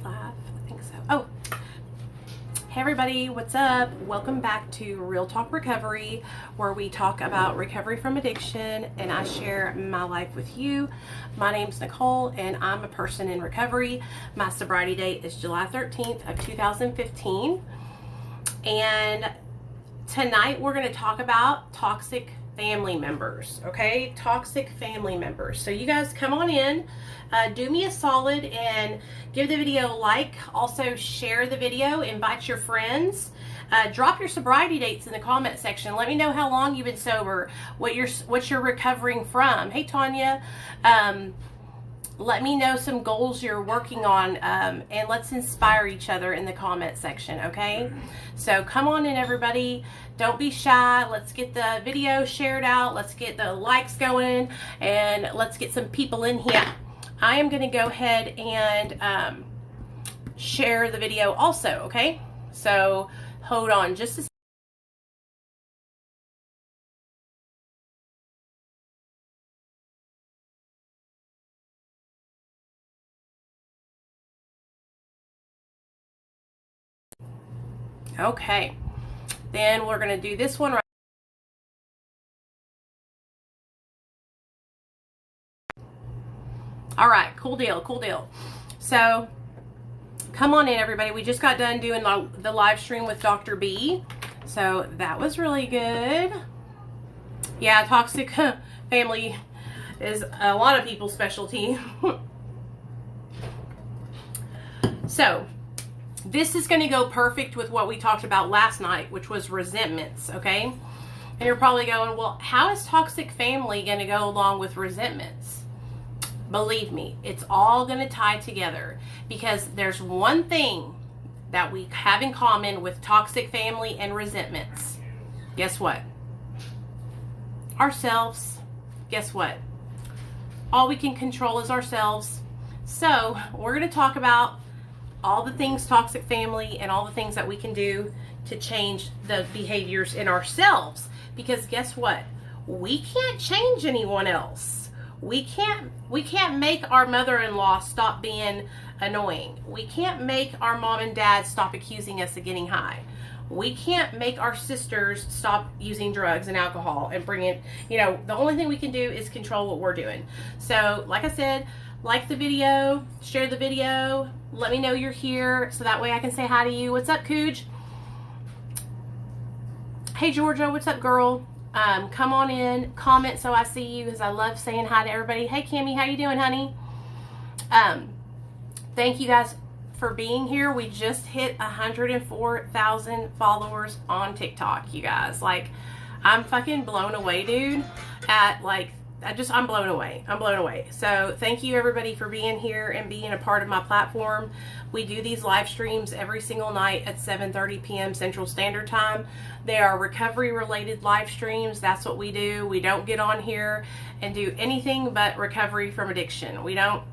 live? I think so. Oh, hey everybody, what's up? Welcome back to Real Talk Recovery, where we talk about recovery from addiction and I share my life with you. My name's Nicole and I'm a person in recovery. My sobriety date is July 13th of 2015. And tonight we're going to talk about toxic family members, okay? Toxic family members. So you guys come on in, do me a solid and give the video a like. Also share the video, invite your friends. Drop your sobriety dates in the comment section. Let me know how long you've been sober, what you're recovering from. Hey Tanya, let me know some goals you're working on, and let's inspire each other in the comment section, okay? So come on in, everybody. Don't be shy. Let's get the video shared out. Let's get the likes going, and let's get some people in here. I am going to go ahead and share the video also, okay? So hold on just a second. Okay, then we're going to do this one right. All right, cool deal, cool deal. So come on in, everybody. We just got done doing the live stream with Dr. B, so that was really good. Yeah, toxic family is a lot of people's specialty. So this is going to go perfect with what we talked about last night, which was resentments, okay? And you're probably going, well, how is toxic family going to go along with resentments? Believe me, it's all going to tie together, because there's one thing that we have in common with toxic family and resentments. Guess what? Ourselves. Guess what? All we can control is ourselves. So we're going to talk about all the things toxic family and all the things that we can do to change the behaviors in ourselves. Because guess what? We can't change anyone else. We can't make our mother-in-law stop being annoying. We can't make our mom and dad stop accusing us of getting high. We can't make our sisters stop using drugs and alcohol and bring it, the only thing we can do is control what we're doing. So like I said, like the video, share the video, let me know you're here so that way I can say hi to you. What's up, Cooj? Hey, Georgia, what's up, girl? Come on in, comment so I see you, because I love saying hi to everybody. Hey, Cammie, how you doing, honey? Thank you guys for being here. We just hit 104,000 followers on TikTok, you guys. Like, I'm fucking blown away, dude. I'm blown away. I'm blown away. So thank you everybody for being here and being a part of my platform. We do these live streams every single night at 7:30 p.m. Central Standard Time. They are recovery related live streams. That's what we do. We don't get on here and do anything but recovery from addiction. We don't,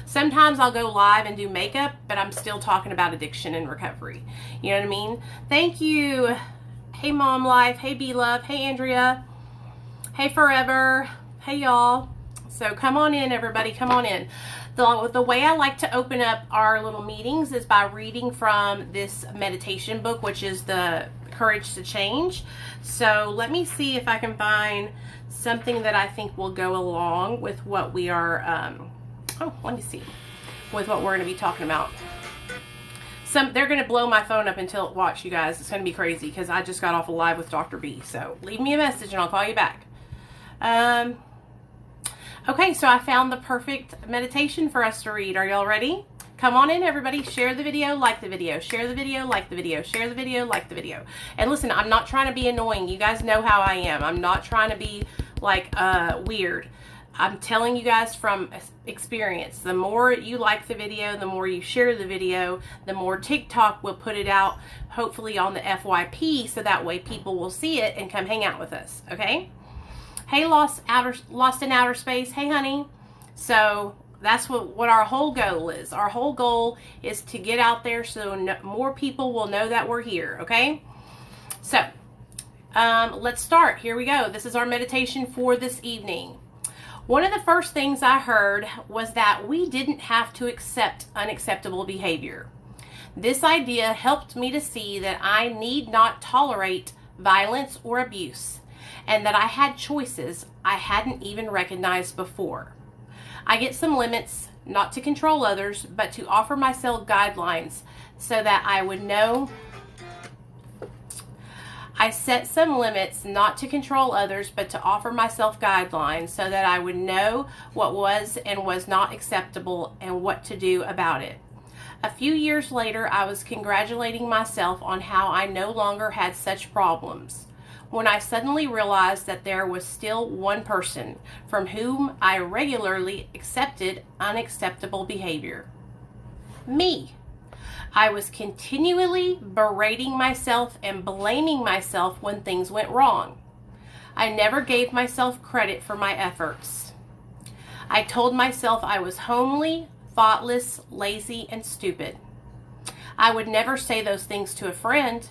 sometimes I'll go live and do makeup, but I'm still talking about addiction and recovery. You know what I mean? Thank you. Hey, Mom Life. Hey, B-Love. Hey, Andrea. Hey, Forever. Hey, y'all. So come on in, everybody. Come on in. The way I like to open up our little meetings is by reading from this meditation book, which is the Courage to Change. So let me see if I can find something that I think will go along with what we are, let me see, with what we're going to be talking about. They're going to blow my phone up until, watch you guys, it's going to be crazy because I just got off a live with Dr. B. So leave me a message and I'll call you back. Okay, so I found the perfect meditation for us to read. Are y'all ready? Come on in, everybody. Share the video, like the video. Share the video, like the video. Share the video, like the video. And listen, I'm not trying to be annoying. You guys know how I am. I'm not trying to be like weird. I'm telling you guys from experience. The more you like the video, the more you share the video, the more TikTok will put it out, hopefully on the FYP, so that way people will see it and come hang out with us, okay? Hey, Lost in Outer Space. Hey, honey. So that's what our whole goal is. Our whole goal is to get out there so more people will know that we're here, okay? So let's start. Here we go. This is our meditation for this evening. One of the first things I heard was that we didn't have to accept unacceptable behavior. This idea helped me to see that I need not tolerate violence or abuse, and that I had choices I hadn't even recognized before. I get some limits, not to control others, but to offer myself guidelines so that I would know. I set some limits, not to control others, but to offer myself guidelines so that I would know what was and was not acceptable and what to do about it. A few years later, I was congratulating myself on how I no longer had such problems, when I suddenly realized that there was still one person from whom I regularly accepted unacceptable behavior. Me. I was continually berating myself and blaming myself when things went wrong. I never gave myself credit for my efforts. I told myself I was homely, thoughtless, lazy, and stupid. I would never say those things to a friend.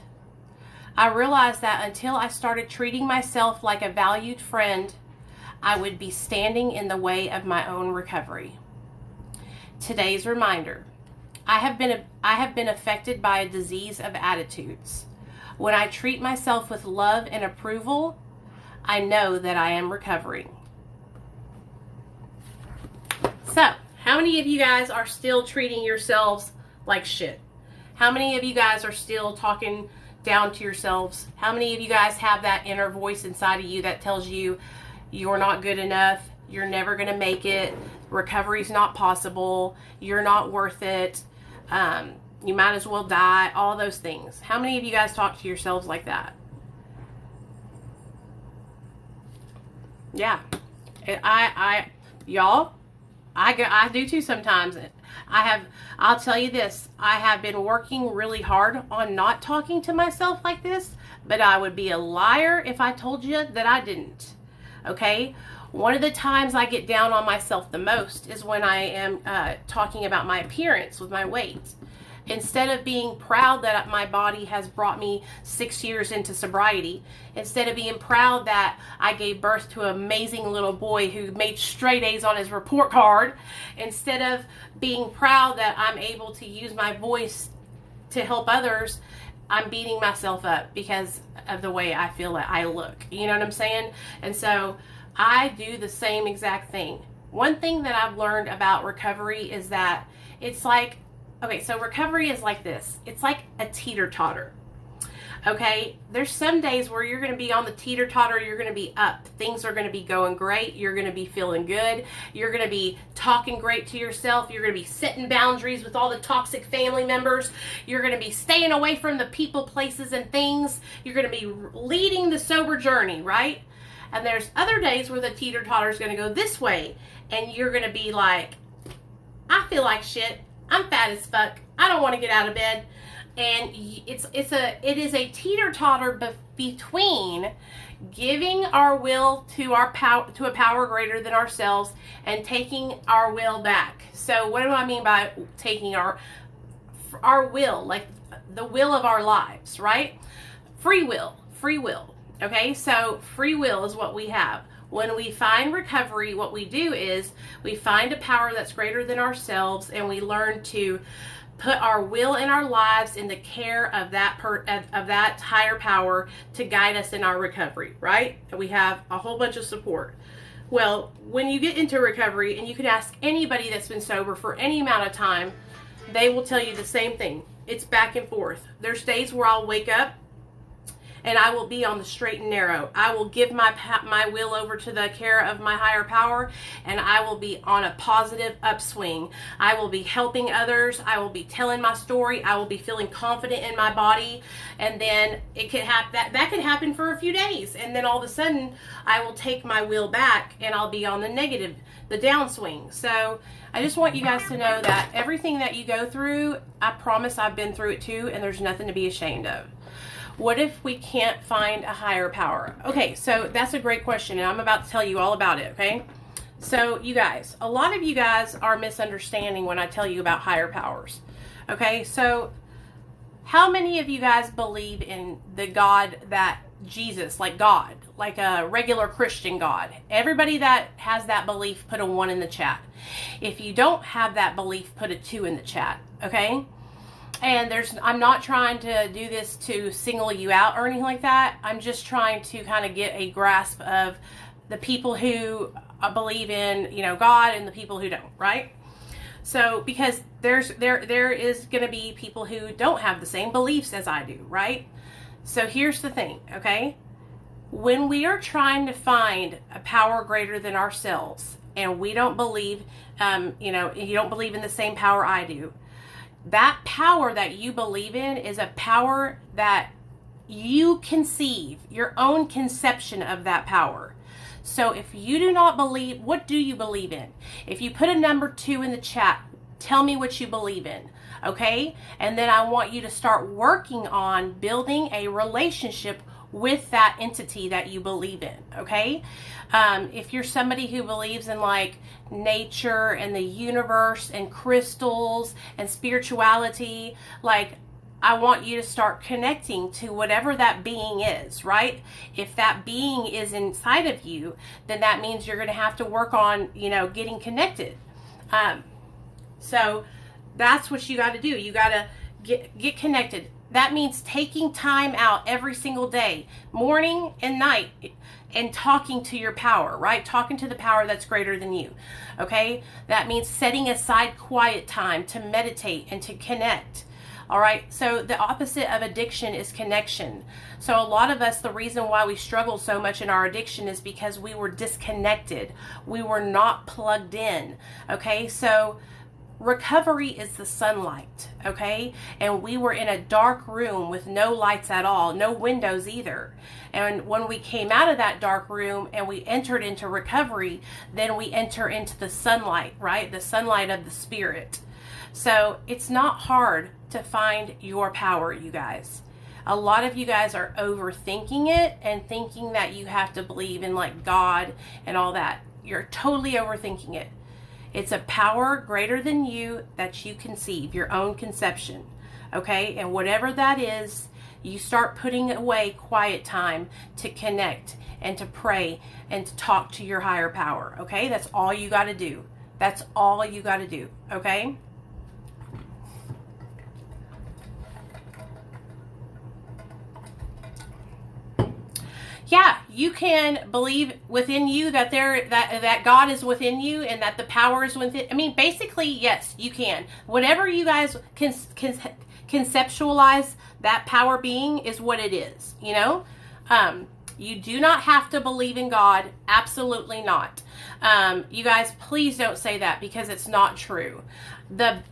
I realized that until I started treating myself like a valued friend, I would be standing in the way of my own recovery. Today's reminder. I have been affected by a disease of attitudes. When I treat myself with love and approval, I know that I am recovering. So, how many of you guys are still treating yourselves like shit? How many of you guys are still talking down to yourselves? How many of you guys have that inner voice inside of you that tells you you're not good enough, you're never going to make it, recovery's not possible, you're not worth it, you might as well die, all those things? How many of you guys talk to yourselves like that? Yeah. Y'all, I do too sometimes. I'll tell you this, I have been working really hard on not talking to myself like this, but I would be a liar if I told you that I didn't. Okay? One of the times I get down on myself the most is when I am talking about my appearance with my weight. Instead of being proud that my body has brought me 6 years into sobriety, instead of being proud that I gave birth to an amazing little boy who made straight A's on his report card, instead of being proud that I'm able to use my voice to help others, I'm beating myself up because of the way I feel that I look. You know what I'm saying? And so I do the same exact thing. One thing that I've learned about recovery is that it's like, okay, so recovery is like this. It's like a teeter-totter. Okay? There's some days where you're going to be on the teeter-totter, you're going to be up. Things are going to be going great. You're going to be feeling good. You're going to be talking great to yourself. You're going to be setting boundaries with all the toxic family members. You're going to be staying away from the people, places, and things. You're going to be leading the sober journey, right? And there's other days where the teeter-totter is going to go this way, and you're going to be like, I feel like shit. I'm fat as fuck. I don't want to get out of bed. And it is a teeter-totter between giving our will to a power greater than ourselves and taking our will back. So what do I mean by taking our will, like the will of our lives, right? Free will. Okay, so free will is what we have. When we find recovery, what we do is we find a power that's greater than ourselves, and we learn to put our will in our lives in the care of that higher power to guide us in our recovery, right? And we have a whole bunch of support. Well, when you get into recovery, and you can ask anybody that's been sober for any amount of time, they will tell you the same thing. It's back and forth. There's days where I'll wake up and I will be on the straight and narrow. I will give my will over to the care of my higher power, and I will be on a positive upswing. I will be helping others. I will be telling my story. I will be feeling confident in my body, and then it could that could happen for a few days, and then all of a sudden I will take my will back and I'll be on the negative, the downswing. So I just want you guys to know that everything that you go through, I promise I've been through it too, and there's nothing to be ashamed of. What if we can't find a higher power? Okay, so that's a great question, and I'm about to tell you all about it, okay? So you guys, a lot of you guys are misunderstanding when I tell you about higher powers, okay? So how many of you guys believe in the God that Jesus, like God, like a regular Christian God. Everybody that has that belief, put a 1 in the chat. If you don't have that belief, put a 2 in the chat, okay? And I'm not trying to do this to single you out or anything like that. I'm just trying to kind of get a grasp of the people who believe in, God, and the people who don't, right? So, because there is going to be people who don't have the same beliefs as I do, right? So here's the thing, okay? When we are trying to find a power greater than ourselves, and we don't believe, you don't believe in the same power I do, that power that you believe in is a power that you conceive, your own conception of that power. So if you do not believe, what do you believe in? If you put a number 2 in the chat, tell me what you believe in, okay? And then I want you to start working on building a relationship with that entity that you believe in, okay? If you're somebody who believes in like nature and the universe and crystals and spirituality, like, I want you to start connecting to whatever that being is, right? If that being is inside of you, then that means you're going to have to work on, getting connected. So that's what you got to do. You got to get connected. That means taking time out every single day, morning and night, and talking to your power, right? Talking to the power that's greater than you, okay? That means setting aside quiet time to meditate and to connect. All right, so the opposite of addiction is connection. So a lot of us, the reason why we struggle so much in our addiction is because we were disconnected. We were not plugged in, okay? So recovery is the sunlight, okay? And we were in a dark room with no lights at all, no windows either. And when we came out of that dark room and we entered into recovery, then we enter into the sunlight, right? The sunlight of the spirit. So it's not hard to find your power, you guys. A lot of you guys are overthinking it and thinking that you have to believe in like God and all that. You're totally overthinking it. It's a power greater than you that you conceive, your own conception, okay? And whatever that is, you start putting away quiet time to connect and to pray and to talk to your higher power, okay? That's all you got to do. That's all you got to do, okay? Yeah, you can believe within you that that God is within you and that the power is within. I mean, basically, yes, you can. Whatever you guys can conceptualize that power being is what it is. You do not have to believe in God. Absolutely not. You guys, please don't say that because it's not true. The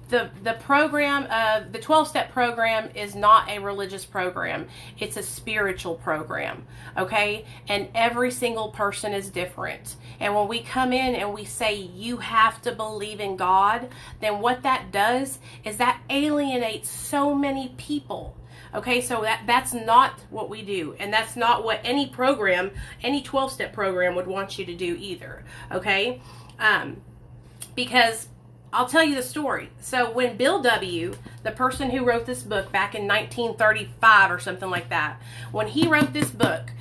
program of the 12-step program is not a religious program. It's a spiritual program, okay? And every single person is different. And when we come in and we say you have to believe in God, then what that does is that alienates so many people. Okay, so that's not what we do, and that's not what any program, any 12-step program would want you to do either, okay? Because I'll tell you the story. So when Bill W., the person who wrote this book back in 1935 or something like that, when he wrote this book,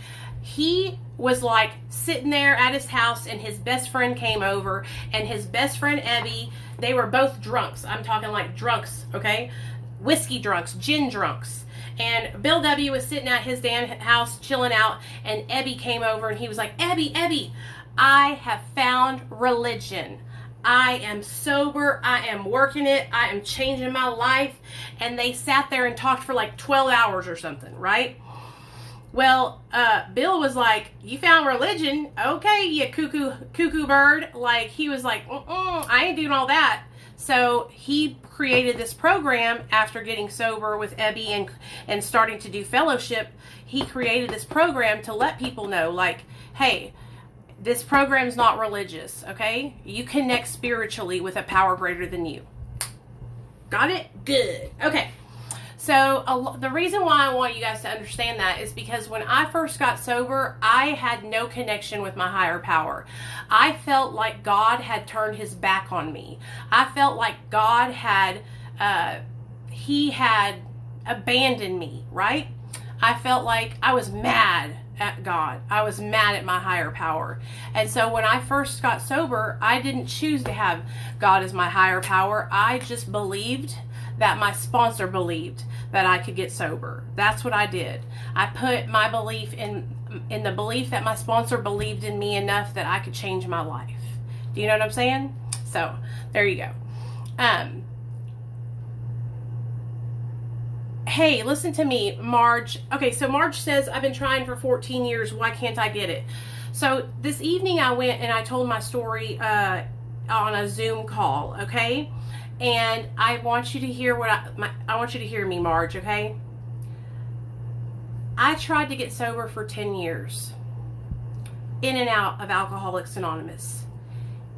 he was like sitting there at his house and his best friend came over, and his best friend Ebby, they were both drunks. I'm talking like drunks, okay? Whiskey drunks, gin drunks. And Bill W. was sitting at his damn house chilling out, and Ebby came over and he was like, Ebby, I have found religion. I am sober. I am working it. I am changing my life. And they sat there and talked for like 12 hours or something, right? Well, Bill was like, you found religion? Okay, you cuckoo bird. Like, he was like, I ain't doing all that. So he created this program after getting sober with Ebby and starting to do fellowship. He created this program to let people know, like, hey, this program's not religious, okay? You connect spiritually with a power greater than you. Got it? Good. Okay. So the reason why I want you guys to understand that is because when I first got sober, I had no connection with my higher power. I felt like God had turned his back on me. I felt like God had, he had abandoned me, right? I felt like I was mad at God. I was mad at my higher power. And so when I first got sober, I didn't choose to have God as my higher power. I just believed that my sponsor believed that I could get sober. That's what I did. I put my belief in the belief that my sponsor believed in me enough that I could change my life. Do you know what I'm saying? So there you go. Hey, listen to me, Marge. Okay, so Marge says, I've been trying for 14 years. Why can't I get it? So this evening I went and I told my story on a Zoom call, okay? And I want you to hear what I want you to hear me, Marge, okay? I tried to get sober for 10 years. In and out of Alcoholics Anonymous.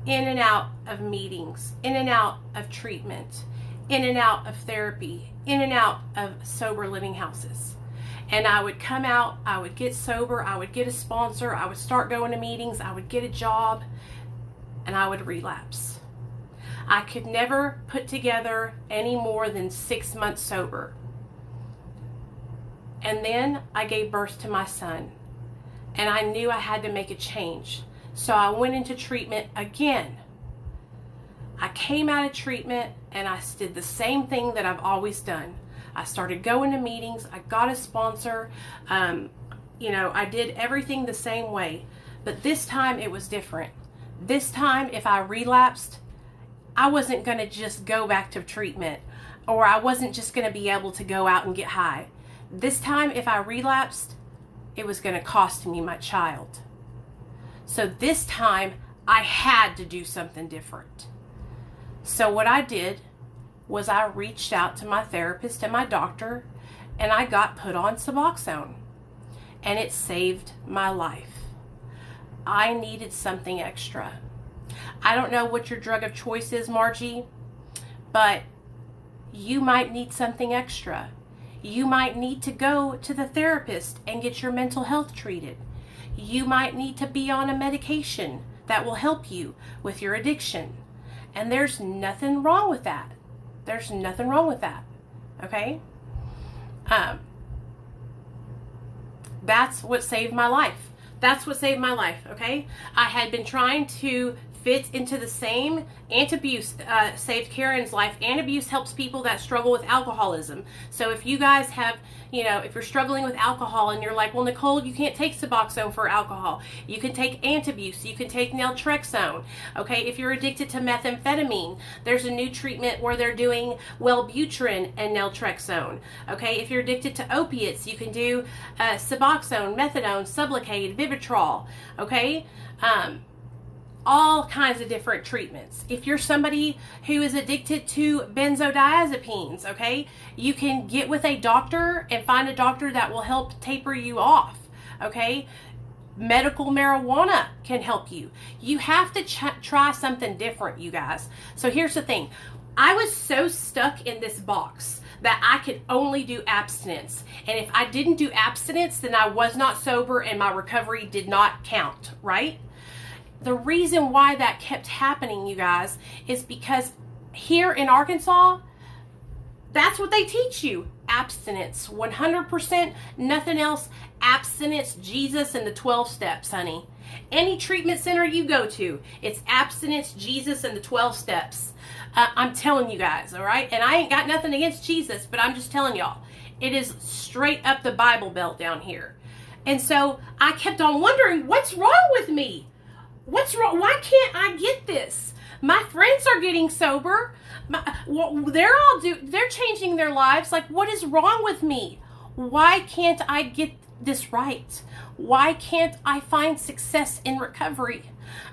In and out of meetings. In and out of treatment. In and out of therapy. In and out of sober living houses. And I would come out, I would get sober, I would get a sponsor, I would start going to meetings, I would get a job, and I would relapse. I could never put together any more than 6 months sober. And then I gave birth to my son. And I knew I had to make a change. So I went into treatment again. I came out of treatment and I did the same thing that I've always done. I started going to meetings. I got a sponsor. I did everything the same way. But this time it was different. This time, if I relapsed, I wasn't going to just go back to treatment, or I wasn't just going to be able to go out and get high. This time, if I relapsed, it was going to cost me my child. So this time, I had to do something different. So what I did was I reached out to my therapist and my doctor, and I got put on Suboxone, and it saved my life. I needed something extra. I don't know what your drug of choice is, Margie, but you might need something extra. You might need to go to the therapist and get your mental health treated. You might need to be on a medication that will help you with your addiction. And there's nothing wrong with that. There's nothing wrong with that. Okay? That's what saved my life. That's what saved my life, okay? I had been trying to fit into the same. Anti-abuse saved Karen's life. Anti-abuse helps people that struggle with alcoholism. So if you guys have, if you're struggling with alcohol and you're like, well, Nicole, you can't take Suboxone for alcohol. You can take anti-abuse. You can take naltrexone. Okay, if you're addicted to methamphetamine, there's a new treatment where they're doing Wellbutrin and naltrexone. Okay, if you're addicted to opiates, you can do Suboxone, methadone, Sublocade, Vivitrol. Okay, all kinds of different treatments. If you're somebody who is addicted to benzodiazepines, okay, you can get with a doctor and find a doctor that will help taper you off, okay? Medical marijuana can help you. You have to try something different, you guys. So here's the thing. I was so stuck in this box that I could only do abstinence. And if I didn't do abstinence, then I was not sober and my recovery did not count, right? The reason why that kept happening, you guys, is because here in Arkansas, that's what they teach you. Abstinence, 100%, nothing else. Abstinence, Jesus, and the 12 steps, honey. Any treatment center you go to, it's abstinence, Jesus, and the 12 steps. I'm telling you guys, all right? And I ain't got nothing against Jesus, but I'm just telling y'all, it is straight up the Bible Belt down here. And so I kept on wondering, what's wrong with me? What's wrong? Why can't I get this? My friends are getting sober. They're changing their lives. Like, what is wrong with me? Why can't I get this right? Why can't I find success in recovery?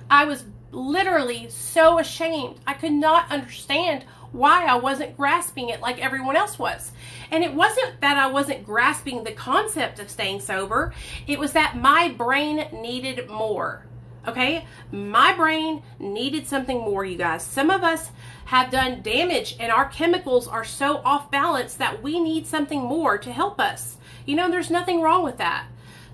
I was literally so ashamed. I could not understand why I wasn't grasping it like everyone else was. And it wasn't that I wasn't grasping the concept of staying sober. It was that my brain needed more. Okay, my brain needed something more, you guys. Some of us have done damage and our chemicals are so off balance that we need something more to help us. There's nothing wrong with that.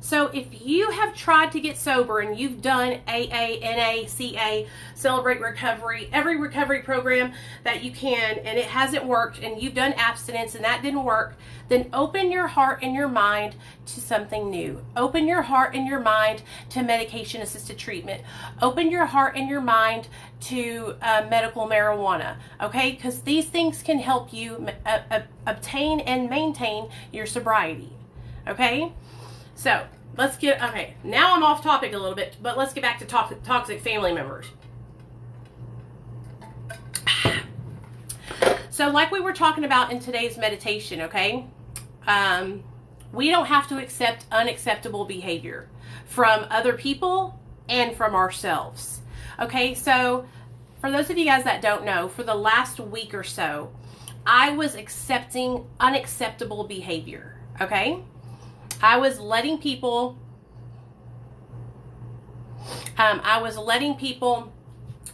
So if you have tried to get sober and you've done AA, NA, CA, Celebrate Recovery, every recovery program that you can, and it hasn't worked, and you've done abstinence and that didn't work, then open your heart and your mind to something new. Open your heart and your mind to medication-assisted treatment. Open your heart and your mind to medical marijuana, okay? Because these things can help you obtain and maintain your sobriety, okay? So okay, now I'm off topic a little bit, but let's get back to toxic family members. So like we were talking about in today's meditation, okay, we don't have to accept unacceptable behavior from other people and from ourselves. Okay, so for those of you guys that don't know, for the last week or so, I was accepting unacceptable behavior, okay? I was letting people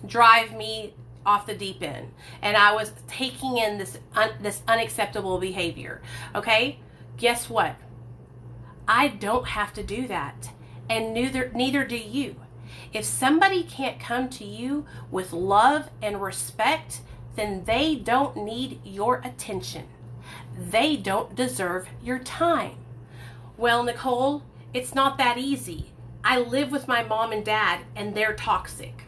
drive me off the deep end, and I was taking in this unacceptable behavior. Okay, guess what? I don't have to do that, and neither do you. If somebody can't come to you with love and respect, then they don't need your attention. They don't deserve your time. Well, Nicole, it's not that easy. I live with my mom and dad, and they're toxic.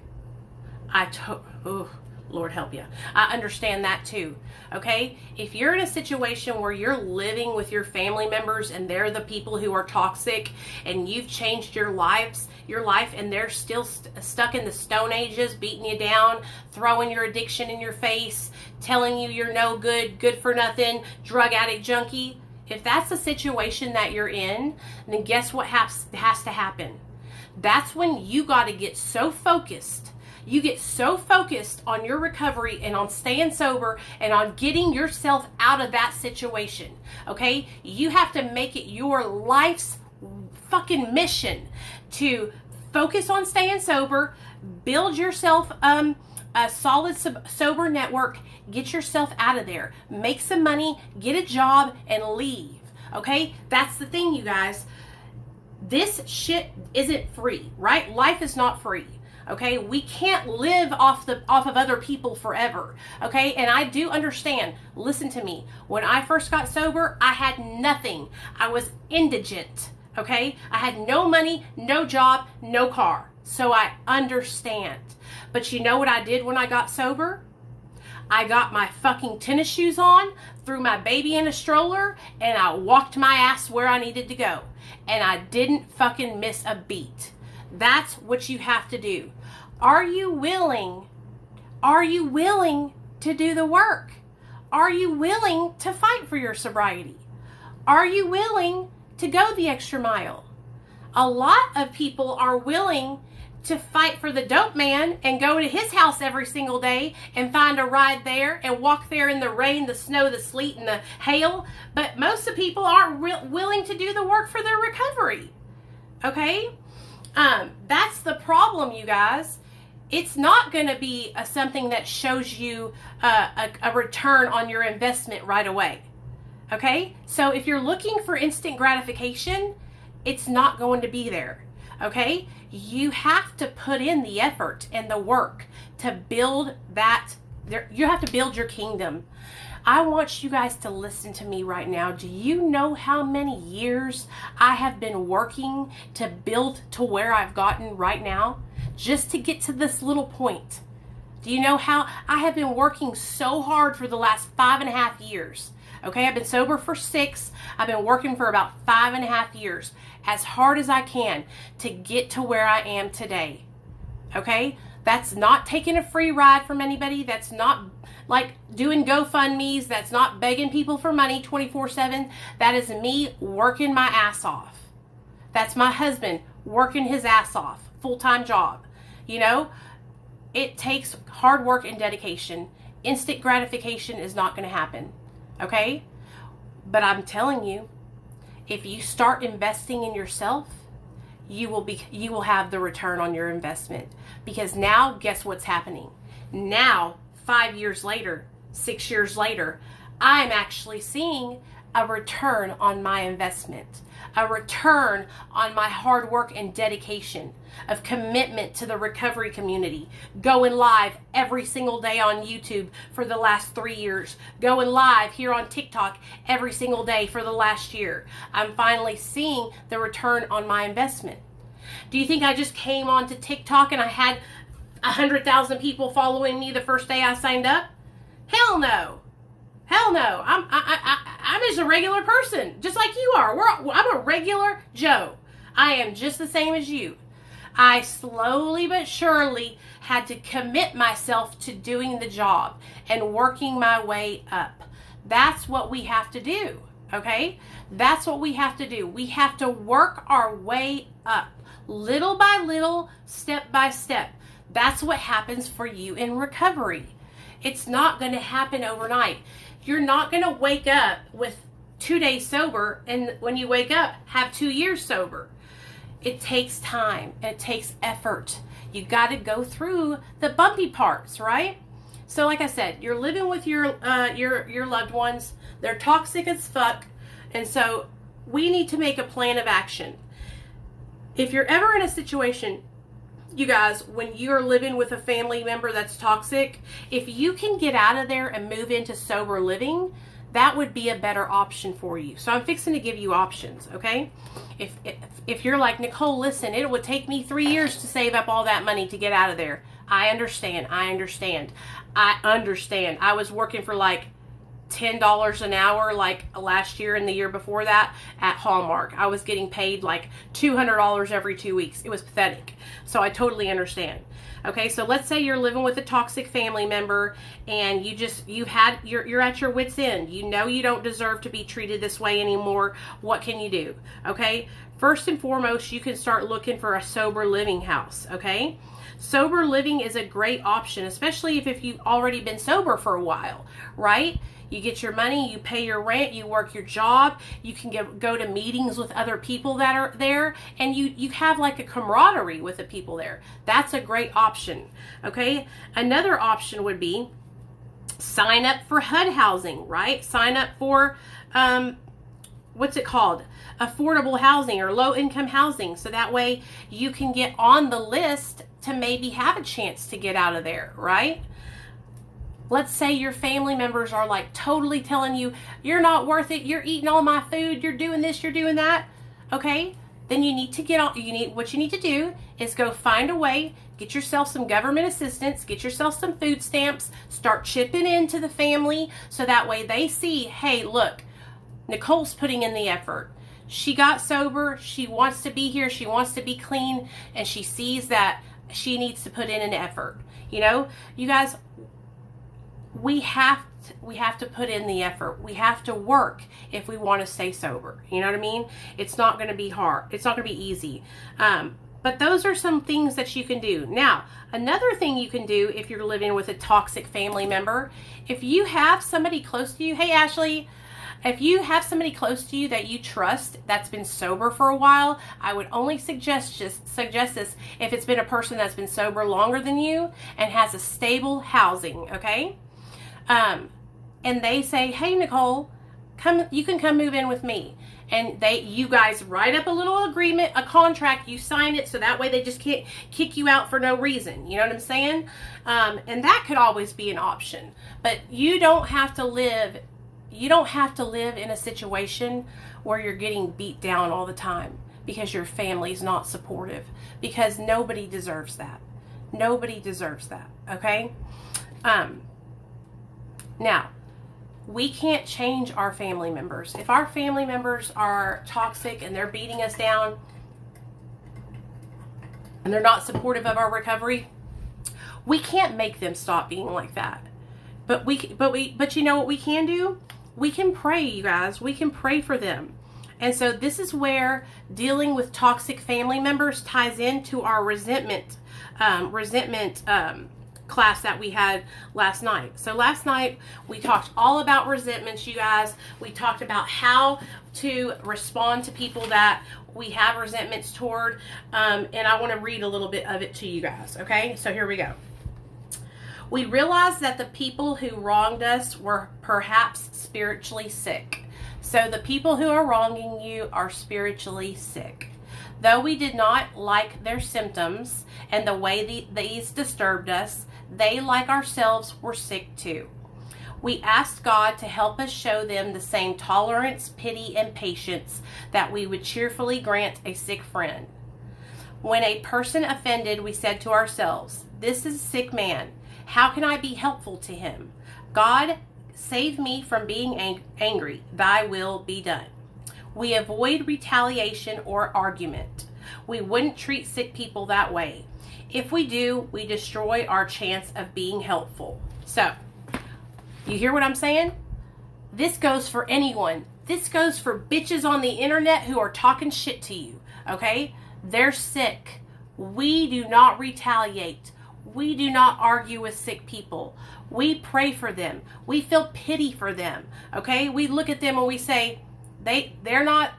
Lord help you. I understand that too. Okay? If you're in a situation where you're living with your family members and they're the people who are toxic, and you've changed your life, and they're still stuck in the Stone Ages, beating you down, throwing your addiction in your face, telling you you're no good, good for nothing, drug addict, junkie. If that's the situation that you're in, then guess what has to happen? That's when you got to get so focused. You get so focused on your recovery and on staying sober and on getting yourself out of that situation. Okay? You have to make it your life's fucking mission to focus on staying sober, build yourself a solid sober network, get yourself out of there, make some money, get a job, and leave. Okay? That's the thing, you guys. This shit isn't free, right? Life is not free. Okay, we can't live off of other people forever. Okay, and I do understand. Listen to me. When I first got sober, I had nothing. I was indigent. Okay, I had no money, no job, no car. So I understand. But you know what I did when I got sober? I got my fucking tennis shoes on, threw my baby in a stroller, and I walked my ass where I needed to go. And I didn't fucking miss a beat. That's what you have to do. Are you willing to do the work? Are you willing to fight for your sobriety? Are you willing to go the extra mile? A lot of people are willing to fight for the dope man and go to his house every single day and find a ride there and walk there in the rain, the snow, the sleet, and the hail. But most of the people aren't willing to do the work for their recovery. Okay? That's the problem, you guys. It's not going to be something that shows you a return on your investment right away. Okay? So if you're looking for instant gratification, it's not going to be there. Okay? You have to put in the effort and the work to build that. You have to build your kingdom. I want you guys to listen to me right now. Do you know how many years I have been working to build to where I've gotten right now? Just to get to this little point. Do you know how I have been working so hard for the last 5.5 years? Okay, I've been sober for 6. I've been working for about 5.5 years. As hard as I can to get to where I am today. Okay? That's not taking a free ride from anybody. That's not like doing GoFundMes. That's not begging people for money 24/7. That is me working my ass off. That's my husband working his ass off. Full-time job. You know? It takes hard work and dedication. Instant gratification is not going to happen. Okay? But I'm telling you, if you start investing in yourself, you will have the return on your investment. Because now, guess what's happening? Now, 5 years later, 6 years later, I'm actually seeing a return on my investment, a return on my hard work and dedication of commitment to the recovery community, going live every single day on YouTube for the last 3 years, going live here on TikTok every single day for the last year. I'm finally seeing the return on my investment. Do you think I just came onto TikTok and I had 100,000 people following me the first day I signed up? Hell no. Hell no. I'm just a regular person, just like you are. I'm a regular Joe. I am just the same as you. I slowly but surely had to commit myself to doing the job and working my way up. That's what we have to do, okay? That's what we have to do. We have to work our way up, little by little, step by step. That's what happens for you in recovery. It's not going to happen overnight. You're not going to wake up with 2 days sober and when you wake up, have 2 years sober. It takes time. It takes effort. You got to go through the bumpy parts, right? So like I said, you're living with your loved ones. They're toxic as fuck. And so we need to make a plan of action. If you're ever in a situation, you guys, when you're living with a family member that's toxic, if you can get out of there and move into sober living, that would be a better option for you. So I'm fixing to give you options, okay? If you're like, Nicole, listen, it would take me 3 years to save up all that money to get out of there. I understand. I was working for like $10 an hour like last year and the year before that at Hallmark. I was getting paid like $200 every 2 weeks. It was pathetic. So I totally understand. Okay, so let's say you're living with a toxic family member and you're at your wit's end. You know you don't deserve to be treated this way anymore. What can you do? Okay, first and foremost, you can start looking for a sober living house. Okay, sober living is a great option, especially if you've already been sober for a while, right? You get your money, you pay your rent, you work your job, you can go to meetings with other people that are there, and you have like a camaraderie with the people there. That's a great option, okay? Another option would be sign up for HUD housing, right? Sign up for, what's it called? Affordable housing or low income housing. So that way you can get on the list to maybe have a chance to get out of there, right? Let's say your family members are like totally telling you, you're not worth it, you're eating all my food, you're doing this, you're doing that. Okay, then you need to what you need to do is go find a way, get yourself some government assistance, get yourself some food stamps, start chipping into the family so that way they see, hey, look, Nicole's putting in the effort. She got sober, she wants to be here, she wants to be clean, and she sees that she needs to put in an effort. You know, you guys, we have to put in the effort. We have to work if we want to stay sober. You know what I mean? It's not going to be hard. It's not going to be easy. But those are some things that you can do. Now, another thing you can do if you're living with a toxic family member, if you have somebody close to you, hey Ashley, if you have somebody close to you that you trust that's been sober for a while, I would only suggest this if it's been a person that's been sober longer than you and has a stable housing, okay? And they say, hey Nicole, you can come move in with me. And you guys write up a little agreement, a contract, you sign it so that way they just can't kick you out for no reason. You know what I'm saying? And that could always be an option. But you don't have to live in a situation where you're getting beat down all the time because your family's not supportive, because nobody deserves that. Nobody deserves that, okay? Now, we can't change our family members. If our family members are toxic and they're beating us down and they're not supportive of our recovery, we can't make them stop being like that. But you know what we can do? We can pray, you guys. We can pray for them. And so this is where dealing with toxic family members ties into our resentment class that we had last night. So last night we talked all about resentments, you guys. We talked about how to respond to people that we have resentments toward. And I want to read a little bit of it to you guys. Okay, so here we go. We realized that the people who wronged us were perhaps spiritually sick. So the people who are wronging you are spiritually sick. Though we did not like their symptoms and the way these disturbed us, they, like ourselves, were sick too. We asked God to help us show them the same tolerance, pity, and patience that we would cheerfully grant a sick friend. When a person offended, we said to ourselves, "This is a sick man. How can I be helpful to him? God, save me from being angry. Thy will be done." We avoid retaliation or argument. We wouldn't treat sick people that way. If we do, we destroy our chance of being helpful. So, you hear what I'm saying? This goes for anyone. This goes for bitches on the internet who are talking shit to you, okay? They're sick. We do not retaliate. We do not argue with sick people. We pray for them. We feel pity for them, okay? We look at them and we say, they're not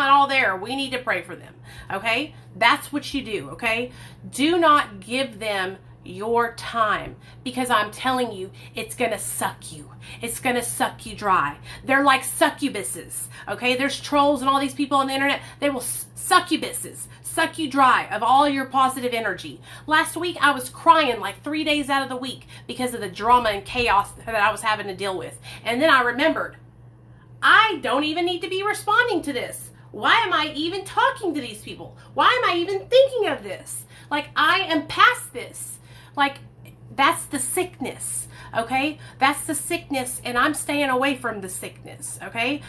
all there. We need to pray for them, okay? That's what you do, okay? Do not give them your time, because I'm telling you, it's gonna suck you. It's gonna suck you dry. They're like succubuses, okay? There's trolls and all these people on the internet. They will succubuses, suck you dry of all your positive energy. Last week, I was crying like 3 days out of the week because of the drama and chaos that I was having to deal with. And then I remembered, I don't even need to be responding to this. Why am I even talking to these people? Why am I even thinking of this? Like, I am past this. Like, that's the sickness, okay? That's the sickness, and I'm staying away from the sickness, okay?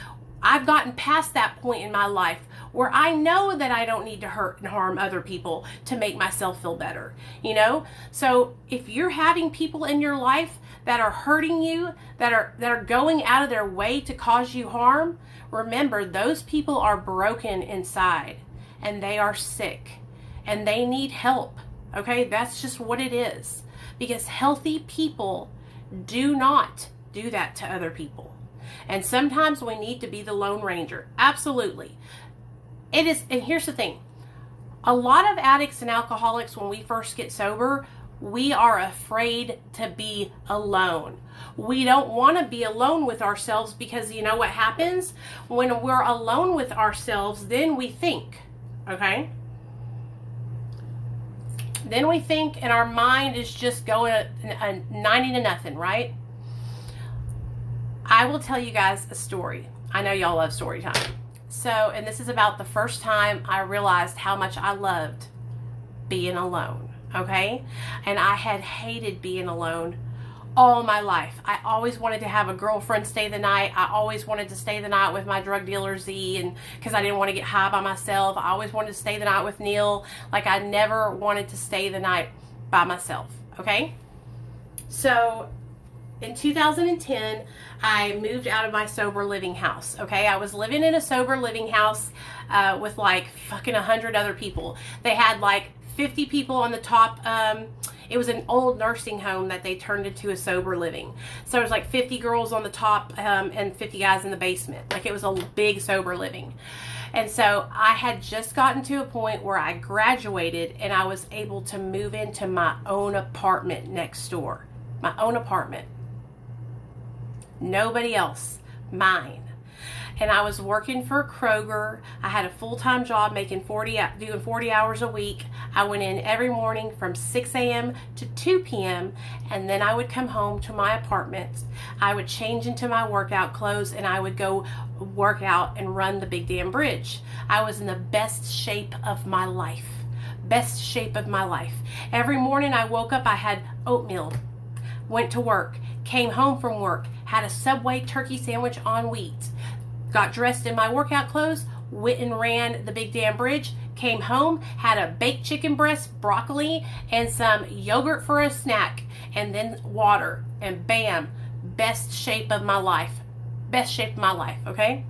I've gotten past that point in my life where I know that I don't need to hurt and harm other people to make myself feel better, you know? So if you're having people in your life that are hurting you, that are going out of their way to cause you harm, remember, those people are broken inside and they are sick and they need help. Okay, that's just what it is. Because healthy people do not do that to other people. And sometimes we need to be the Lone Ranger. Absolutely. It is, and here's the thing. A lot of addicts and alcoholics, when we first get sober, we are afraid to be alone. We don't want to be alone with ourselves, because you know what happens? When we're alone with ourselves, then we think, okay? Then we think, and our mind is just going a 90 to nothing, right? I will tell you guys a story. I know y'all love story time. So, and this is about the first time I realized how much I loved being alone, okay? And I had hated being alone all my life. I always wanted to have a girlfriend stay the night. I always wanted to stay the night with my drug dealer Z, and because I didn't want to get high by myself. I always wanted to stay the night with Neil. Like, I never wanted to stay the night by myself, okay? So in 2010, I moved out of my sober living house, okay? I was living in a sober living house with like fucking 100 other people. They had like 50 people on the top. It was an old nursing home that they turned into a sober living. So there was like 50 girls on the top and 50 guys in the basement. Like, it was a big sober living. And so I had just gotten to a point where I graduated and I was able to move into my own apartment next door. My own apartment. Nobody else. Mine. And I was working for Kroger. I had a full-time job doing 40 hours a week. I went in every morning from 6 a.m. to 2 p.m. and then I would come home to my apartment. I would change into my workout clothes and I would go work out and run the Big Damn Bridge. I was in the best shape of my life. Best shape of my life. Every morning I woke up, I had oatmeal, went to work, came home from work, had a Subway turkey sandwich on wheat, got dressed in my workout clothes, went and ran the Big Damn Bridge, came home, had a baked chicken breast, broccoli, and some yogurt for a snack, and then water, and bam, best shape of my life. Best shape of my life, okay?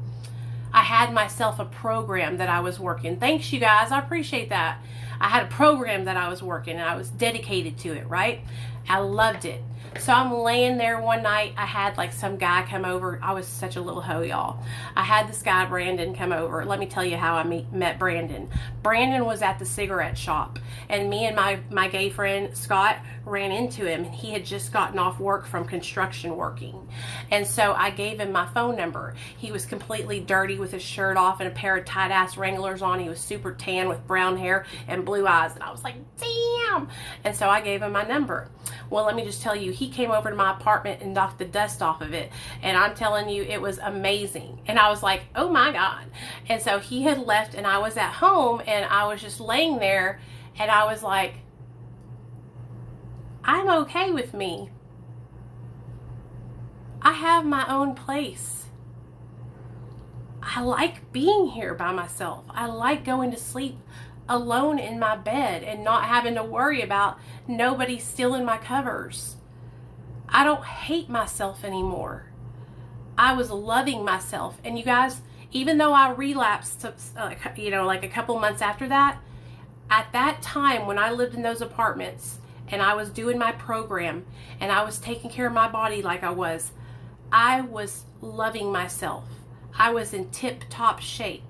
I had myself a program that I was working. Thanks, you guys. I appreciate that. I had a program that I was working and I was dedicated to it, right? I loved it. So I'm laying there one night. I had like some guy come over. I was such a little hoe, y'all. I had this guy, Brandon, come over. Let me tell you how I met Brandon. Brandon was at the cigarette shop, and me and my gay friend, Scott, ran into him. He had just gotten off work from construction working. And so I gave him my phone number. He was completely dirty with his shirt off and a pair of tight-ass Wranglers on. He was super tan with brown hair and blue eyes. And I was like, damn. And so I gave him my number. Well, let me just tell you, he came over to my apartment and knocked the dust off of it. And I'm telling you, it was amazing. And I was like, oh my God. And so he had left and I was at home and I was just laying there and I was like, I'm okay with me. I have my own place. I like being here by myself. I like going to sleep alone in my bed and not having to worry about nobody stealing my covers. I don't hate myself anymore. I was loving myself. And you guys, even though I relapsed, like a couple months after that, at that time when I lived in those apartments and I was doing my program and I was taking care of my body like I was loving myself. I was in tip-top shape.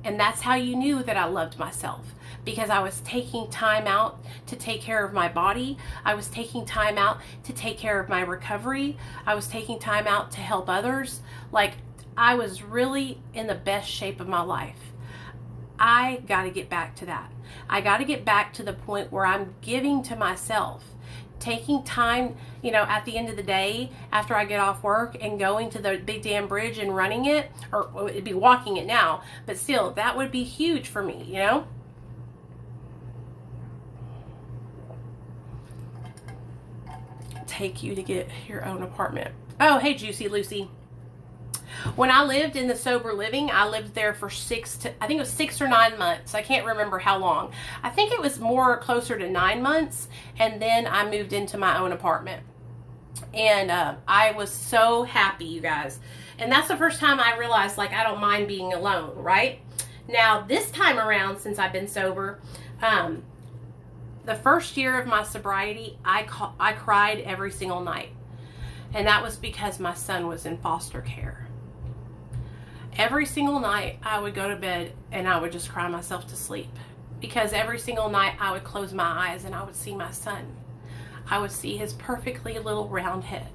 And that's how you knew that I loved myself, because I was taking time out to take care of my body. I was taking time out to take care of my recovery. I was taking time out to help others. Like, I was really in the best shape of my life. I got to get back to that. I got to get back to the point where I'm giving to myself, taking time, at the end of the day, after I get off work and going to the big damn bridge and running it, or well, it'd be walking it now, but still, that would be huge for me, Take you to get your own apartment. Oh, hey, Juicy Lucy. When I lived in the sober living, I lived there for 6 or 9 months. I can't remember how long. I think it was more closer to 9 months. And then I moved into my own apartment. And I was so happy, you guys. And that's the first time I realized, I don't mind being alone, right? Now, this time around, since I've been sober, the first year of my sobriety, I cried every single night. And that was because my son was in foster care. Every single night I would go to bed and I would just cry myself to sleep, because every single night I would close my eyes and I would see my son. I would see his perfectly little round head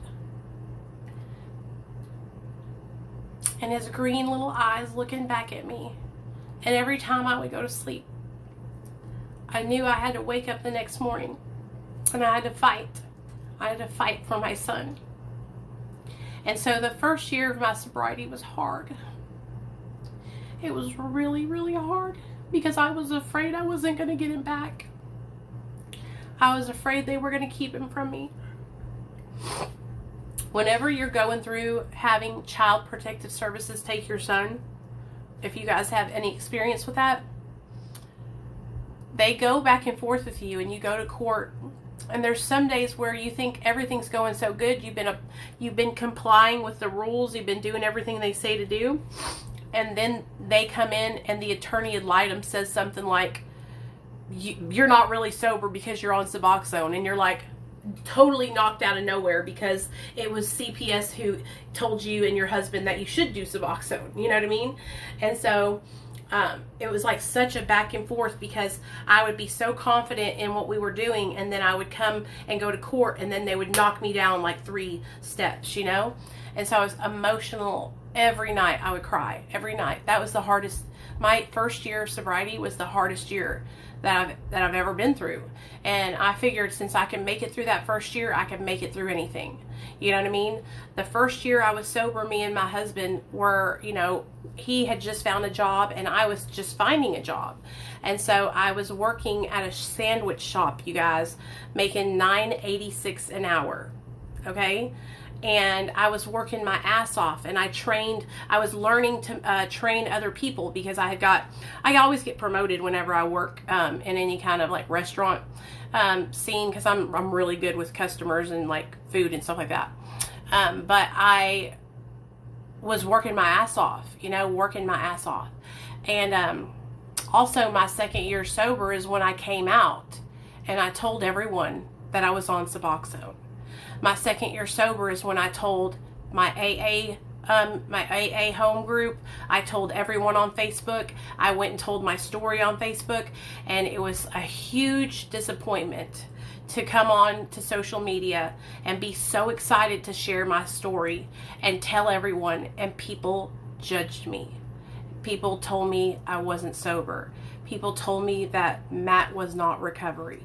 and his green little eyes looking back at me. And every time I would go to sleep, I knew I had to wake up the next morning and I had to fight. I had to fight for my son. And so the first year of my sobriety was hard. It was really, really hard, because I was afraid I wasn't going to get him back. I was afraid they were going to keep him from me. Whenever you're going through having Child Protective Services take your son, if you guys have any experience with that, they go back and forth with you and you go to court. And there's some days where you think everything's going so good. You've been complying with the rules. You've been doing everything they say to do. And then they come in and the attorney ad litem says something like, you're not really sober because you're on Suboxone. And you're like totally knocked out of nowhere because it was CPS who told you and your husband that you should do Suboxone. You know what I mean? And so it was like such a back and forth, because I would be so confident in what we were doing, and then I would come and go to court, and then they would knock me down like 3 steps, And so I was emotional every night. I would cry every night. That was the hardest. My first year of sobriety was the hardest year that I've ever been through. And I figured, since I can make it through that first year, I can make it through anything. You know what I mean? The first year I was sober, me and my husband were, he had just found a job and I was just finding a job. And so I was working at a sandwich shop, you guys, making $9.86 an hour. Okay? And I was working my ass off, and I was learning to train other people, because I always get promoted whenever I work in any kind of like restaurant scene, because I'm really good with customers and like food and stuff like that. But I was working my ass off, and Also, my second year sober is when I came out and I told everyone that I was on Suboxone. My second year sober is when I told my AA home group. I told everyone on Facebook. I went and told my story on Facebook, and it was a huge disappointment to come on to social media and be so excited to share my story and tell everyone, and people judged me. People told me I wasn't sober. People told me that Matt was not recovery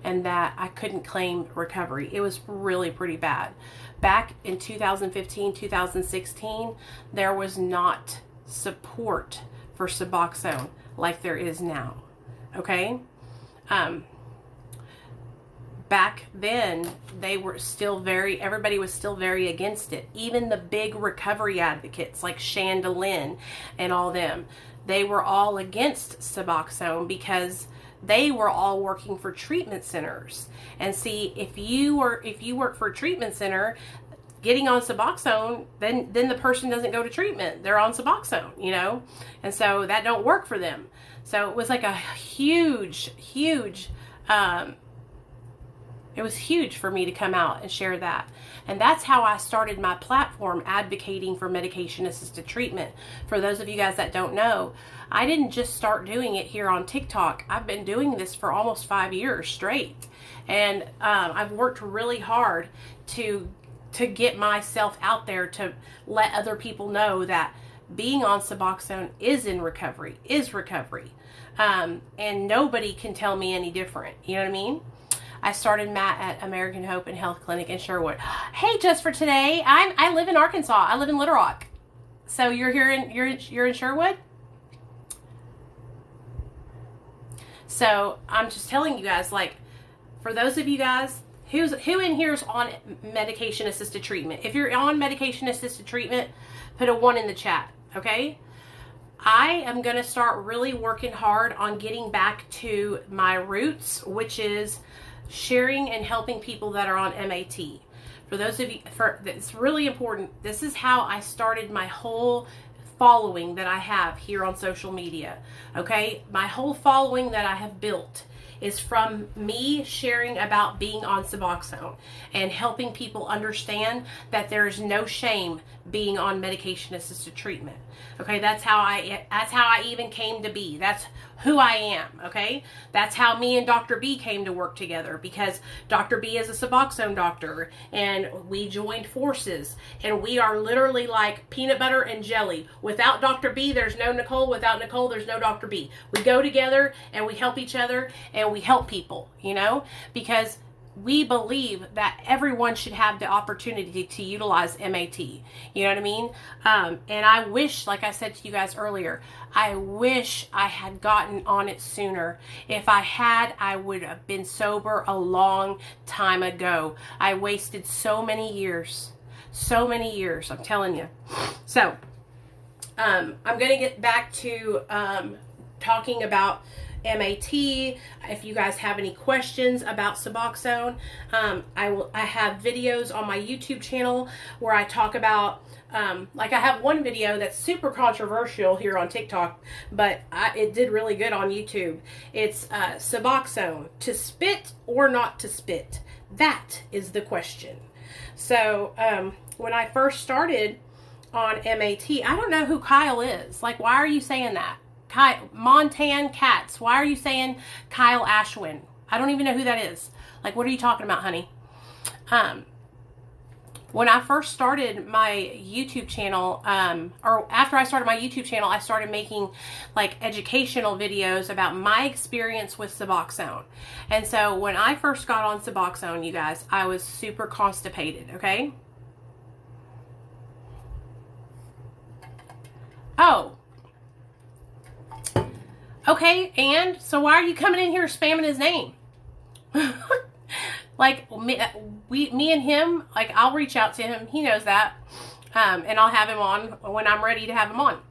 and that I couldn't claim recovery. It was really pretty bad. Back in 2015, 2016, there was not support for Suboxone like there is now. Okay? Back then, everybody was still very against it. Even the big recovery advocates like Chandelier and all them, they were all against Suboxone because they were all working for treatment centers. And see, if you work for a treatment center, getting on Suboxone, then the person doesn't go to treatment. They're on Suboxone, you know? And so that don't work for them. So it was like a huge, it was huge for me to come out and share that. And that's how I started my platform advocating for medication-assisted treatment. For those of you guys that don't know, I didn't just start doing it here on TikTok. I've been doing this for almost 5 years straight. And I've worked really hard to get myself out there, to let other people know that being on Suboxone is recovery. And nobody can tell me any different. You know what I mean? I started Matt at American Hope and Health Clinic in Sherwood. Hey, just for today, I live in Arkansas. I live in Little Rock. So you're here you're in Sherwood? So I'm just telling you guys, like, for those of you guys, who in here is on medication assisted treatment? If you're on medication assisted treatment, put a 1 in the chat, okay? I am going to start really working hard on getting back to my roots, which is sharing and helping people that are on MAT. For those of you, it's really important. This is how I started my whole following that I have here on social media. Okay? My whole following that I have built is from me sharing about being on Suboxone and helping people understand that there is no shame being on medication assisted treatment. Okay, that's how I even came to be. That's who I am, okay? That's how me and Dr. B came to work together, because Dr. B is a Suboxone doctor and we joined forces, and we are literally like peanut butter and jelly. Without Dr. B, there's no Nicole. Without Nicole, there's no Dr. B. We go together and we help each other and we help people, you know, because we believe that everyone should have the opportunity to utilize MAT. You know what I mean? And I wish, like I said to you guys earlier, I wish I had gotten on it sooner. If I had, I would have been sober a long time ago. I wasted so many years, I'm telling you. So, I'm going to get back to talking about MAT. If you guys have any questions about Suboxone, I have videos on my YouTube channel where I talk about, like I have one video that's super controversial here on TikTok, but it did really good on YouTube. It's Suboxone, to spit or not to spit? That is the question. So when I first started on MAT, I don't know who Kyle is. Like, why are you saying that? Montan Cats. Why are you saying Kyle Ashwin? I don't even know who that is. Like, what are you talking about, honey? When I first started my YouTube channel, or after I started my YouTube channel, I started making like educational videos about my experience with Suboxone. And so when I first got on Suboxone, you guys, I was super constipated, okay? Oh. Okay, and so why are you coming in here spamming his name? Like, me and him, like, I'll reach out to him. He knows that. And I'll have him on when I'm ready to have him on.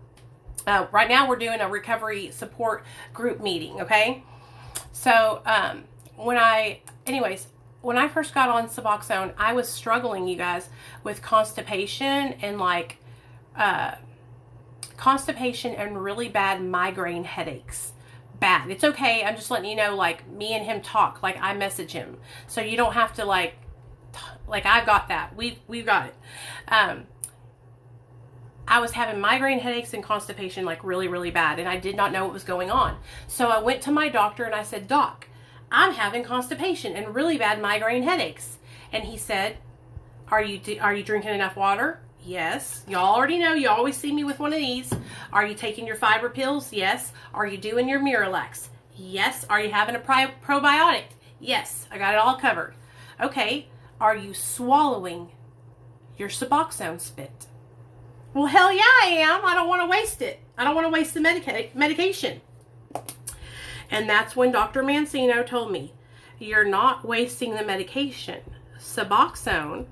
Right now, we're doing a recovery support group meeting, okay? So, when I first got on Suboxone, I was struggling, you guys, with constipation and, like, constipation and really bad migraine headaches bad. It's okay. I'm just letting you know, like, me and him talk. Like, I message him. So you don't have to, like I've got that. We've got it. I was having migraine headaches and constipation, like, really, really bad, and I did not know what was going on. So I went to my doctor and I said, Doc, I'm having constipation and really bad migraine headaches. And he said, are you drinking enough water? Yes. Y'all already know. You always see me with one of these. Are you taking your fiber pills? Yes. Are you doing your Miralax? Yes. Are you having a probiotic? Yes. I got it all covered. Okay. Are you swallowing your Suboxone spit? Well, hell yeah, I am. I don't want to waste it. I don't want to waste the medication. And that's when Dr. Mancino told me, you're not wasting the medication. Suboxone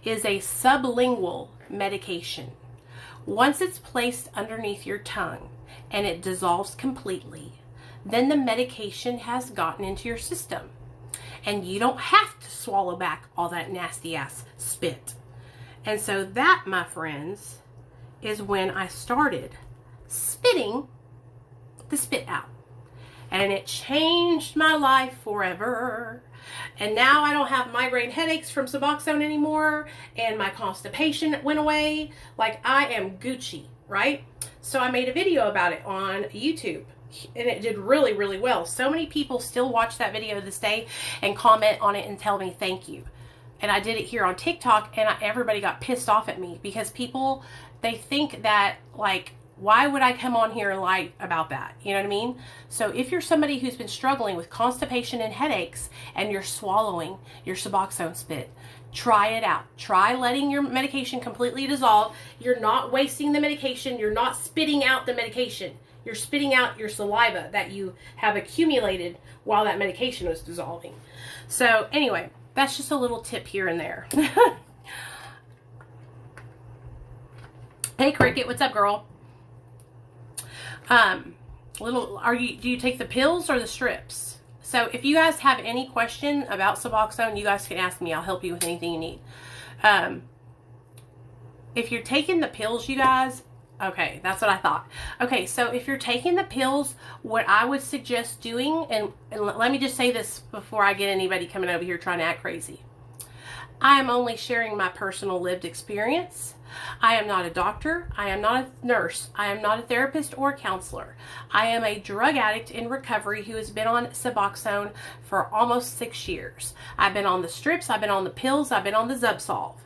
is a sublingual medication. Once it's placed underneath your tongue and it dissolves completely, then the medication has gotten into your system. And you don't have to swallow back all that nasty ass spit. And so that, my friends, is when I started spitting the spit out. And it changed my life forever. And now I don't have migraine headaches from Suboxone anymore. And my constipation went away. Like, I am Gucci, right? So I made a video about it on YouTube. And it did really, really well. So many people still watch that video to this day and comment on it and tell me thank you. And I did it here on TikTok, and everybody got pissed off at me because people, they think that, like, why would I come on here and lie about that? You know what I mean? So if you're somebody who's been struggling with constipation and headaches and you're swallowing your Suboxone spit, try it out. Try letting your medication completely dissolve. You're not wasting the medication. You're not spitting out the medication. You're spitting out your saliva that you have accumulated while that medication was dissolving. So anyway, that's just a little tip here and there. Hey Cricket, what's up, girl? Do you take the pills or the strips? So if you guys have any question about Suboxone, you guys can ask me. I'll help you with anything you need. If you're taking the pills, you guys, okay, that's what I thought. Okay, so if you're taking the pills, what I would suggest doing, and let me just say this before I get anybody coming over here trying to act crazy. I am only sharing my personal lived experience. I am not a doctor. I am not a nurse. I am not a therapist or a counselor. I am a drug addict in recovery who has been on Suboxone for almost 6 years. I've been on the strips. I've been on the pills. I've been on the Zubsolv.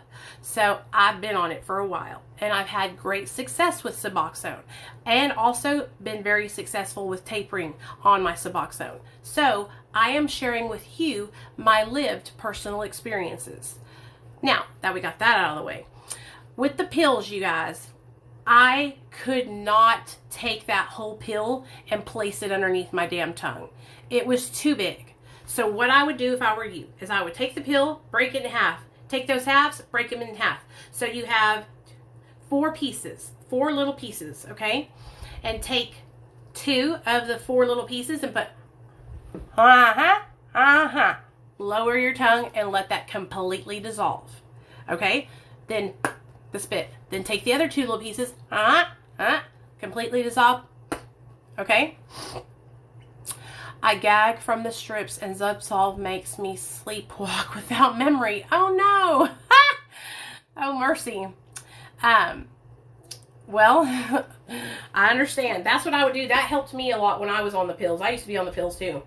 So I've been on it for a while, and I've had great success with Suboxone, and also been very successful with tapering on my Suboxone. So I am sharing with you my lived personal experiences. Now that we got that out of the way, with the pills, you guys, I could not take that whole pill and place it underneath my damn tongue. It was too big. So what I would do if I were you is I would take the pill, break it in half. Take those halves, break them in half. So you have 4 pieces, 4 little pieces, okay? And take 2 of the 4 little pieces and put, lower your tongue and let that completely dissolve, okay? Then the spit. Then take the other 2 little pieces, completely dissolve, okay? I gag from the strips, and Zubsolv makes me sleepwalk without memory. Oh no! Oh mercy. Well, I understand. That's what I would do. That helped me a lot when I was on the pills. I used to be on the pills too.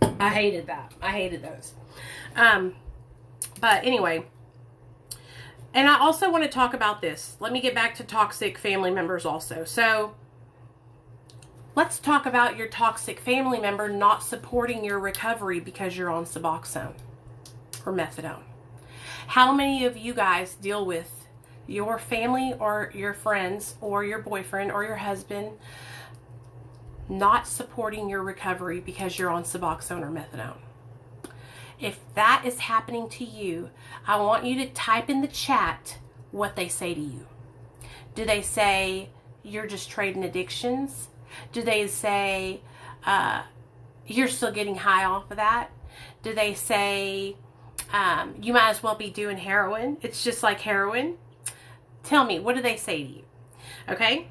I hated that. I hated those. But anyway, and I also want to talk about this. Let me get back to toxic family members also. So let's talk about your toxic family member not supporting your recovery because you're on Suboxone or methadone. How many of you guys deal with your family or your friends or your boyfriend or your husband not supporting your recovery because you're on Suboxone or methadone? If that is happening to you, I want you to type in the chat what they say to you. Do they say, you're just trading addictions? Do they say, you're still getting high off of that? Do they say, you might as well be doing heroin? It's just like heroin. Tell me, what do they say to you? Okay?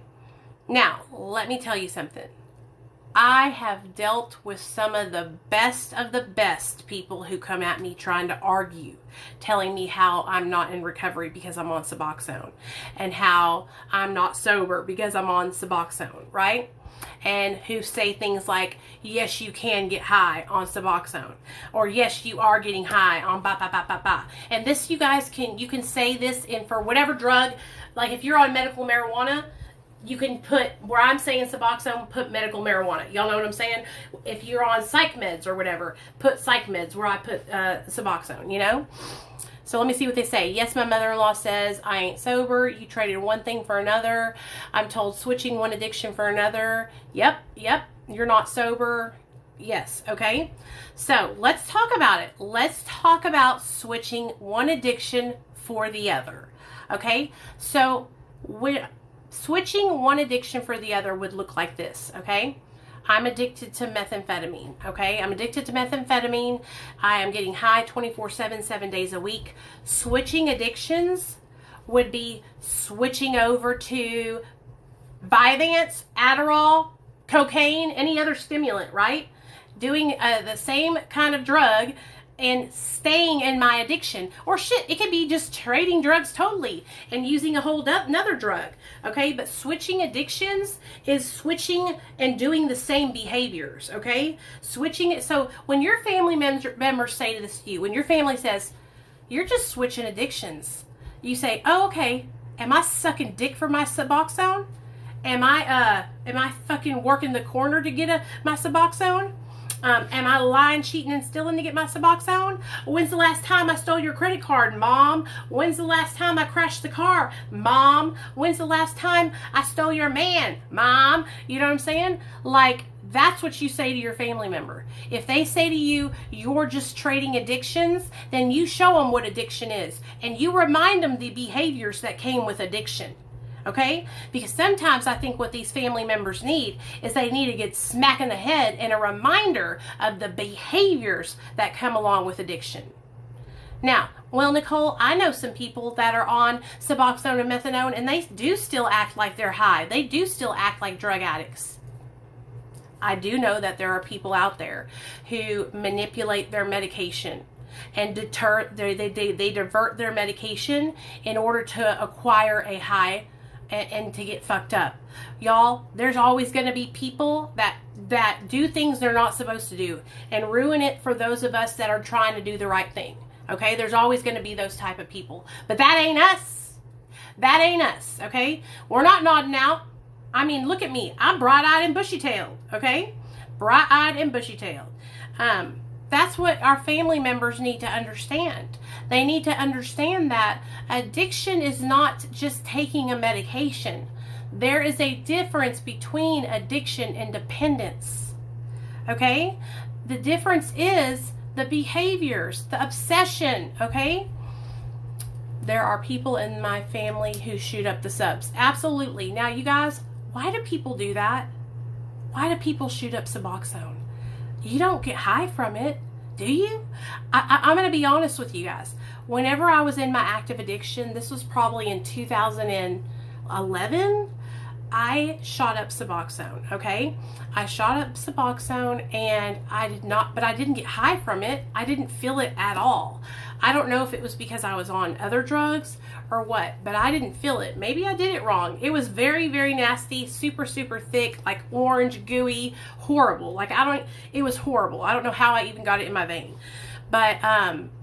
Now, let me tell you something. I have dealt with some of the best people who come at me trying to argue, telling me how I'm not in recovery because I'm on Suboxone, and how I'm not sober because I'm on Suboxone, right? And who say things like, yes, you can get high on Suboxone, or yes, you are getting high on ba. And this, you guys you can say this in for whatever drug. Like if you're on medical marijuana, you can put, where I'm saying Suboxone, put medical marijuana. Y'all know what I'm saying? If you're on psych meds or whatever, put psych meds where I put Suboxone, you know? So let me see what they say. Yes, my mother-in-law says I ain't sober. You traded one thing for another. I'm told switching one addiction for another. Yep. You're not sober. Yes, okay? So let's talk about it. Let's talk about switching one addiction for the other, okay? So switching one addiction for the other would look like this, okay? I'm addicted to methamphetamine, okay? I'm addicted to methamphetamine. I am getting high 24/7, 7 days a week. Switching addictions would be switching over to Vyvanse, Adderall, cocaine, any other stimulant, right? Doing the same kind of drug and staying in my addiction. Or shit, it could be just trading drugs totally and using a whole another drug, okay? But switching addictions is switching and doing the same behaviors, okay? Switching it. So when your family members say this to you, when your family says, you're just switching addictions, you say, oh, okay, am I sucking dick for my Suboxone? Am I fucking working the corner to get my Suboxone? Am I lying, cheating, and stealing to get my Suboxone? When's the last time I stole your credit card, Mom? When's the last time I crashed the car, Mom? When's the last time I stole your man, Mom? You know what I'm saying? Like, that's what you say to your family member. If they say to you, you're just trading addictions, then you show them what addiction is. And you remind them the behaviors that came with addiction. Okay? Because sometimes I think what these family members need is they need to get smack in the head and a reminder of the behaviors that come along with addiction. Now, well, Nicole, I know some people that are on Suboxone and methadone, and they do still act like they're high. They do still act like drug addicts. I do know that there are people out there who manipulate their medication and they divert their medication in order to acquire a high and to get fucked up. Y'all, there's always going to be people that do things they're not supposed to do and ruin it for those of us that are trying to do the right thing. Okay? There's always going to be those type of people. But that ain't us. That ain't us. Okay? We're not nodding out. I mean, look at me. I'm bright-eyed and bushy-tailed. Okay? Bright-eyed and bushy-tailed. That's what our family members need to understand. They need to understand that addiction is not just taking a medication. There is a difference between addiction and dependence. Okay? The difference is the behaviors, the obsession, okay? There are people in my family who shoot up the subs. Absolutely. Now, you guys, why do people do that? Why do people shoot up Suboxone? You don't get high from it, do you? I'm going to be honest with you guys. Whenever I was in my active addiction, this was probably in 2011, I shot up Suboxone, okay? I shot up Suboxone and I didn't get high from it. I didn't feel it at all. I don't know if it was because I was on other drugs or what, but I didn't feel it. Maybe I did it wrong. It was very, very nasty, super, super thick, like orange, gooey, horrible. Like it was horrible. I don't know how I even got it in my vein. But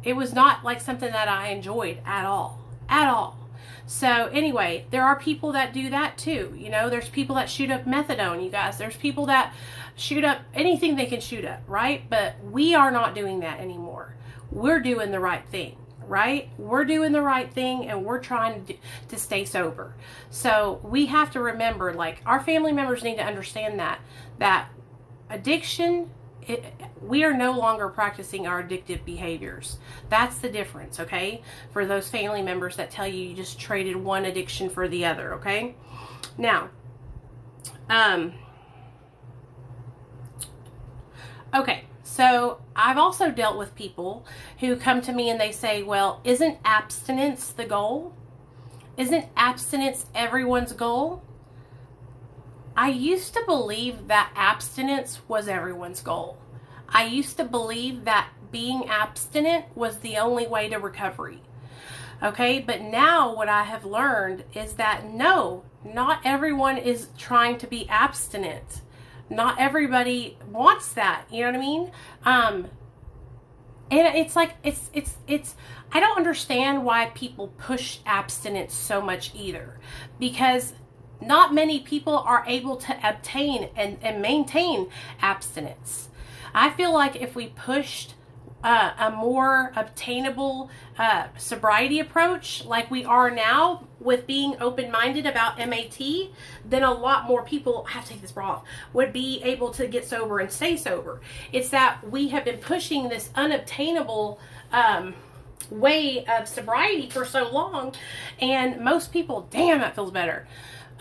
it was not like something that I enjoyed at all. At all. So anyway, there are people that do that too. You know, there's people that shoot up methadone, you guys. There's people that shoot up anything they can shoot up, right? But we are not doing that anymore. We're doing the right thing, right? We're doing the right thing and we're trying to stay sober. So we have to remember, like, our family members need to understand that addiction, we are no longer practicing our addictive behaviors. That's the difference, okay? For those family members that tell you just traded one addiction for the other, okay? Now, okay, so I've also dealt with people who come to me and they say, well, isn't abstinence the goal? Isn't abstinence everyone's goal? I used to believe that abstinence was everyone's goal. I used to believe that being abstinent was the only way to recovery. Okay, but now what I have learned is that no, not everyone is trying to be abstinent. Not everybody wants that. You know what I mean? And it's like, it's, I don't understand why people push abstinence so much either, because not many people are able to obtain and maintain abstinence. I feel like if we pushed a more obtainable sobriety approach like we are now with being open-minded about MAT, then a lot more people, I have to take this bra off, would be able to get sober and stay sober. It's that we have been pushing this unobtainable way of sobriety for so long, and most people, damn, that feels better.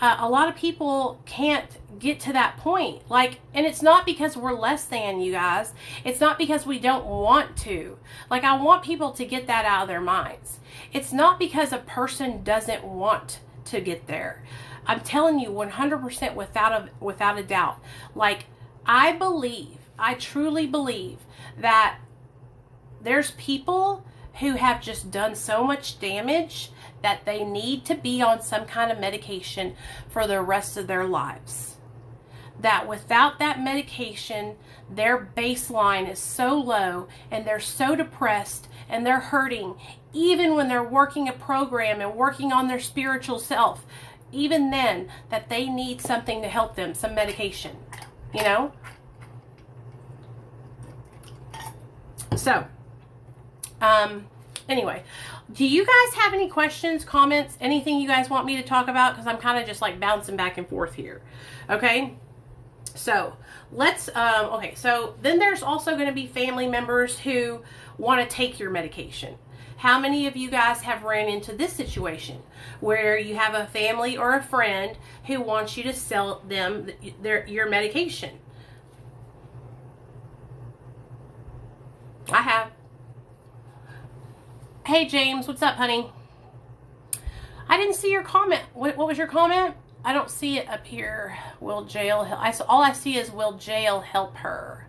A lot of people can't get to that point. Like, and it's not because we're less than, you guys. It's not because we don't want to. Like, I want people to get that out of their minds. It's not because a person doesn't want to get there. I'm telling you 100% without a doubt. Like, I truly believe that there's people who have just done so much damage that they need to be on some kind of medication for the rest of their lives. That without that medication, their baseline is so low and they're so depressed and they're hurting, even when they're working a program and working on their spiritual self, even then, that they need something to help them, some medication, you know? So, anyway, do you guys have any questions, comments, anything you guys want me to talk about? Because I'm kind of just like bouncing back and forth here. Okay. So let's, okay. So then there's also going to be family members who want to take your medication. How many of you guys have ran into this situation where you have a family or a friend who wants you to sell them your medication? I have. Hey, James, what's up, honey? I didn't see your comment. What was your comment? I don't see it up here. Will jail help? All I see is, will jail help her?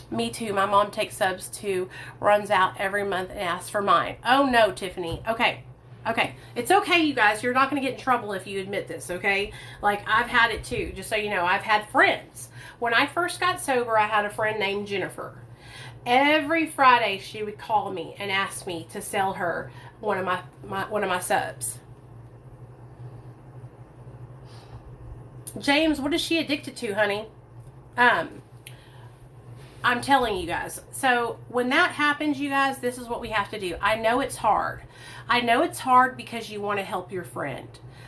Me too. My mom takes subs too, runs out every month and asks for mine. Oh, no, Tiffany. Okay. Okay, it's okay, you guys. You're not going to get in trouble if you admit this, okay? Like, I've had it too, just so you know. I've had friends. When I first got sober, I had a friend named Jennifer. Every Friday, she would call me and ask me to sell her one of my subs. James, what is she addicted to, honey? I'm telling you guys. So when that happens, you guys, this is what we have to do. I know it's hard. I know it's hard because you want to help your friend.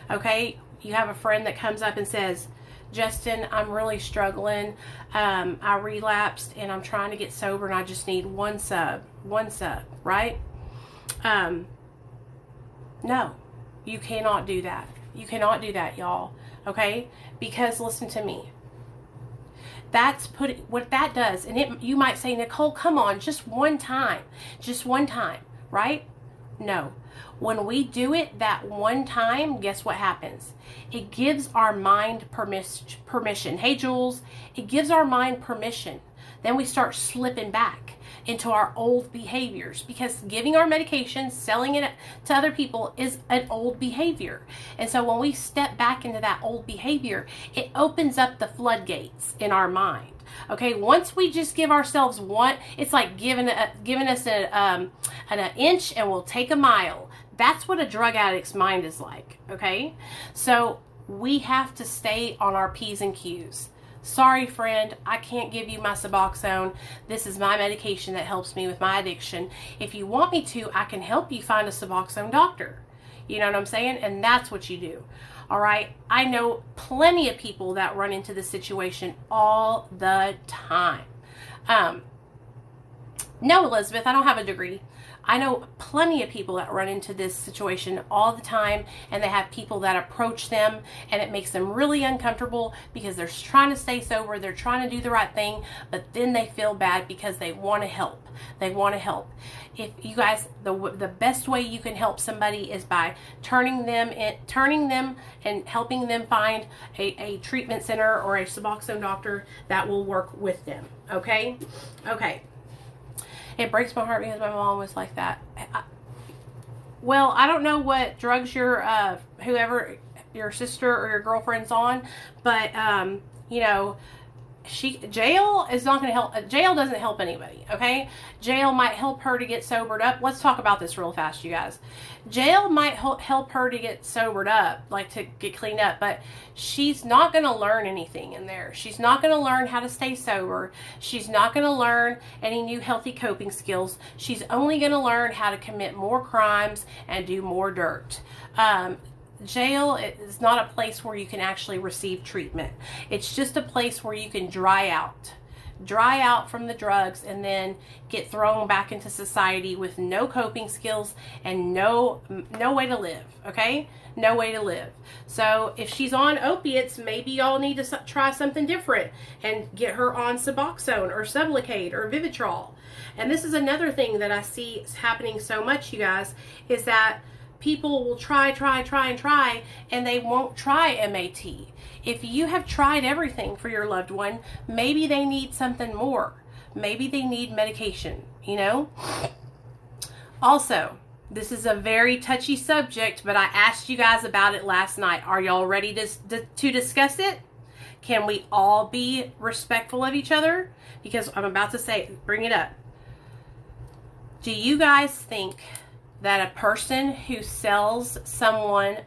Okay? You have a friend that comes up and says, Justin, I'm really struggling. I relapsed and I'm trying to get sober and I just need one sub, right? No, you cannot do that. You cannot do that, y'all. Okay? Because listen to me. That's what that does. And you might say, Nicole, come on, just one time, right? No. When we do it that one time, guess what happens? It gives our mind permission. Hey, Jules, it gives our mind permission. Then we start slipping back into our old behaviors, because giving our medication, selling it to other people is an old behavior. And so when we step back into that old behavior, it opens up the floodgates in our mind. Okay, once we just give ourselves one, it's like giving us an inch and we'll take a mile. That's what a drug addict's mind is like. Okay, so we have to stay on our P's and Q's. Sorry, friend, I can't give you my Suboxone. This is my medication that helps me with my addiction. If you want me to, I can help you find a Suboxone doctor. You know what I'm saying? And that's what you do. All right? I know plenty of people that run into this situation all the time. No, Elizabeth, I don't have a degree. I know plenty of people that run into this situation all the time, and they have people that approach them, and it makes them really uncomfortable because they're trying to stay sober, they're trying to do the right thing, but then they feel bad because they want to help. They want to help. If you guys, the best way you can help somebody is by turning them and helping them find a treatment center or a Suboxone doctor that will work with them. Okay? Okay. It breaks my heart because my mom was like that. Well, I don't know what drugs your whoever your sister or your girlfriend's on, but you know, jail is not going to help. Jail doesn't help anybody. Okay, jail might help her to get sobered up. Let's talk about this real fast, you guys. Jail might help her to get sobered up, like to get cleaned up, but she's not going to learn anything in there. She's not going to learn how to stay sober. She's not going to learn any new healthy coping skills. She's only going to learn how to commit more crimes and do more dirt. Jail is not a place where you can actually receive treatment. It's just a place where you can dry out from the drugs and then get thrown back into society with no coping skills and no way to live. Okay, no way to live. So if she's on opiates, maybe y'all need to try something different and get her on Suboxone or Sublocade or Vivitrol. And this is another thing that I see happening so much, you guys, is that people will try, and they won't try MAT. If you have tried everything for your loved one, maybe they need something more. Maybe they need medication, you know? Also, this is a very touchy subject, but I asked you guys about it last night. Are y'all ready to discuss it? Can we all be respectful of each other? Because I'm about to bring it up. Do you guys think that a person who sells someone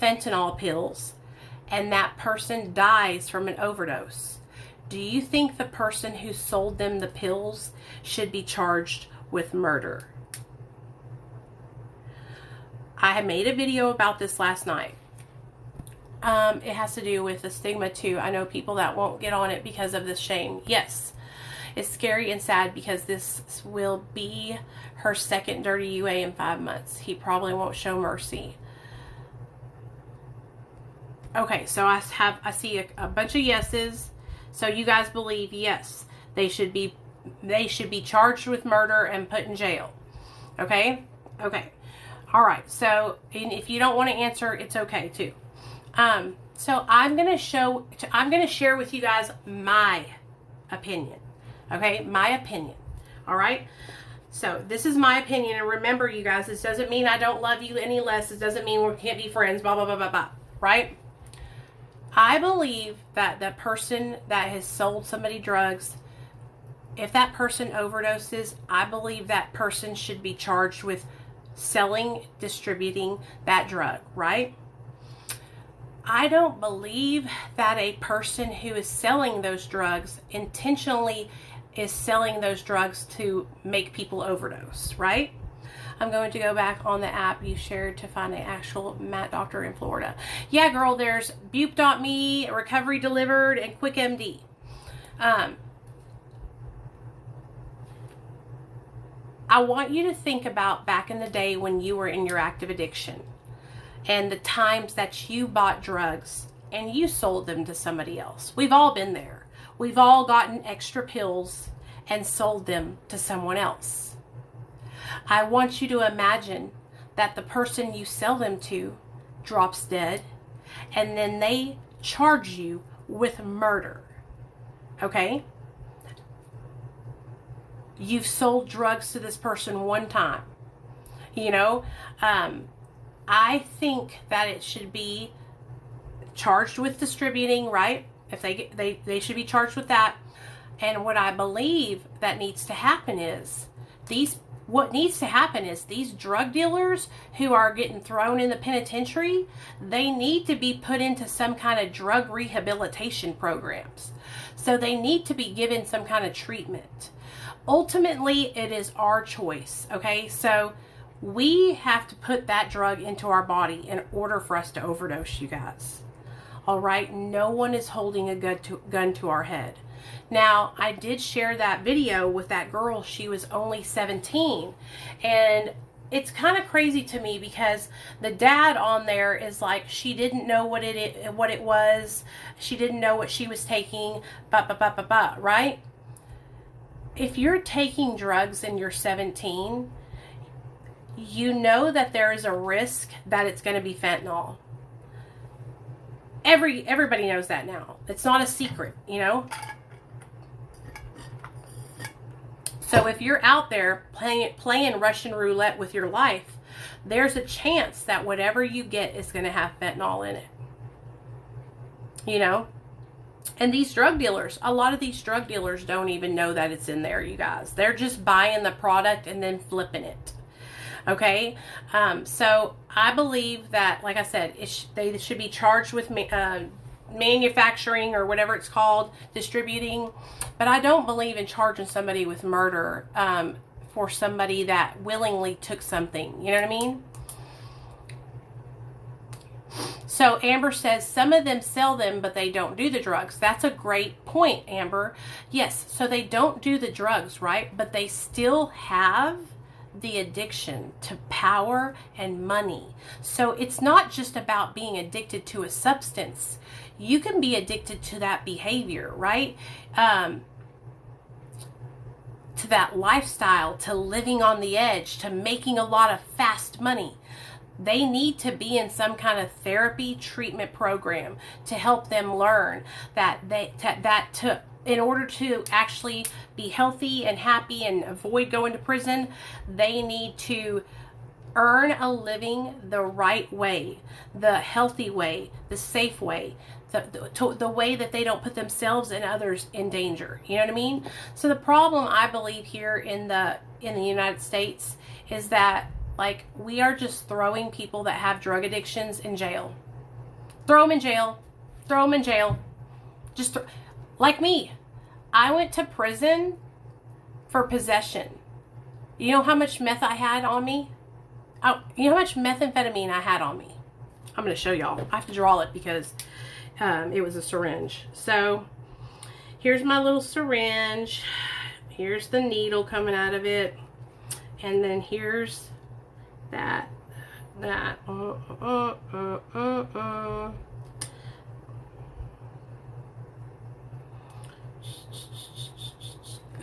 fentanyl pills and that person dies from an overdose, do you think the person who sold them the pills should be charged with murder? I had made a video about this last night. It has to do with the stigma too. I know people that won't get on it because of the shame. Yes, it's scary and sad because this will be her second dirty UA in 5 months. He probably won't show mercy. Okay, so I see a bunch of yeses. So you guys believe yes, they should be charged with murder and put in jail. Okay? Okay. All right. So if you don't want to answer, it's okay too. So I'm going to share with you guys my opinion. Okay? My opinion. All right? So this is my opinion, and remember, you guys, this doesn't mean I don't love you any less. It doesn't mean we can't be friends, blah, blah, blah, blah, blah, right? I believe that the person that has sold somebody drugs, if that person overdoses, I believe that person should be charged with selling, distributing that drug, right? I don't believe that a person who is selling those drugs intentionally is selling those drugs to make people overdose, right? I'm going to go back on the app you shared to find an actual Matt doctor in Florida. Yeah, girl, there's Bupe.me, Recovery Delivered, and QuickMD. I want you to think about back in the day when you were in your active addiction and the times that you bought drugs and you sold them to somebody else. We've all been there. We've all gotten extra pills and sold them to someone else. I want you to imagine that the person you sell them to drops dead, and then they charge you with murder. Okay? You've sold drugs to this person one time. You know, I think that it should be charged with distributing, right? If they should be charged with that. And what I believe that needs to happen is these drug dealers who are getting thrown in the penitentiary, they need to be put into some kind of drug rehabilitation programs. So they need to be given some kind of treatment. Ultimately, it is our choice, okay? So we have to put that drug into our body in order for us to overdose, you guys. All right? No one is holding a gun to our head. Now, I did share that video with that girl. She was only 17. And it's kind of crazy to me because the dad on there is like, she didn't know what it was. She didn't know what she was taking, right? If you're taking drugs and you're 17, you know that there is a risk that it's going to be fentanyl. Everybody knows that now. It's not a secret, you know? So if you're out there playing Russian roulette with your life, there's a chance that whatever you get is going to have fentanyl in it. You know? And these drug dealers, a lot of these drug dealers don't even know that it's in there, you guys. They're just buying the product and then flipping it. Okay? So I believe that, like I said, they should be charged with manufacturing or whatever it's called, distributing. But I don't believe in charging somebody with murder for somebody that willingly took something. You know what I mean? So Amber says, some of them sell them, but they don't do the drugs. That's a great point, Amber. Yes, so they don't do the drugs, right? But they still have the addiction to power and money. So it's not just about being addicted to a substance. You can be addicted to that behavior, right? To that lifestyle, to living on the edge, to making a lot of fast money. They need to be in some kind of therapy treatment program to help them learn that in order to actually be healthy and happy and avoid going to prison, they need to earn a living the right way, the healthy way, the safe way, the way that they don't put themselves and others in danger. You know what I mean? So the problem, I believe, here in the United States is that, like, we are just throwing people that have drug addictions in jail. Throw them in jail. Throw them in jail. Like me. I went to prison for possession. You know how much meth I had on me? You know how much methamphetamine I had on me? I'm going to show y'all. I have to draw it because it was a syringe. So here's my little syringe. Here's the needle coming out of it. And then here's that.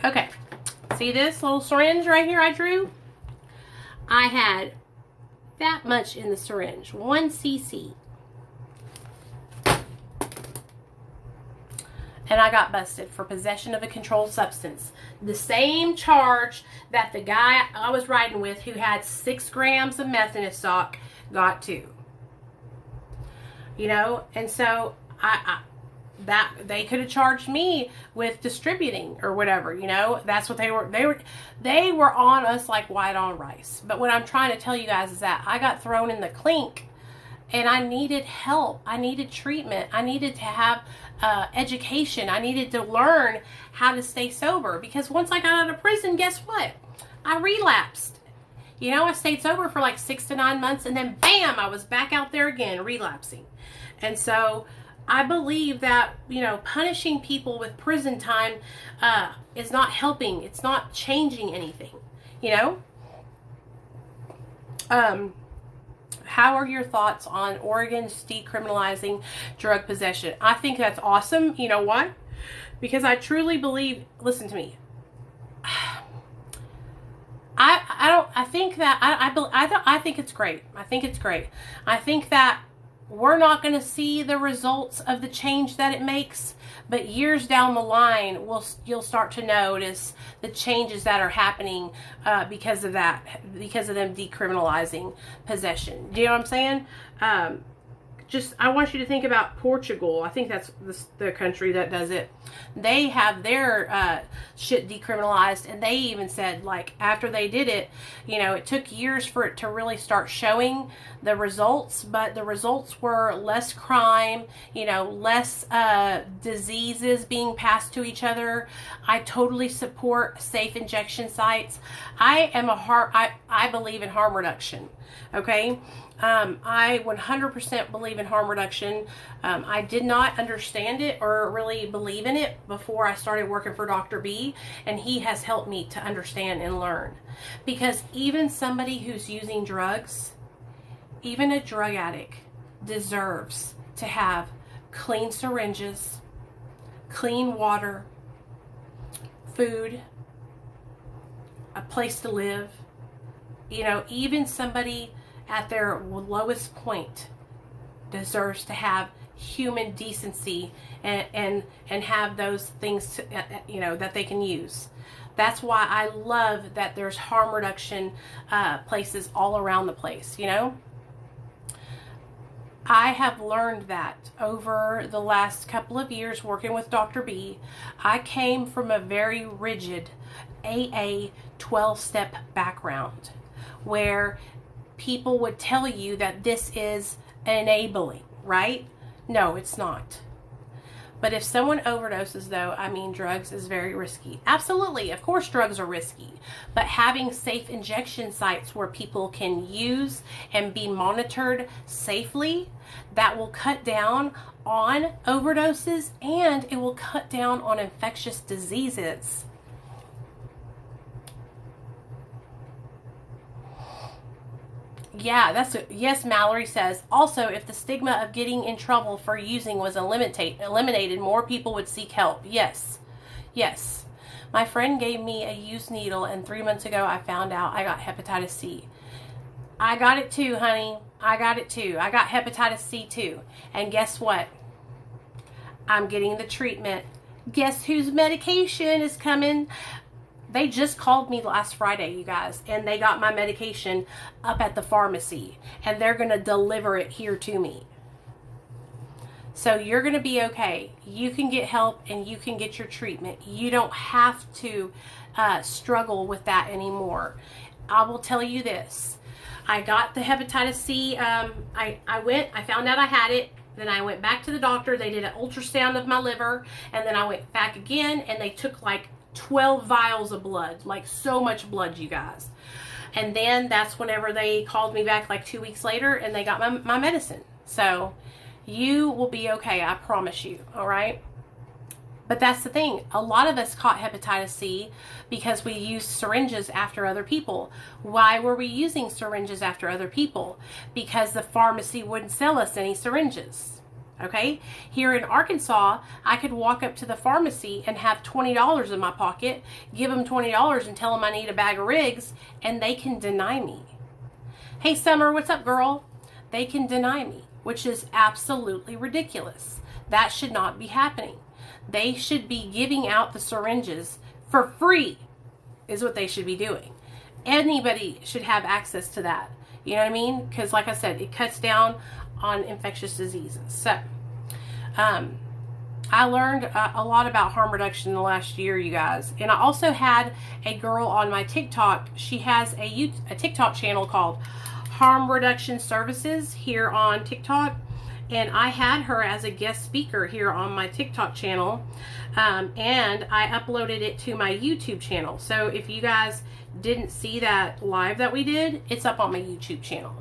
Okay. See this little syringe right here I drew? I had that much in the syringe, 1 cc. And I got busted for possession of a controlled substance. The same charge that the guy I was riding with who had 6 grams of meth in his sock got too. You know, and so that they could have charged me with distributing or whatever, you know. That's what they were on us like white on rice. But what I'm trying to tell you guys is that I got thrown in the clink and I needed help. I needed treatment. I needed to have education. I needed to learn how to stay sober, because once I got out of prison, guess what? I relapsed. You know, I stayed sober for like 6 to 9 months, and then bam, I was back out there again, relapsing. And so I believe that, you know, punishing people with prison time is not helping. It's not changing anything, you know? How are your thoughts on Oregon's decriminalizing drug possession? I think that's awesome. You know why? Because I truly believe, listen to me. I think it's great. I think it's great. I think that we're not going to see the results of the change that it makes, but years down the line, you'll start to notice the changes that are happening because of them decriminalizing possession. Do you know what I'm saying? I want you to think about Portugal. I think that's the country that does it. They have their shit decriminalized, and they even said, like, after they did it, you know, it took years for it to really start showing the results, but the results were less crime, you know, less diseases being passed to each other. I totally support safe injection sites. I believe in harm reduction. Okay, I 100% believe in harm reduction. I did not understand it or really believe in it before I started working for Dr. B, and he has helped me to understand and learn. Because even somebody who's using drugs, even a drug addict, deserves to have clean syringes, clean water, food, a place to live. You know, even somebody at their lowest point deserves to have human decency and have those things to, you know, that they can use. That's why I love that there's harm reduction places all around the place, you know. I have learned that over the last couple of years working with Dr. B. I came from a very rigid AA 12-step background where people would tell you that this is enabling, right? No, it's not. But if someone overdoses, though, I mean, drugs is very risky. Absolutely, of course drugs are risky. But having safe injection sites where people can use and be monitored safely, that will cut down on overdoses and it will cut down on infectious diseases. Yeah, yes, Mallory says. Also, if the stigma of getting in trouble for using was eliminated, more people would seek help. Yes. Yes. My friend gave me a used needle, and 3 months ago I found out I got hepatitis C. I got it too, honey. I got it too. I got hepatitis C too. And guess what? I'm getting the treatment. Guess whose medication is coming? They just called me last Friday, you guys, and they got my medication up at the pharmacy, and they're going to deliver it here to me. So you're going to be okay. You can get help and you can get your treatment. You don't have to struggle with that anymore. I will tell you this. I got the hepatitis C. I found out I had it. Then I went back to the doctor. They did an ultrasound of my liver, and then I went back again, and they took like 12 vials of blood, like so much blood, you guys. And then that's whenever they called me back like 2 weeks later and they got my medicine. So you will be okay, I promise you, all right? But that's the thing. A lot of us caught hepatitis C because we used syringes after other people. Why were we using syringes after other people? Because the pharmacy wouldn't sell us any syringes. Okay, here in Arkansas, I could walk up to the pharmacy and have $20 in my pocket, give them $20 and tell them I need a bag of rigs, and they can deny me. Hey, Summer, what's up, girl? They can deny me, which is absolutely ridiculous. That should not be happening. They should be giving out the syringes for free, is what they should be doing. Anybody should have access to that. You know what I mean? Because like I said, it cuts down on infectious diseases. So, I learned a lot about harm reduction in the last year, you guys. And I also had a girl on my TikTok. She has a TikTok channel called Harm Reduction Services here on TikTok. And I had her as a guest speaker here on my TikTok channel. And I uploaded it to my YouTube channel. So if you guys didn't see that live that we did, it's up on my YouTube channel.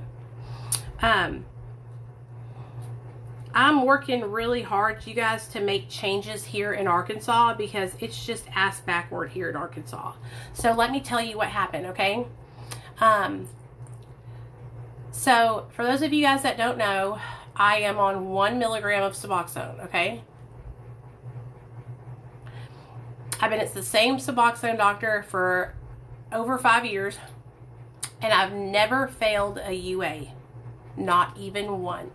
I'm working really hard, you guys, to make changes here in Arkansas because it's just ass backward here in Arkansas. So let me tell you what happened, okay? So for those of you guys that don't know, I am on 1 milligram of Suboxone, okay? I've been at the same Suboxone doctor for over 5 years, and I've never failed a UA, not even one.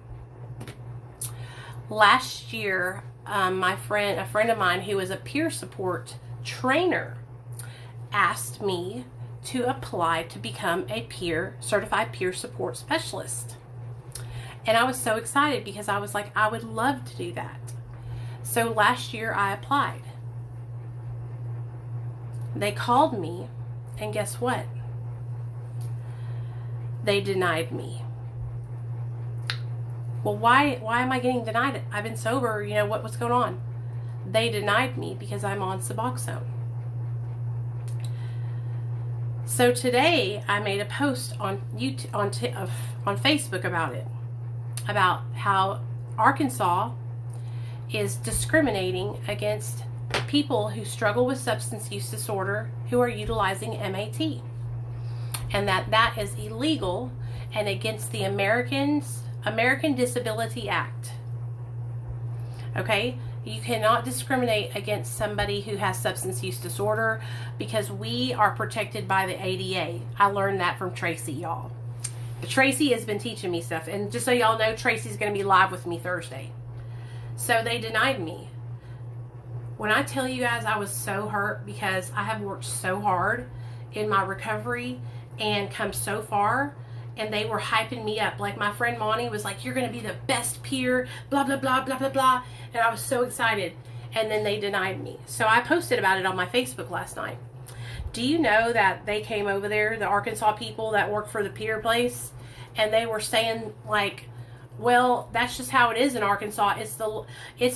Last year, a friend of mine who is a peer support trainer asked me to apply to become a certified peer support specialist. And I was so excited because I was like, I would love to do that. So last year I applied. They called me, and guess what? They denied me. Well, why am I getting denied? I've been sober, you know, what's going on? They denied me because I'm on Suboxone. So today I made a post on YouTube, on Facebook about it, about how Arkansas is discriminating against people who struggle with substance use disorder who are utilizing MAT, and that is illegal and against the American Disability Act. Okay? You cannot discriminate against somebody who has substance use disorder because we are protected by the ADA. I learned that from Tracy, y'all. Tracy has been teaching me stuff. And just so y'all know, Tracy's going to be live with me Thursday. So they denied me. When I tell you guys I was so hurt because I have worked so hard in my recovery and come so far, and they were hyping me up. Like my friend Monty was like, you're going to be the best peer, blah, blah, blah, blah, blah, blah. And I was so excited. And then they denied me. So I posted about it on my Facebook last night. Do you know that they came over there, the Arkansas people that work for the peer place, and they were saying like, well, that's just how it is in Arkansas. It's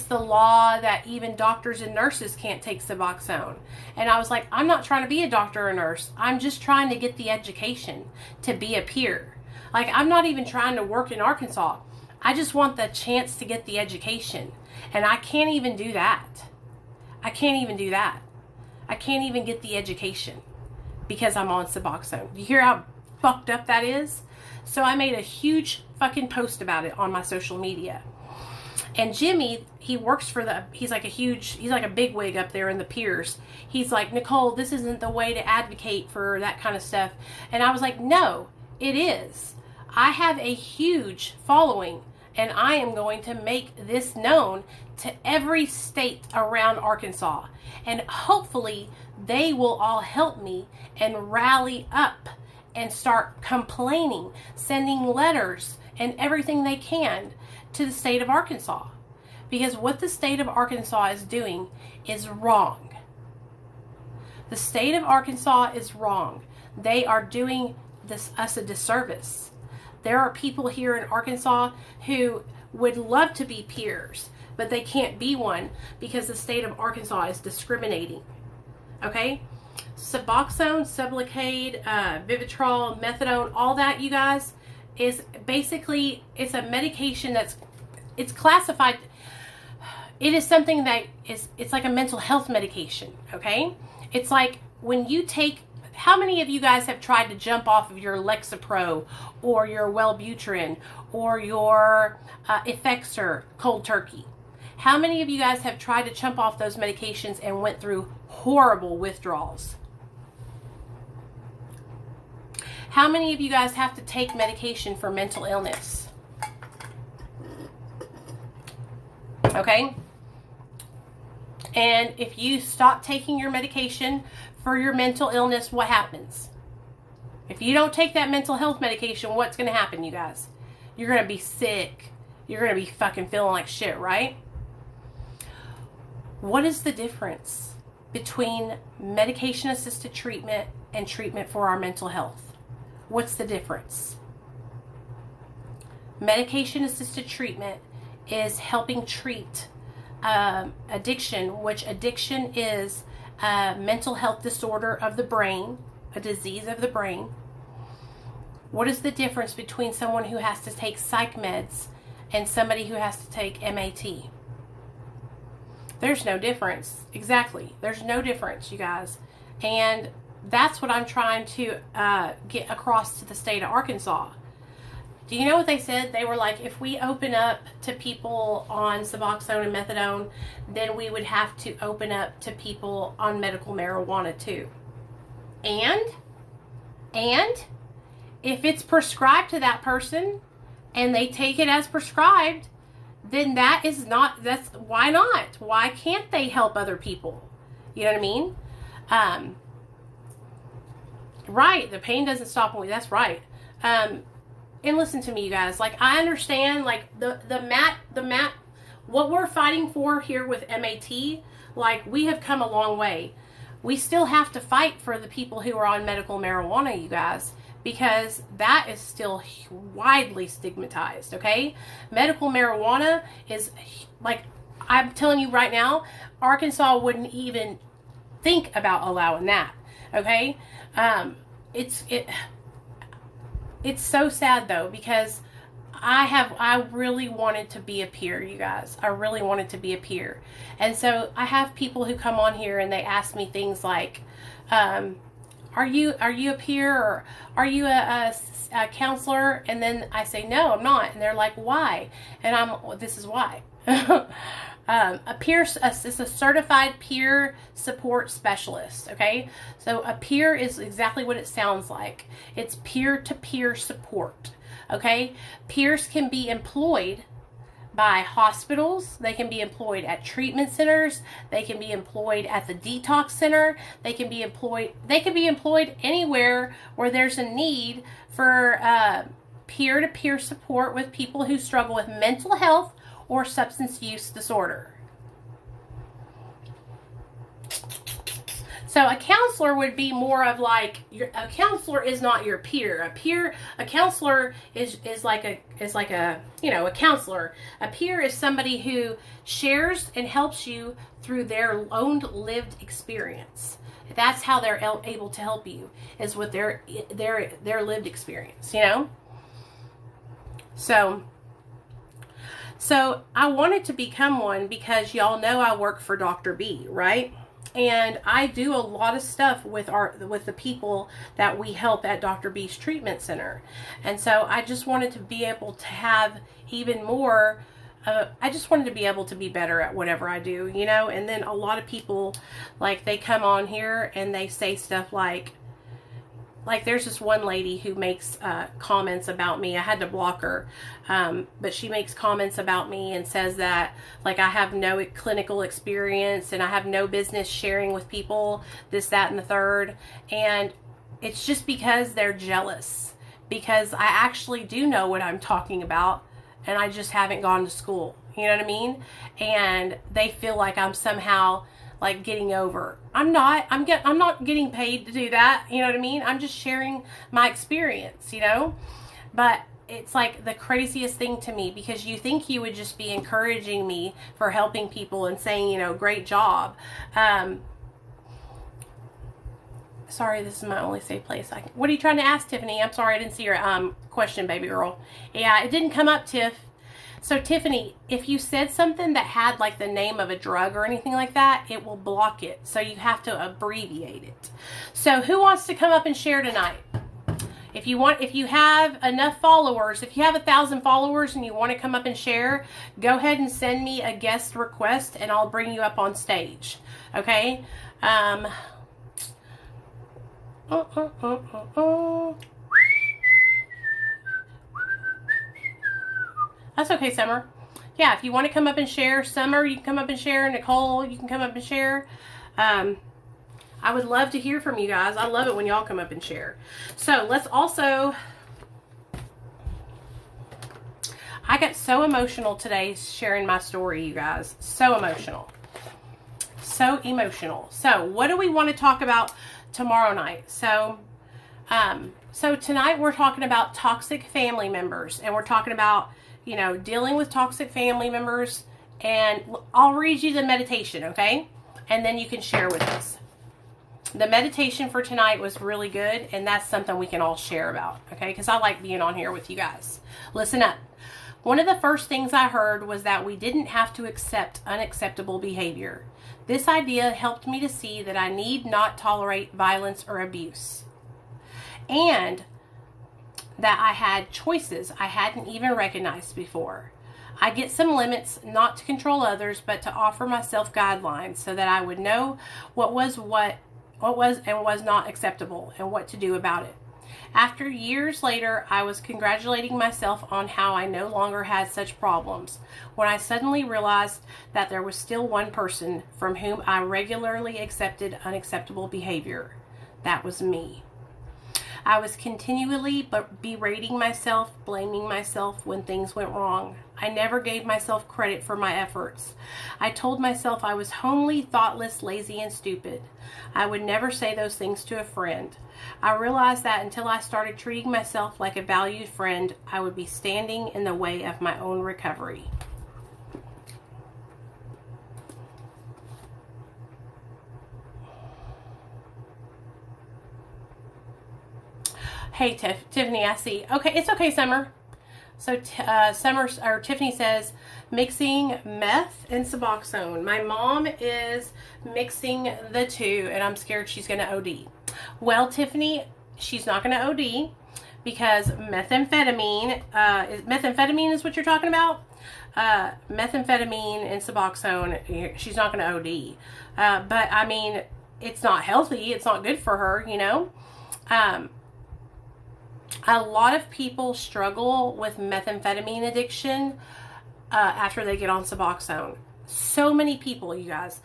the law that even doctors and nurses can't take Suboxone. And I was like, I'm not trying to be a doctor or nurse. I'm just trying to get the education to be a peer. Like, I'm not even trying to work in Arkansas. I just want the chance to get the education. And I can't even do that. I can't even do that. I can't even get the education because I'm on Suboxone. You hear how fucked up that is? So I made a huge fucking post about it on my social media. And Jimmy, he works for he's like a bigwig up there in the peers. He's like, Nicole, this isn't the way to advocate for that kind of stuff. And I was like, no, it is. I have a huge following, and I am going to make this known to every state around Arkansas. And hopefully they will all help me and rally up and start complaining, sending letters and everything they can to the state of Arkansas. Because what the state of Arkansas is doing is wrong. The state of Arkansas is wrong. They are doing us a disservice. There are people here in Arkansas who would love to be peers, but they can't be one because the state of Arkansas is discriminating. Okay? Suboxone, Sublocade, Vivitrol, Methadone, all that, you guys, is basically, it's a medication it's classified, it is something that it's like a mental health medication, okay? It's like when you take, how many of you guys have tried to jump off of your Lexapro or your Wellbutrin or your Effexor cold turkey? How many of you guys have tried to jump off those medications and went through horrible withdrawals? How many of you guys have to take medication for mental illness? Okay? And if you stop taking your medication for your mental illness, what happens? If you don't take that mental health medication, what's going to happen, you guys? You're going to be sick. You're going to be fucking feeling like shit, right? What is the difference between medication-assisted treatment and treatment for our mental health? What's the difference? Medication-assisted treatment is helping treat addiction, which addiction is a mental health disorder of the brain, a disease of the brain. What is the difference between someone who has to take psych meds and somebody who has to take MAT? There's no difference. Exactly. There's no difference, you guys. And that's what I'm trying to get across to the state of Arkansas. Do you know what they said? They were like, if we open up to people on Suboxone and Methadone, then we would have to open up to people on medical marijuana too. And if it's prescribed to that person and they take it as prescribed, then that's why not? Why can't they help other people? You know what I mean? Right, the pain doesn't stop when that's right. And listen to me, you guys, like, I understand, like, the MAT, what we're fighting for here with MAT, like, we have come a long way. We still have to fight for the people who are on medical marijuana, you guys, because that is still widely stigmatized, okay? Medical marijuana is, like, I'm telling you right now, Arkansas wouldn't even think about allowing that, okay? it's so sad though, because I really wanted to be a peer, you guys. I really wanted to be a peer. And so I have people who come on here and they ask me things like, are you a peer, or are you a counselor? And then I say, no, I'm not. And they're like, why? And this is why. A peer is a certified peer support specialist. Okay, so a peer is exactly what it sounds like. It's peer-to-peer support. Okay, peers can be employed by hospitals. They can be employed at treatment centers. They can be employed at the detox center. They can be employed anywhere where there's a need for peer-to-peer support with people who struggle with mental health or substance use disorder. So a counselor would be more of like, a counselor is not your peer. A counselor is like a a counselor. A peer is somebody who shares and helps you through their own lived experience. That's how they're able to help you, is with their lived experience, So I wanted to become one because y'all know I work for Dr. B, right? And I do a lot of stuff with the people that we help at Dr. B's treatment center. And so I just wanted to be able to have even more, I just wanted to be able to be better at whatever I do, And then a lot of people, like, they come on here and they say stuff like there's this one lady who makes comments about me. I had to block her, but she makes comments about me and says that, like, I have no clinical experience and I have no business sharing with people this, that, and the third. And it's just because they're jealous, because I actually do know what I'm talking about and I just haven't gone to school. You know what I mean? And they feel like I'm somehow like getting over. I'm not. I'm not getting paid to do that. You know what I mean? I'm just sharing my experience, But it's like the craziest thing to me, because you think you would just be encouraging me for helping people and saying, great job. Sorry, this is my only safe place. What are you trying to ask, Tiffany? I'm sorry, I didn't see your question, baby girl. Yeah, it didn't come up, Tiff. So Tiffany, if you said something that had like the name of a drug or anything like that, it will block it. So you have to abbreviate it. So who wants to come up and share tonight? If you have enough followers, if you have 1,000 followers and you want to come up and share, go ahead and send me a guest request and I'll bring you up on stage. Okay? That's okay, Summer. Yeah, if you want to come up and share, Summer, you can come up and share. Nicole, you can come up and share. I would love to hear from you guys. I love it when y'all come up and share. So let's also... I got so emotional today sharing my story, you guys. So emotional. So emotional. So what do we want to talk about tomorrow night? So tonight we're talking about toxic family members. And we're talking about dealing with toxic family members, and I'll read you the meditation, okay? And then you can share with us. The meditation for tonight was really good, and that's something we can all share about, okay? Because I like being on here with you guys. Listen up. One of the first things I heard was that we didn't have to accept unacceptable behavior. This idea helped me to see that I need not tolerate violence or abuse. And that I had choices I hadn't even recognized before. I get some limits, not to control others, but to offer myself guidelines so that I would know what was and was not acceptable and what to do about it. After years later, I was congratulating myself on how I no longer had such problems, when I suddenly realized that there was still one person from whom I regularly accepted unacceptable behavior. That was me. I was continually berating myself, blaming myself when things went wrong. I never gave myself credit for my efforts. I told myself I was homely, thoughtless, lazy, and stupid. I would never say those things to a friend. I realized that until I started treating myself like a valued friend, I would be standing in the way of my own recovery. Hey, Tiffany, I see. Okay, it's okay, Summer. So Tiffany says, mixing meth and Suboxone. My mom is mixing the two, and I'm scared she's going to OD. Well, Tiffany, she's not going to OD because methamphetamine is what you're talking about. Methamphetamine and Suboxone, she's not going to OD. But I mean, it's not healthy. It's not good for her, you know. A lot of people struggle with methamphetamine addiction after they get on Suboxone. So many people, you guys.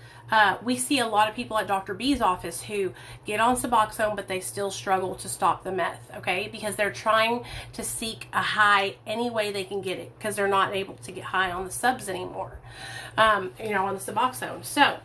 We see a lot of people at Dr. B's office who get on Suboxone, but they still struggle to stop the meth, okay? Because they're trying to seek a high any way they can get it because they're not able to get high on the subs anymore, you know, on the Suboxone. So,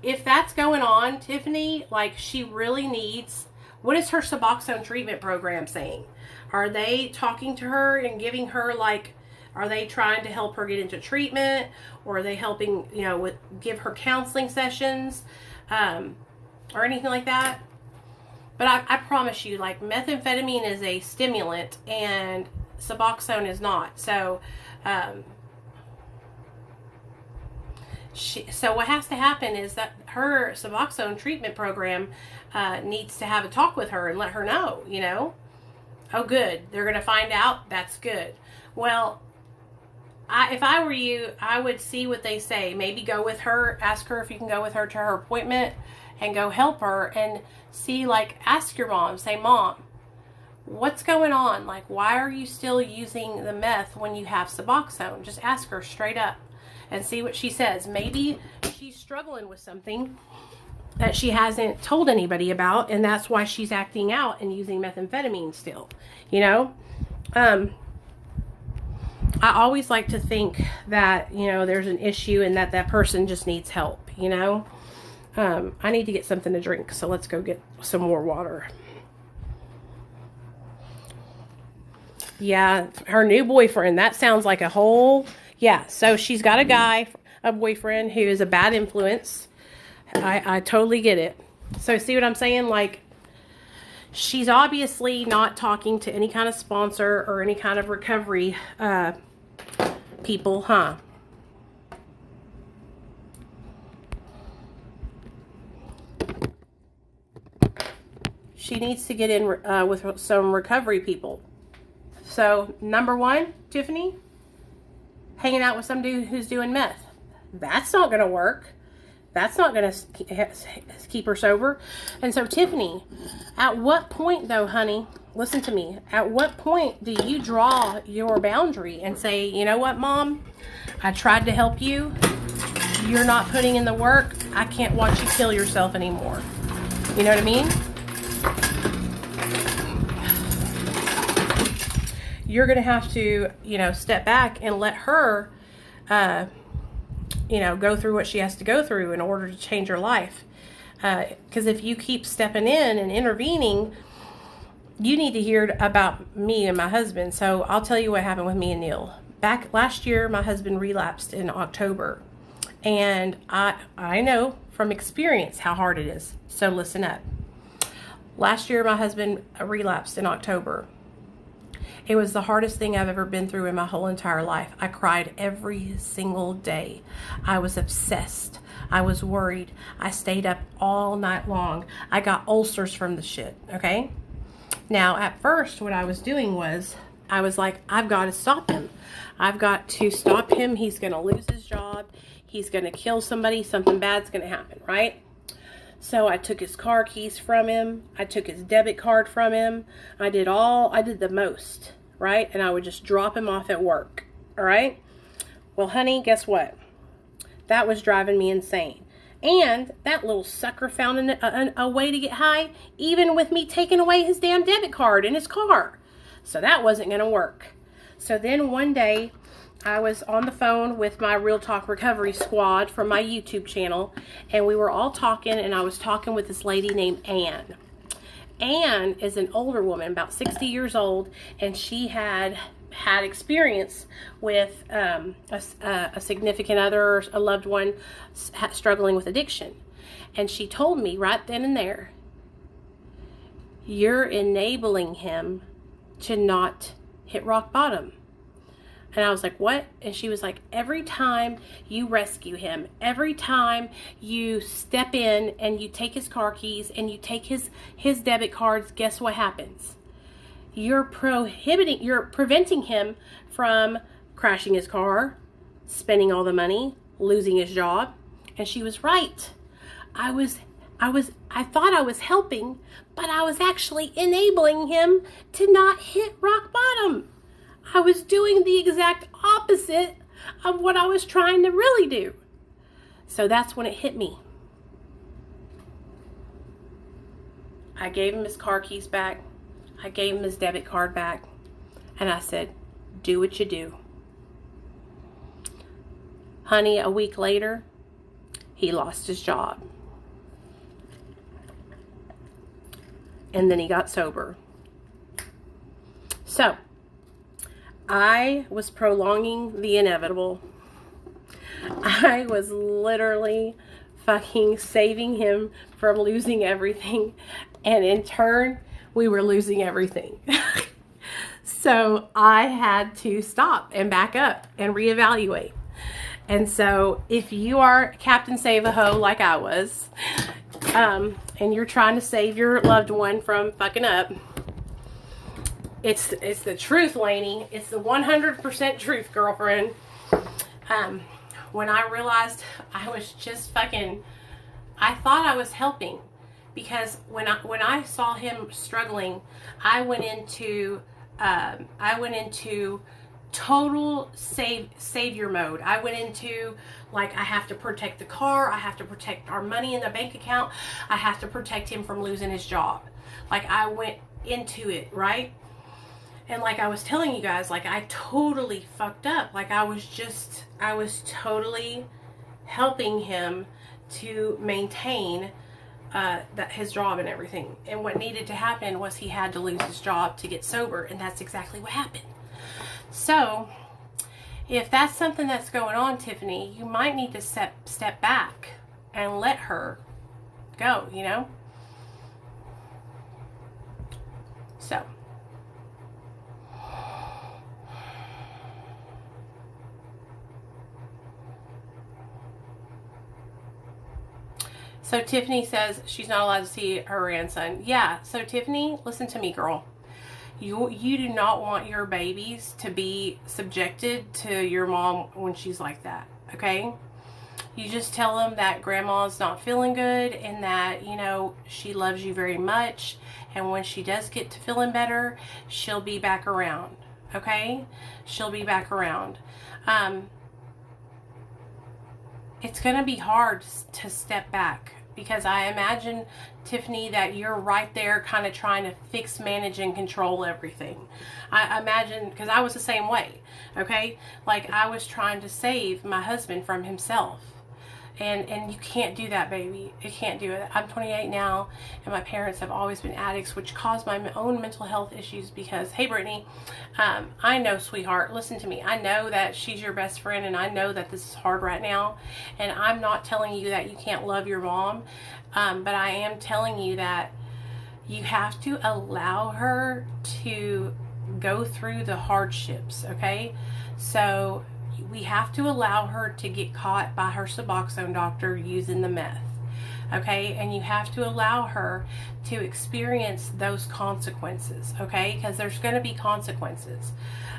if that's going on, Tiffany, like, she really needs... What is her Suboxone treatment program saying? Are they talking to her and giving her, like, are they trying to help her get into treatment? Or are they helping, you know, give her counseling sessions? Or anything like that? But I promise you, like, methamphetamine is a stimulant and Suboxone is not. So, so what has to happen is that her Suboxone treatment program needs to have a talk with her and let her know, you know. Oh, good. They're going to find out. That's good. Well, if I were you, I would see what they say. Maybe go with her. Ask her if you can go with her to her appointment and go help her and see, like, ask your mom. Say, Mom, what's going on? Like, why are you still using the meth when you have Suboxone? Just ask her straight up and see what she says. Maybe she's struggling with something that she hasn't told anybody about, and that's why she's acting out and using methamphetamine still, you know. I always like to think that, you know, there's an issue and that person just needs help, you know. I need to get something to drink, so let's go get some more water. Yeah, her new boyfriend, that sounds like a whole... Yeah, so she's got a boyfriend who is a bad influence. I totally get it. So see what I'm saying? Like, she's obviously not talking to any kind of sponsor or any kind of recovery people, huh? She needs to get in with some recovery people. So, number one, Tiffany, hanging out with some dude who's doing meth. That's not going to work. That's not going to keep her sober. And so, Tiffany, at what point, though, honey, listen to me. At what point do you draw your boundary and say, you know what, Mom? I tried to help you. You're not putting in the work. I can't watch you kill yourself anymore. You know what I mean? You're going to have to, you know, step back and let her, you know, go through what she has to go through in order to change her life. Because if you keep stepping in and intervening, you need to hear about me and my husband. So I'll tell you what happened with me and Neil. Back last year, my husband relapsed in October. And I know from experience how hard it is. So listen up. Last year, my husband relapsed in October. It was the hardest thing I've ever been through in my whole entire life. I cried every single day. I was obsessed. I was worried. I stayed up all night long. I got ulcers from the shit, okay? Now, at first, what I was doing was, I was like, I've got to stop him. I've got to stop him. He's going to lose his job. He's going to kill somebody. Something bad's going to happen, right? So I took his car keys from him. I took his debit card from him. I did the most, right? And I would just drop him off at work, all right? Well, honey, guess what? That was driving me insane. And that little sucker found a way to get high, even with me taking away his damn debit card in his car. So that wasn't going to work. So then one day, I was on the phone with my Real Talk Recovery squad from my YouTube channel, and we were all talking, and I was talking with this lady named Ann. Ann is an older woman, about 60 years old, and she had experience with a significant other, a loved one struggling with addiction. And she told me right then and there, you're enabling him to not hit rock bottom. And I was like, what? And she was like, every time you rescue him, every time you step in and you take his car keys and you take his debit cards, guess what happens? You're preventing him from crashing his car, spending all the money, losing his job. And she was right. I thought I was helping, but I was actually enabling him to not hit rock bottom. I was doing the exact opposite of what I was trying to really do. So that's when it hit me. I gave him his car keys back. I gave him his debit card back. And I said, do what you do. Honey, a week later, he lost his job. And then he got sober. So, I was prolonging the inevitable. I was literally fucking saving him from losing everything. And in turn, we were losing everything. So I had to stop and back up and reevaluate. And so if you are Captain Save-A-Ho like I was, and you're trying to save your loved one from fucking up, it's the truth, Lainey. It's the 100% truth, girlfriend. When I realized I was just fucking, I thought I was helping, because when I saw him struggling, I went into total savior mode. I went into, like, I have to protect the car. I have to protect our money in the bank account. I have to protect him from losing his job. Like, I went into it, right? And like I was telling you guys, like, I totally fucked up. Like, I was totally helping him to maintain his job and everything. And what needed to happen was he had to lose his job to get sober. And that's exactly what happened. So, if that's something that's going on, Tiffany, you might need to step back and let her go, you know? So. So Tiffany says she's not allowed to see her grandson. Yeah, so Tiffany, listen to me, girl. You do not want your babies to be subjected to your mom when she's like that, okay? You just tell them that grandma's not feeling good and that, you know, she loves you very much. And when she does get to feeling better, she'll be back around, okay? She'll be back around. It's going to be hard to step back, because I imagine, Tiffany, that you're right there kind of trying to fix, manage, and control everything. I imagine, because I was the same way, okay? Like, I was trying to save my husband from himself. And you can't do that, baby. You can't do it. I'm 28 now, and my parents have always been addicts, which caused my own mental health issues because, hey, Brittany, I know, sweetheart, listen to me. I know that she's your best friend, and I know that this is hard right now, and I'm not telling you that you can't love your mom, but I am telling you that you have to allow her to go through the hardships, okay? So we have to allow her to get caught by her Suboxone doctor using the meth, okay? And you have to allow her to experience those consequences, okay? Because there's going to be consequences.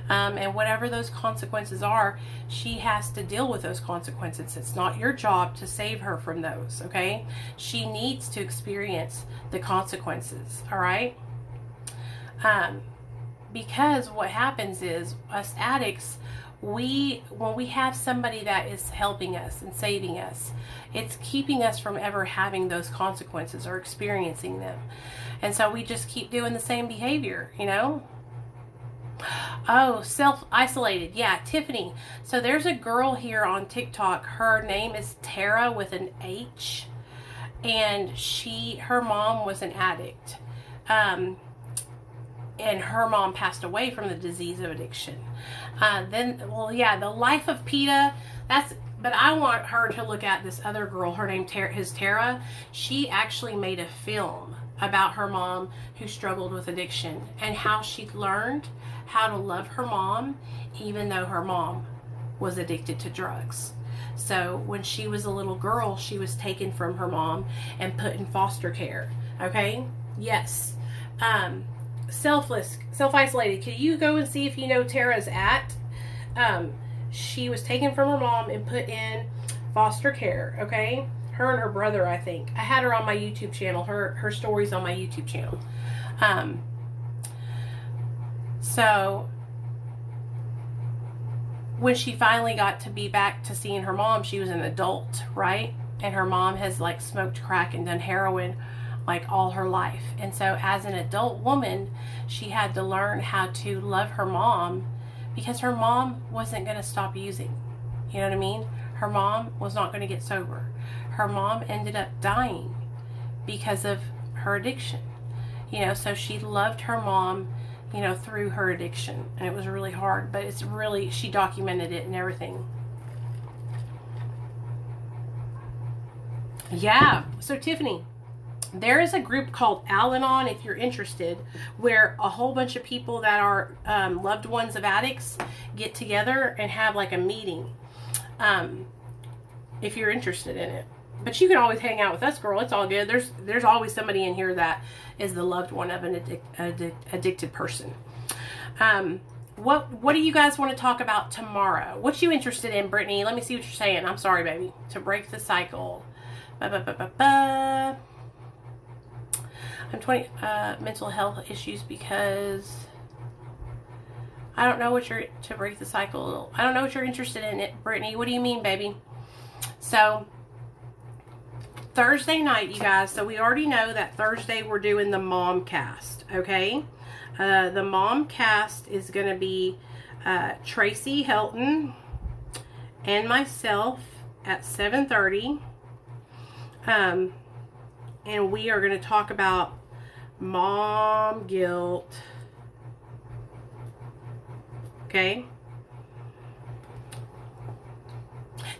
And whatever those consequences are, she has to deal with those consequences. It's not your job to save her from those, okay? She needs to experience the consequences, all right? Because what happens is, us addicts, when we have somebody that is helping us and saving us, it's keeping us from ever having those consequences or experiencing them. And so we just keep doing the same behavior, you know? Oh, self-isolated. Yeah, Tiffany. So there's a girl here on TikTok. Her name is Tara with an H. And her mom was an addict. And her mom passed away from the disease of addiction. The Life of PETA, but I want her to look at this other girl. Her name is Tara. She actually made a film about her mom who struggled with addiction and how she learned how to love her mom even though her mom was addicted to drugs. So when she was a little girl, she was taken from her mom and put in foster care. Okay? Yes. Self-isolated. Can you go and see if you know Tara's at? She was taken from her mom and put in foster care. Okay? Her and her brother, I think. I had her on my YouTube channel. Her story's on my YouTube channel. So when she finally got to be back to seeing her mom, she was an adult, right? And her mom has like smoked crack and done heroin like all her life. And so as an adult woman, she had to learn how to love her mom because her mom wasn't going to stop using. You know what I mean? Her mom was not going to get sober. Her mom ended up dying because of her addiction. You know, so she loved her mom, you know, through her addiction. And it was really hard, but it's really, she documented it and everything. Yeah. So Tiffany, there is a group called Al-Anon, if you're interested, where a whole bunch of people that are loved ones of addicts get together and have like a meeting. If you're interested in it. But you can always hang out with us, girl. It's all good. There's always somebody in here that is the loved one of an addicted person. What do you guys want to talk about tomorrow? What you interested in, Brittany? Let me see what you're saying. I'm sorry, baby. To break the cycle. I'm 20 mental health issues because I don't know what you're to break the cycle. I don't know what you're interested in, it, Brittany. What do you mean, baby? So Thursday night, you guys. So we already know that Thursday we're doing the mom cast. Okay, the mom cast is going to be Tracy Helton and myself at 7:30. And we are going to talk about mom guilt. Okay.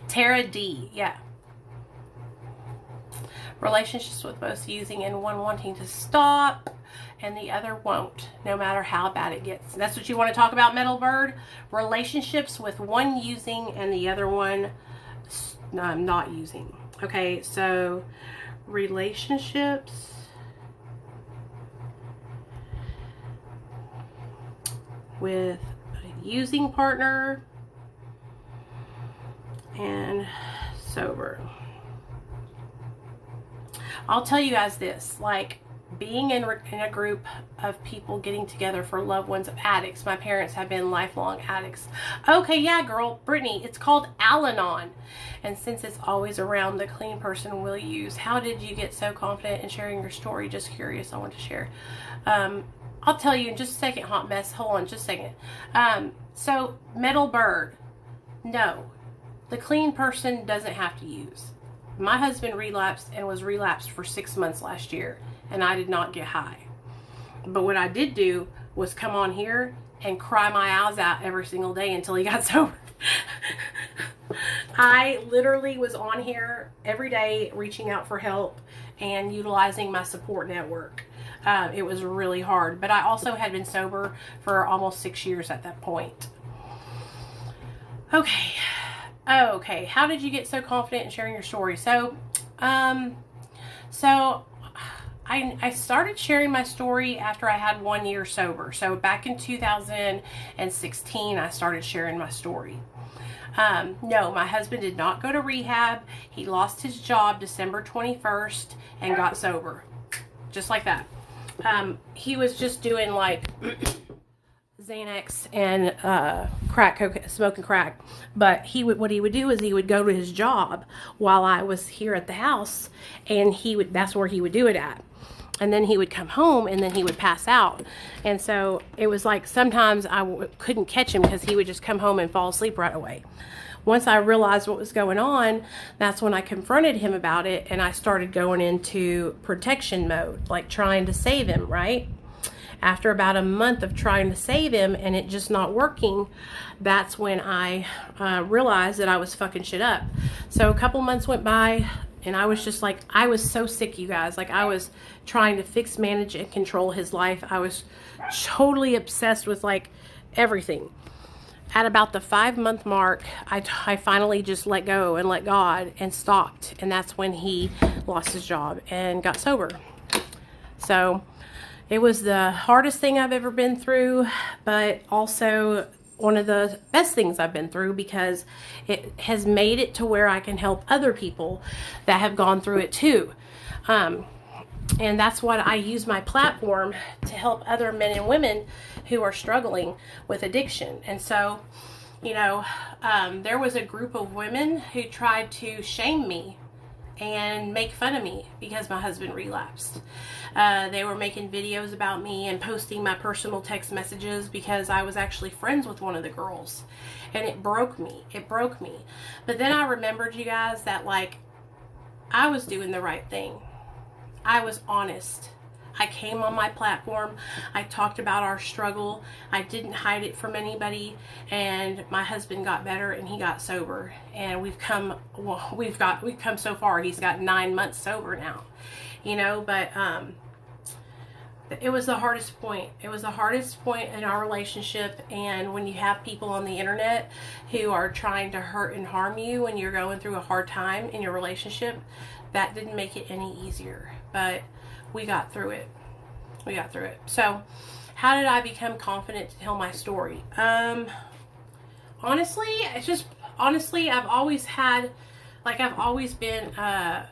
Tara D. Yeah. Relationships with both using and one wanting to stop and the other won't, no matter how bad it gets. That's what you want to talk about, Metal Bird? Relationships with one using and the other one not using. Okay, so relationships with a using partner and sober. I'll tell you guys this, like being in a group of people getting together for loved ones of addicts. My parents have been lifelong addicts. Okay, yeah, girl, Brittany, it's called Al-Anon. And since it's always around, the clean person will use. How did you get so confident in sharing your story? Just curious, I want to share. I'll tell you in just a second, hot mess. Hold on, just a second. So, Metal Bird, no. The clean person doesn't have to use. My husband relapsed and was relapsed for 6 months last year, and I did not get high. But what I did do was come on here and cry my eyes out every single day until he got sober. I literally was on here every day reaching out for help and utilizing my support network. It was really hard, but I also had been sober for almost 6 years at that point. Okay. How did you get so confident in sharing your story? So I started sharing my story after I had 1 year sober. So back in 2016, I started sharing my story. No, my husband did not go to rehab. He lost his job December 21st and got sober. Just like that. He was just doing like Xanax and smoking crack. But what he would do is he would go to his job while I was here at the house, and that's where he would do it at. And then he would come home, and then he would pass out. And so it was like sometimes I couldn't catch him because he would just come home and fall asleep right away. Once I realized what was going on, that's when I confronted him about it, and I started going into protection mode, like trying to save him, right? After about a month of trying to save him and it just not working, that's when I realized that I was fucking shit up. So a couple months went by, And I was just like, I was so sick, you guys. Like, I was trying to fix, manage, and control his life. I was totally obsessed with, like, everything. At about the 5-month mark, I finally just let go and let God and stopped. And that's when he lost his job and got sober. So it was the hardest thing I've ever been through, but also one of the best things I've been through, because it has made it to where I can help other people that have gone through it too. And that's what I use my platform to help other men and women who are struggling with addiction. And so, you know, there was a group of women who tried to shame me and make fun of me because my husband relapsed. They were making videos about me and posting my personal text messages because I was actually friends with one of the girls. And it broke me. It broke me. But then I remembered, you guys, that, like, I was doing the right thing. I was honest. I came on my platform. I talked about our struggle. I didn't hide it from anybody. And my husband got better and he got sober. And we've come so far. He's got 9 months sober now. You know, but it was the hardest point. It was the hardest point in our relationship. And when you have people on the internet who are trying to hurt and harm you when you're going through a hard time in your relationship, that didn't make it any easier. But we got through it. We got through it. So, how did I become confident to tell my story? Honestly, I've always had, like, I've always been, a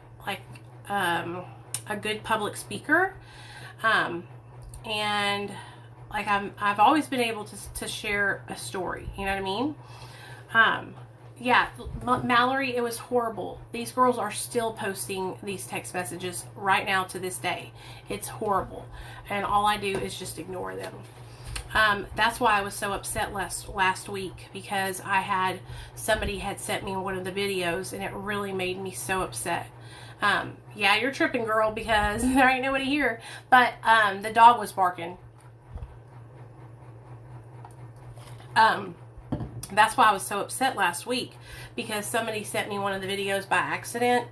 good public speaker. And, like, I've always been able to share a story. You know what I mean? Yeah, Mallory, it was horrible. These girls are still posting these text messages right now to this day. It's horrible. And all I do is just ignore them. That's why I was so upset last week, because somebody had sent me one of the videos and it really made me so upset. Yeah, you're tripping, girl, because there ain't nobody here. But the dog was barking. That's why I was so upset last week, because somebody sent me one of the videos by accident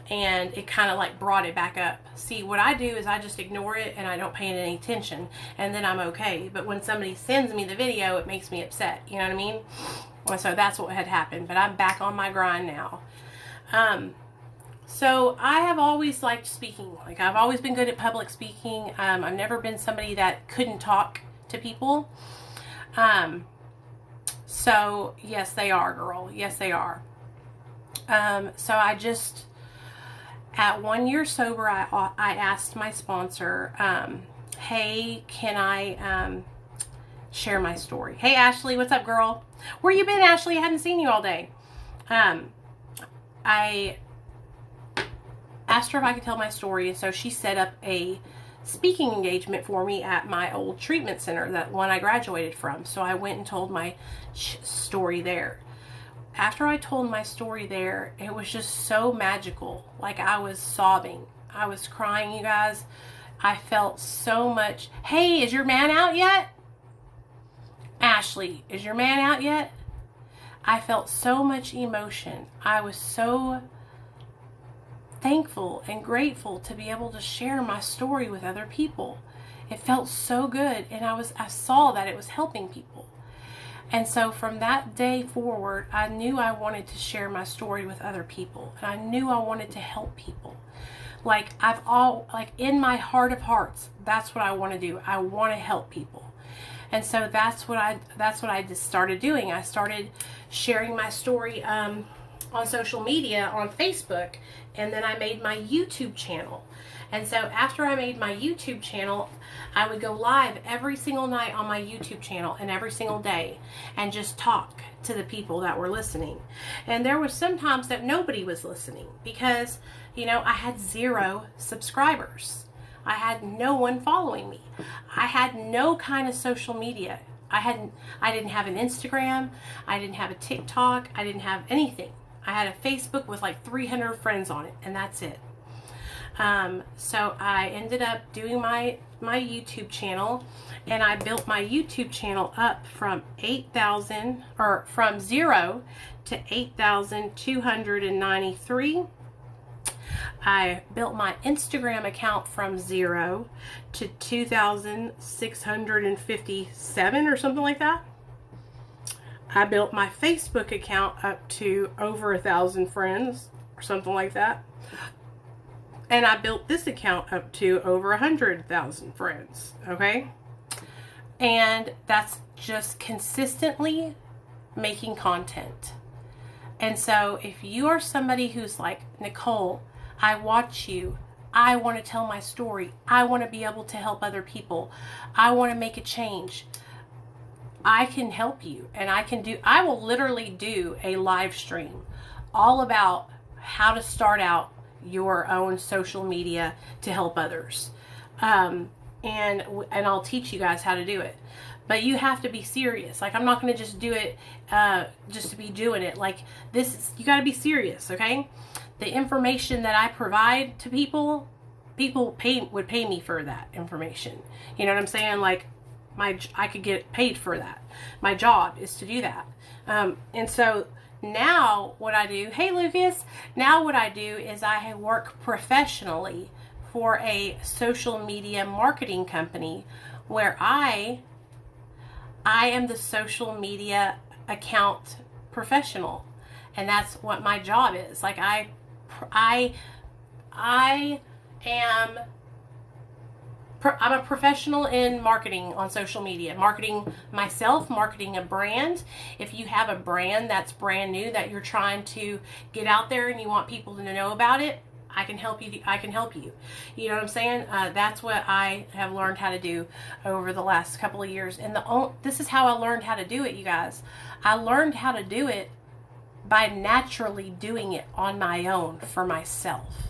and it kind of like brought it back up. See, what I do is I just ignore it and I don't pay it any attention, and then I'm okay. But when somebody sends me the video, it makes me upset. You know what I mean? And so that's what had happened, but I'm back on my grind now. So I have always liked speaking. Like, I've always been good at public speaking. I've never been somebody that couldn't talk to people. So, yes, they are, girl. Yes, they are. So I just, at 1 year sober, I asked my sponsor, hey, can I share my story? Hey, Ashley, what's up, girl? Where you been, Ashley? I hadn't seen you all day. I asked her if I could tell my story, and so she set up a speaking engagement for me at my old treatment center, that one I graduated from. So I went and told my story there. After I told my story there, it was just so magical. Like, I was sobbing. I was crying, you guys. I felt so much. Hey, is your man out yet? Ashley, is your man out yet? I felt so much emotion. I was so thankful and grateful to be able to share my story with other people. It felt so good, and I saw that it was helping people. And so from that day forward, I knew I wanted to share my story with other people, and I knew I wanted to help people. Like, in my heart of hearts, that's what I want to do. I want to help people. And so that's what I just started doing. I started sharing my story on social media, on Facebook, and then I made my YouTube channel. And so after I made my YouTube channel, I would go live every single night on my YouTube channel and every single day and just talk to the people that were listening. And there were some times that nobody was listening because, you know, I had 0 subscribers. I had no one following me. I had no kind of social media. I didn't have an Instagram. I didn't have a TikTok. I didn't have anything. I had a Facebook with like 300 friends on it, and that's it. So I ended up doing my YouTube channel, and I built my YouTube channel up from 8,000, or from 0 to 8,293. I built my Instagram account from 0 to 2,657 or something like that. I built my Facebook account up to over 1,000 friends or something like that. And I built this account up to over 100,000 friends, okay? And that's just consistently making content. And so if you are somebody who's like, Nicole, I watch you, I want to tell my story, I want to be able to help other people, I want to make a change, I can help you. And I will literally do a live stream all about how to start out your own social media to help others. And I'll teach you guys how to do it. But you have to be serious. Like, I'm not going to just do it just to be doing it. Like, you got to be serious, okay? The information that I provide to people would pay me for that information. You know what I'm saying? Like, I could get paid for that. My job is to do that. And so now what I do, hey Lucas, now what I do is I work professionally for a social media marketing company where I am the social media account professional. And that's what my job is. Like, I am I'm a professional in marketing on social media, marketing myself, marketing a brand. If you have a brand that's brand new that you're trying to get out there and you want people to know about it, I can help you. You know what I'm saying? That's what I have learned how to do over the last couple of years. And this is how I learned how to do it, you guys. I learned how to do it by naturally doing it on my own for myself.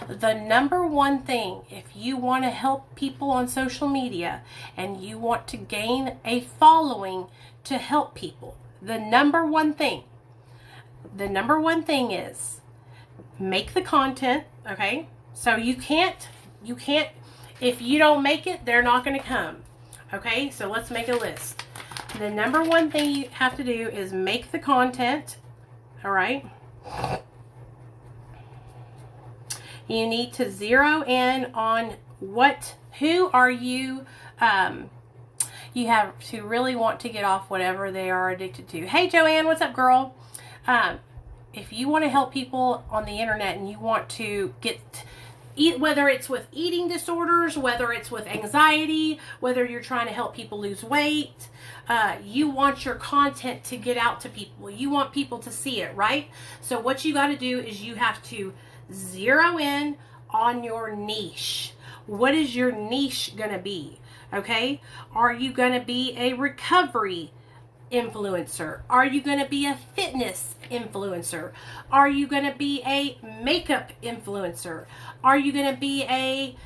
The number one thing, if you want to help people on social media and you want to gain a following to help people, the number one thing is make the content, okay? So you can't, if you don't make it, they're not going to come, okay? So let's make a list. The number one thing you have to do is make the content, all right? You need to zero in on who are you, you have to really want to get off whatever they are addicted to. Hey Joanne, what's up girl? If you want to help people on the internet and you want to whether it's with eating disorders, whether it's with anxiety, whether you're trying to help people lose weight, you want your content to get out to people. You want people to see it, right? So what you got to do is you have to zero in on your niche. What is your niche going to be? Okay? Are you going to be a recovery influencer? Are you going to be a fitness influencer? Are you going to be a makeup influencer? Are you going to be a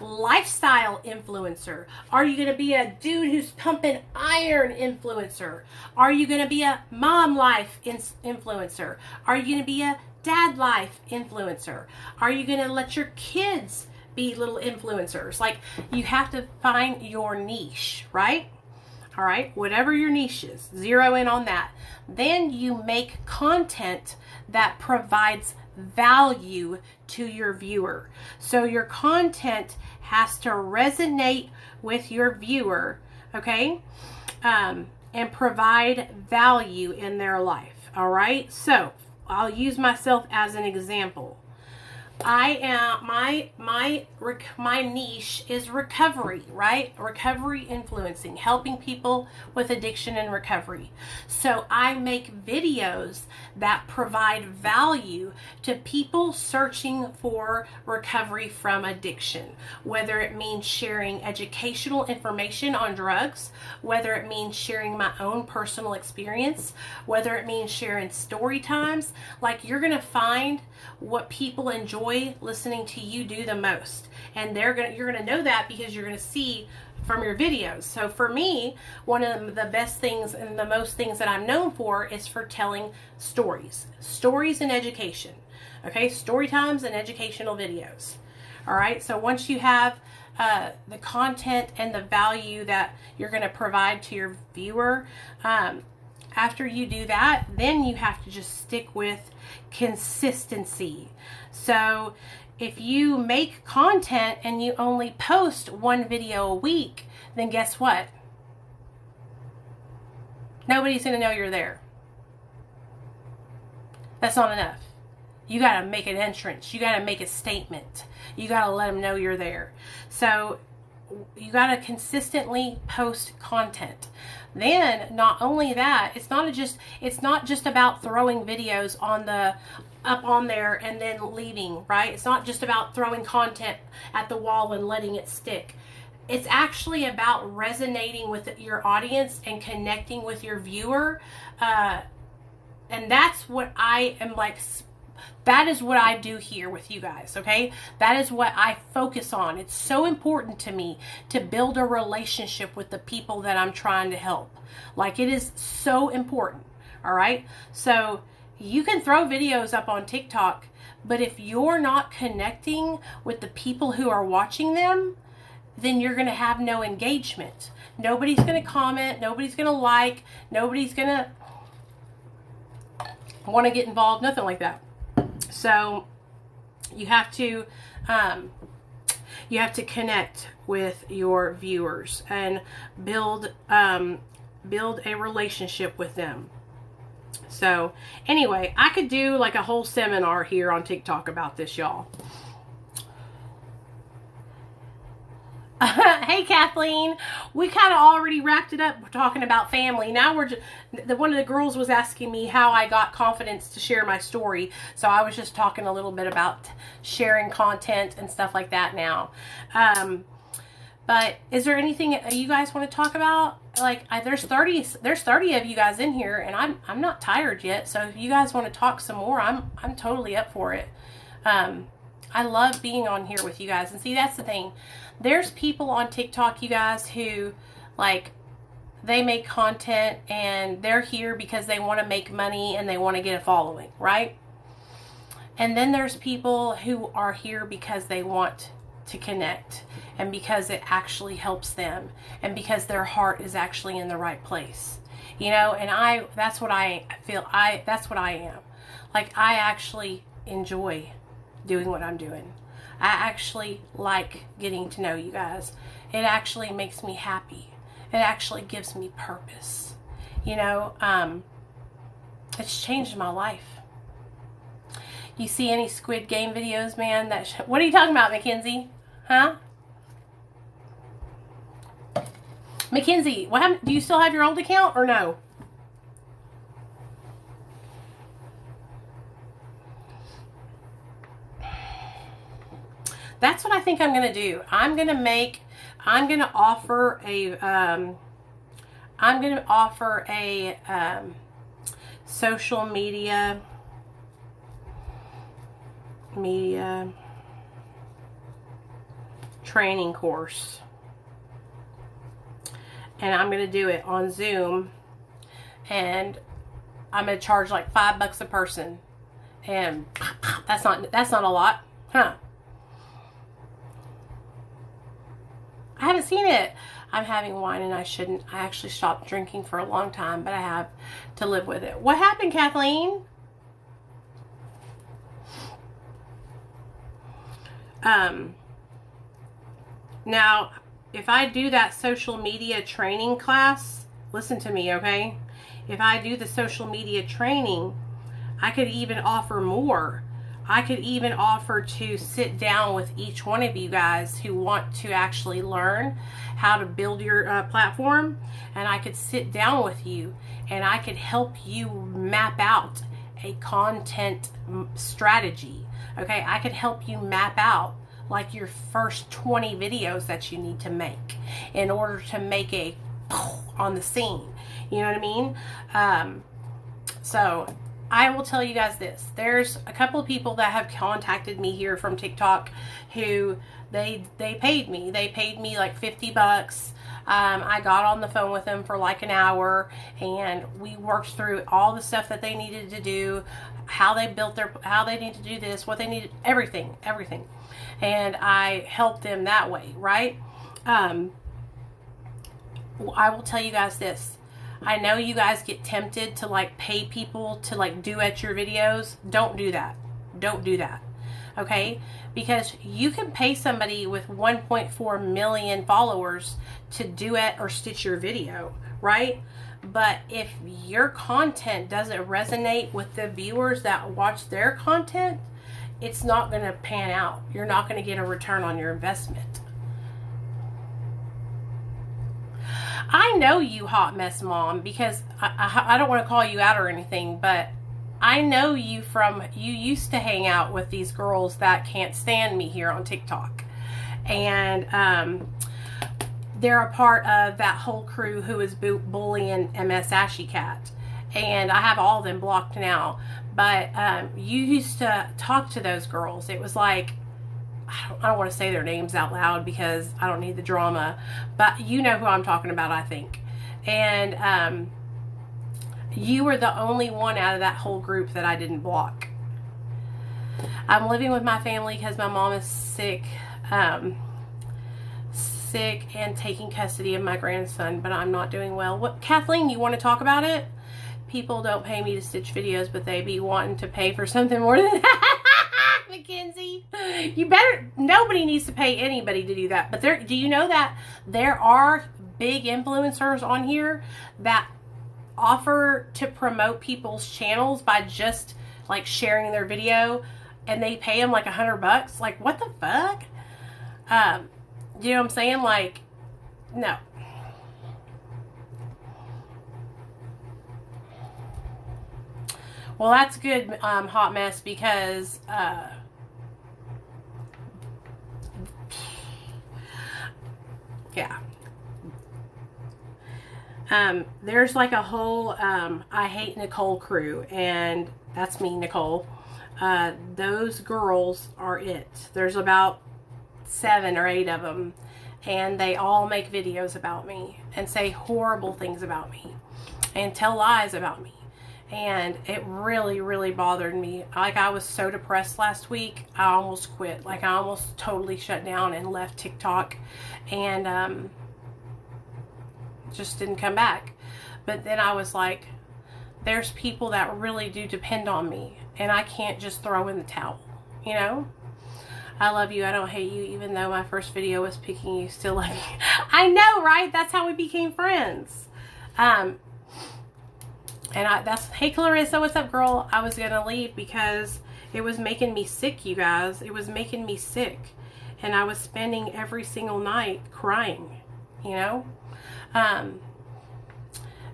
lifestyle influencer? Are you going to be a dude who's pumping iron influencer? Are you going to be a mom life influencer? Are you going to be a dad life influencer? Are you going to let your kids be little influencers? Like, you have to find your niche, right? All right, whatever your niche is, zero in on that. Then you make content that provides value to your viewer. So your content has to resonate with your viewer, okay? And provide value in their life, all right? So I'll use myself as an example. I am my niche is recovery, right? Recovery influencing, helping people with addiction and recovery. So I make videos that provide value to people searching for recovery from addiction, whether it means sharing educational information on drugs, whether it means sharing my own personal experience, whether it means sharing story times. Like, you're going to find what people enjoy listening to you do the most, and you're gonna know that because you're gonna see from your videos. So for me, one of the best things and the most things that I'm known for is for telling stories and education. Okay, story times and educational videos. All right, so once you have the content and the value that you're going to provide to your viewer, After you do that, then you have to just stick with consistency. So if you make content and you only post 1 video a week, then guess what? Nobody's going to know you're there. That's not enough. You got to make an entrance. You got to make a statement. You got to let them know you're there. So you got to consistently post content. Then not only that, it's not just about throwing videos up on there and then leaving, right? It's not just about throwing content at the wall and letting it stick. It's actually about resonating with your audience and connecting with your viewer. And that's what I am like. That is what I do here with you guys, okay? That is what I focus on. It's so important to me to build a relationship with the people that I'm trying to help. Like, it is so important, all right? So you can throw videos up on TikTok, but if you're not connecting with the people who are watching them, then you're going to have no engagement. Nobody's going to comment. Nobody's going to like. Nobody's going to want to get involved. Nothing like that. So you have to connect with your viewers and build a relationship with them. So anyway, I could do like a whole seminar here on TikTok about this, y'all. Hey Kathleen, we kind of already wrapped it up. We're talking about family. Now we're just, one of the girls was asking me how I got confidence to share my story. So I was just talking a little bit about sharing content and stuff like that now. But is there anything you guys want to talk about? Like, there's 30 of you guys in here, and I'm not tired yet. So if you guys want to talk some more, I'm totally up for it. I love being on here with you guys. And see, that's the thing. There's people on TikTok, you guys, who, like, they make content and they're here because they want to make money and they want to get a following, right? And then there's people who are here because they want to connect and because it actually helps them and because their heart is actually in the right place. You know, and that's what I feel. That's what I am. Like, I actually enjoy doing what I'm doing. I actually like getting to know you guys. It actually makes me happy. It actually gives me purpose. You know, it's changed my life. You see any Squid Game videos, man? What are you talking about, Mackenzie? Huh? Mackenzie, what happened? Do you still have your old account or no? That's what I think I'm going to do. I'm going to offer a social media training course. And I'm going to do it on Zoom. And I'm going to charge like $5 a person. And that's not a lot. Huh? I haven't seen it. I'm having wine and I shouldn't. I actually stopped drinking for a long time, but I have to live with it. What happened, Kathleen? Now, if I do that social media training class, listen to me, okay? If I do the social media training, I could even offer more. I could even offer to sit down with each one of you guys who want to actually learn how to build your platform, and I could sit down with you and I could help you map out a content strategy. Okay, I could help you map out like your first 20 videos that you need to make in order to make a on the scene. You know what I mean? So I will tell you guys this. There's a couple of people that have contacted me here from TikTok who they paid me. They paid me like $50. I got on the phone with them for like an hour and we worked through all the stuff that they needed to do, how they need to do this, what they needed, everything. And I helped them that way, right? I will tell you guys this. I know you guys get tempted to like pay people to like duet your videos. Don't do that. Don't do that. Okay? Because you can pay somebody with 1.4 million followers to duet or stitch your video, right? But if your content doesn't resonate with the viewers that watch their content, it's not going to pan out. You're not going to get a return on your investment. I know you, hot mess mom, because I don't want to call you out or anything, but I know you from, you used to hang out with these girls that can't stand me here on TikTok. And they're a part of that whole crew who is bullying MS Ashy Cat. And I have all of them blocked now. But you used to talk to those girls. It was like, I don't want to say their names out loud because I don't need the drama. But you know who I'm talking about, I think. And you were the only one out of that whole group that I didn't block. I'm living with my family because my mom is sick. Sick and taking custody of my grandson, but I'm not doing well. What, Kathleen, you want to talk about it? People don't pay me to stitch videos, but they be wanting to pay for something more than that. Mackenzie, you better, nobody needs to pay anybody to do that. But there, do you know that there are big influencers on here that offer to promote people's channels by just like sharing their video, and they pay them like $100? Like, what the fuck? You know what I'm saying? Like, no. Well, that's good, hot mess, because yeah. There's like a whole I Hate Nicole crew, and that's me, Nicole. Those girls are it. There's about 7 or 8 of them, and they all make videos about me and say horrible things about me and tell lies about me. And it really, really bothered me. Like, I was so depressed last week, I almost quit. Like, I almost totally shut down and left TikTok, and just didn't come back. But then I was like, there's people that really do depend on me, and I can't just throw in the towel, you know? I love you, I don't hate you, even though my first video was picking you, still love you. I know, right? That's how we became friends. And that's, hey Clarissa, what's up, girl? I was gonna leave because it was making me sick, you guys. It was making me sick. And I was spending every single night crying, you know?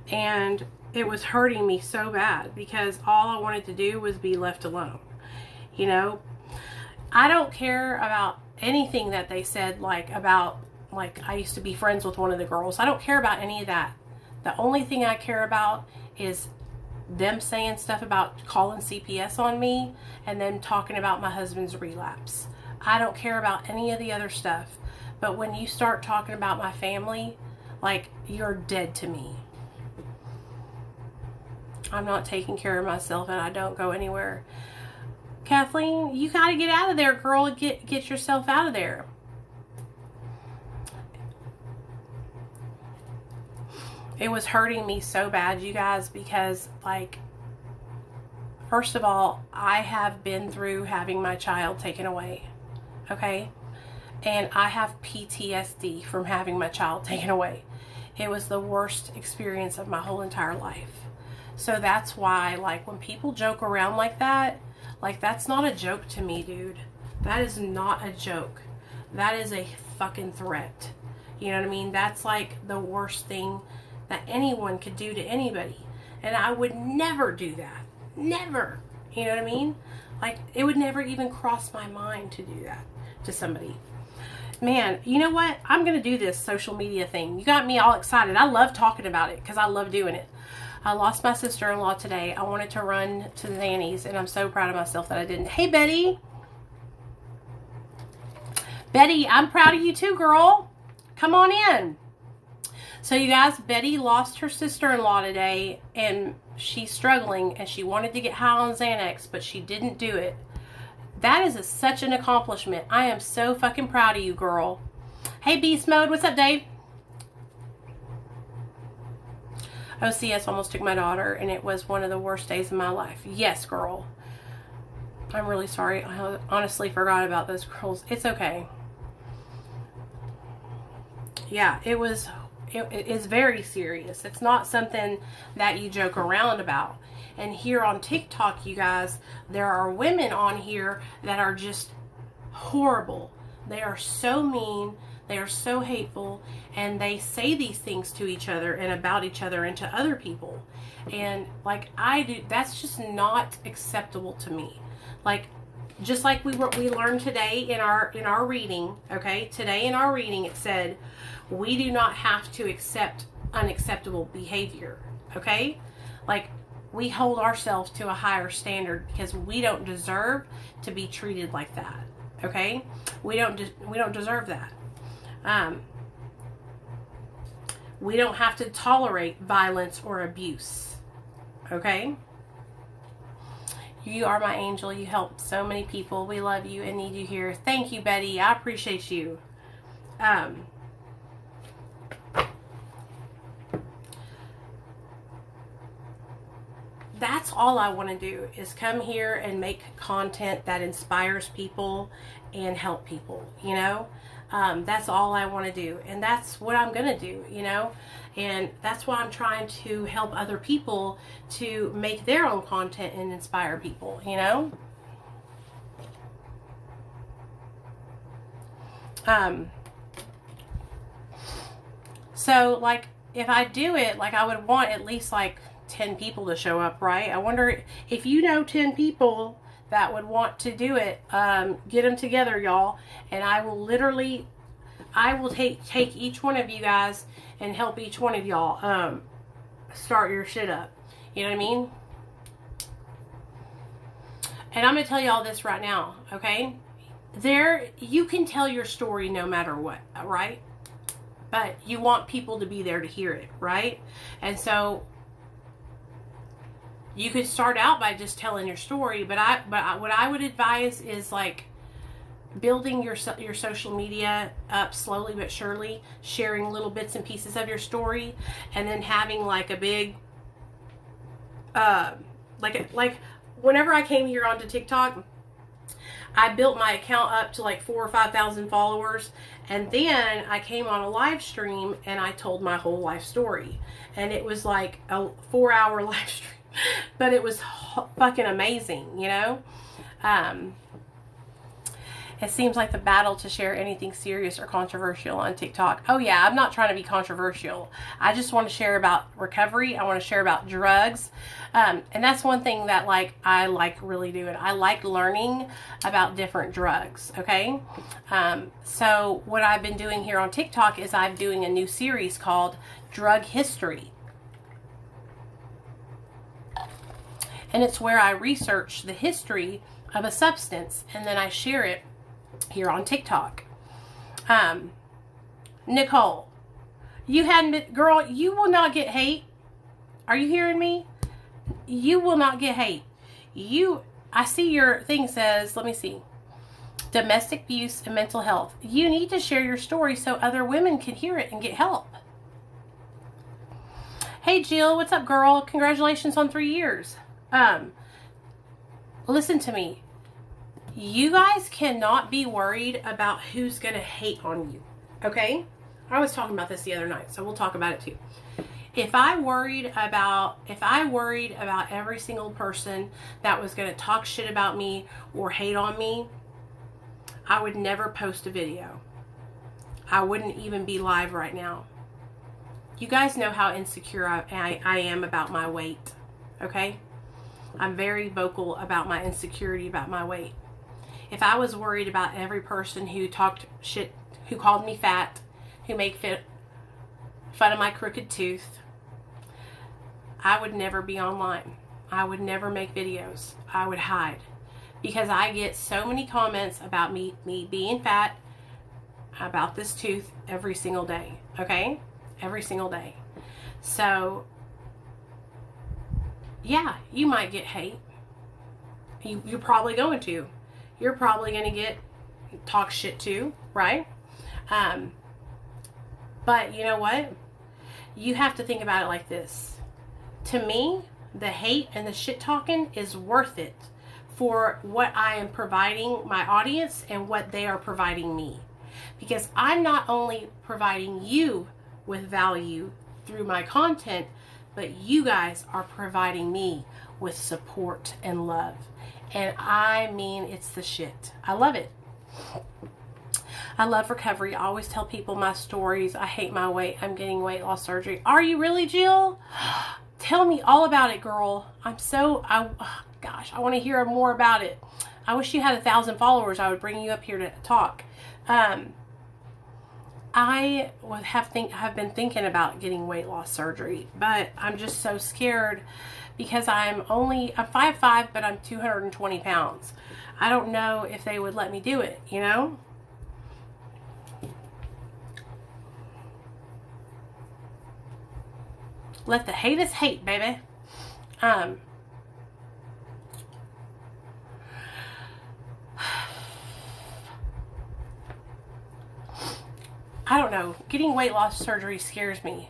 And it was hurting me so bad because all I wanted to do was be left alone, you know? I don't care about anything that they said, like, about, like, I used to be friends with one of the girls. I don't care about any of that. The only thing I care about is them saying stuff about calling CPS on me and then talking about my husband's relapse. I don't care about any of the other stuff. But when you start talking about my family, like, you're dead to me. I'm not taking care of myself, and I don't go anywhere. Kathleen, you got to get out of there, girl. Get yourself out of there. It was hurting me so bad, you guys, because, like, first of all, I have been through having my child taken away, okay? And I have PTSD from having my child taken away. It was the worst experience of my whole entire life. So that's why, like, when people joke around like, that's not a joke to me, dude. That is not a joke. That is a fucking threat. You know what I mean? That's, like, the worst thing that anyone could do to anybody. And I would never do that. Never. You know what I mean? Like, it would never even cross my mind to do that to somebody. Man, you know what? I'm going to do this social media thing. You got me all excited. I love talking about it because I love doing it. I lost my sister-in-law today. I wanted to run to the nannies, and I'm so proud of myself that I didn't. Hey, Betty. Betty, I'm proud of you too, girl. Come on in. So, you guys, Betty lost her sister-in-law today, and she's struggling, and she wanted to get high on Xanax, but she didn't do it. That is such an accomplishment. I am so fucking proud of you, girl. Hey, Beast Mode. What's up, Dave? OCS almost took my daughter, and it was one of the worst days of my life. Yes, girl. I'm really sorry. I honestly forgot about those girls. It's okay. Yeah, it is very serious. It's not something that you joke around about. And here on TikTok, you guys, there are women on here that are just horrible. They are so mean. They are so hateful, and they say these things to each other and about each other and to other people. And like I do, that's just not acceptable to me. Like, just like we learned today in our reading, okay? Today in our reading it said, we do not have to accept unacceptable behavior, okay? Like, we hold ourselves to a higher standard because we don't deserve to be treated like that, okay? We don't deserve that. We don't have to tolerate violence or abuse, okay? You are my angel. You help so many people. We love you and need you here. Thank you, Betty. I appreciate you. That's all I want to do, is come here and make content that inspires people and help people, you know? That's all I want to do, and that's what I'm gonna do, you know? And that's why I'm trying to help other people to make their own content and inspire people, you know? So like, if I do it, like, I would want at least like 10 people to show up, right? I wonder if you know 10 people that would want to do it. Get them together, y'all, and I will take each one of you guys and help each one of y'all start your shit up. You know what I mean? And I'm gonna tell y'all this right now, okay? You can tell your story no matter what, right? But you want people to be there to hear it, right? And so you could start out by just telling your story, but what I would advise is like building your social media up slowly but surely, sharing little bits and pieces of your story, and then having like a big like whenever I came here onto TikTok, I built my account up to like 4,000 or 5,000 followers, and then I came on a live stream and I told my whole life story, and it was like a 4-hour live stream. But it was fucking amazing, you know? It seems like the battle to share anything serious or controversial on TikTok. Oh yeah, I'm not trying to be controversial. I just want to share about recovery. I want to share about drugs. And that's one thing that like I like really doing. I like learning about different drugs, okay? So what I've been doing here on TikTok is I'm doing a new series called Drug History. And it's where I research the history of a substance and then I share it here on TikTok. Nicole, you hadn't been, girl, you will not get hate. Are you hearing me? You will not get hate. I see your thing says, let me see, domestic abuse and mental health. You need to share your story so other women can hear it and get help. Hey Jill, what's up, girl? Congratulations on 3 years. Listen to me. You guys cannot be worried about who's gonna hate on you, okay? I was talking about this the other night, so we'll talk about it too. If I worried about every single person that was gonna talk shit about me or hate on me, I would never post a video. I wouldn't even be live right now. You guys know how insecure I am about my weight, okay? I'm very vocal about my insecurity about my weight. If I was worried about every person who talked shit, who called me fat, who made fun of my crooked tooth, I would never be online. I would never make videos. I would hide. Because I get so many comments about me being fat, about this tooth every single day, okay? Every single day. So, yeah, you might get hate. You're probably going to. You're probably going to get talk shit too, right? But you know what? You have to think about it like this. to me, the hate and the shit talking is worth it for what I am providing my audience and what they are providing me. Because I'm not only providing you with value through my content, but you guys are providing me with support and love. And I mean, it's the shit. I love it. I love recovery. I always tell people my stories. I hate my weight. I'm getting weight loss surgery. Are you really, Jill? Tell me all about it, girl. Gosh, I want to hear more about it. I wish you had 1,000 followers. I would bring you up here to talk. I have been thinking about getting weight loss surgery, but I'm just so scared because I'm 5'5", but I'm 220 pounds. I don't know if they would let me do it, you know? Let the haters hate, baby. I don't know. Getting weight loss surgery scares me.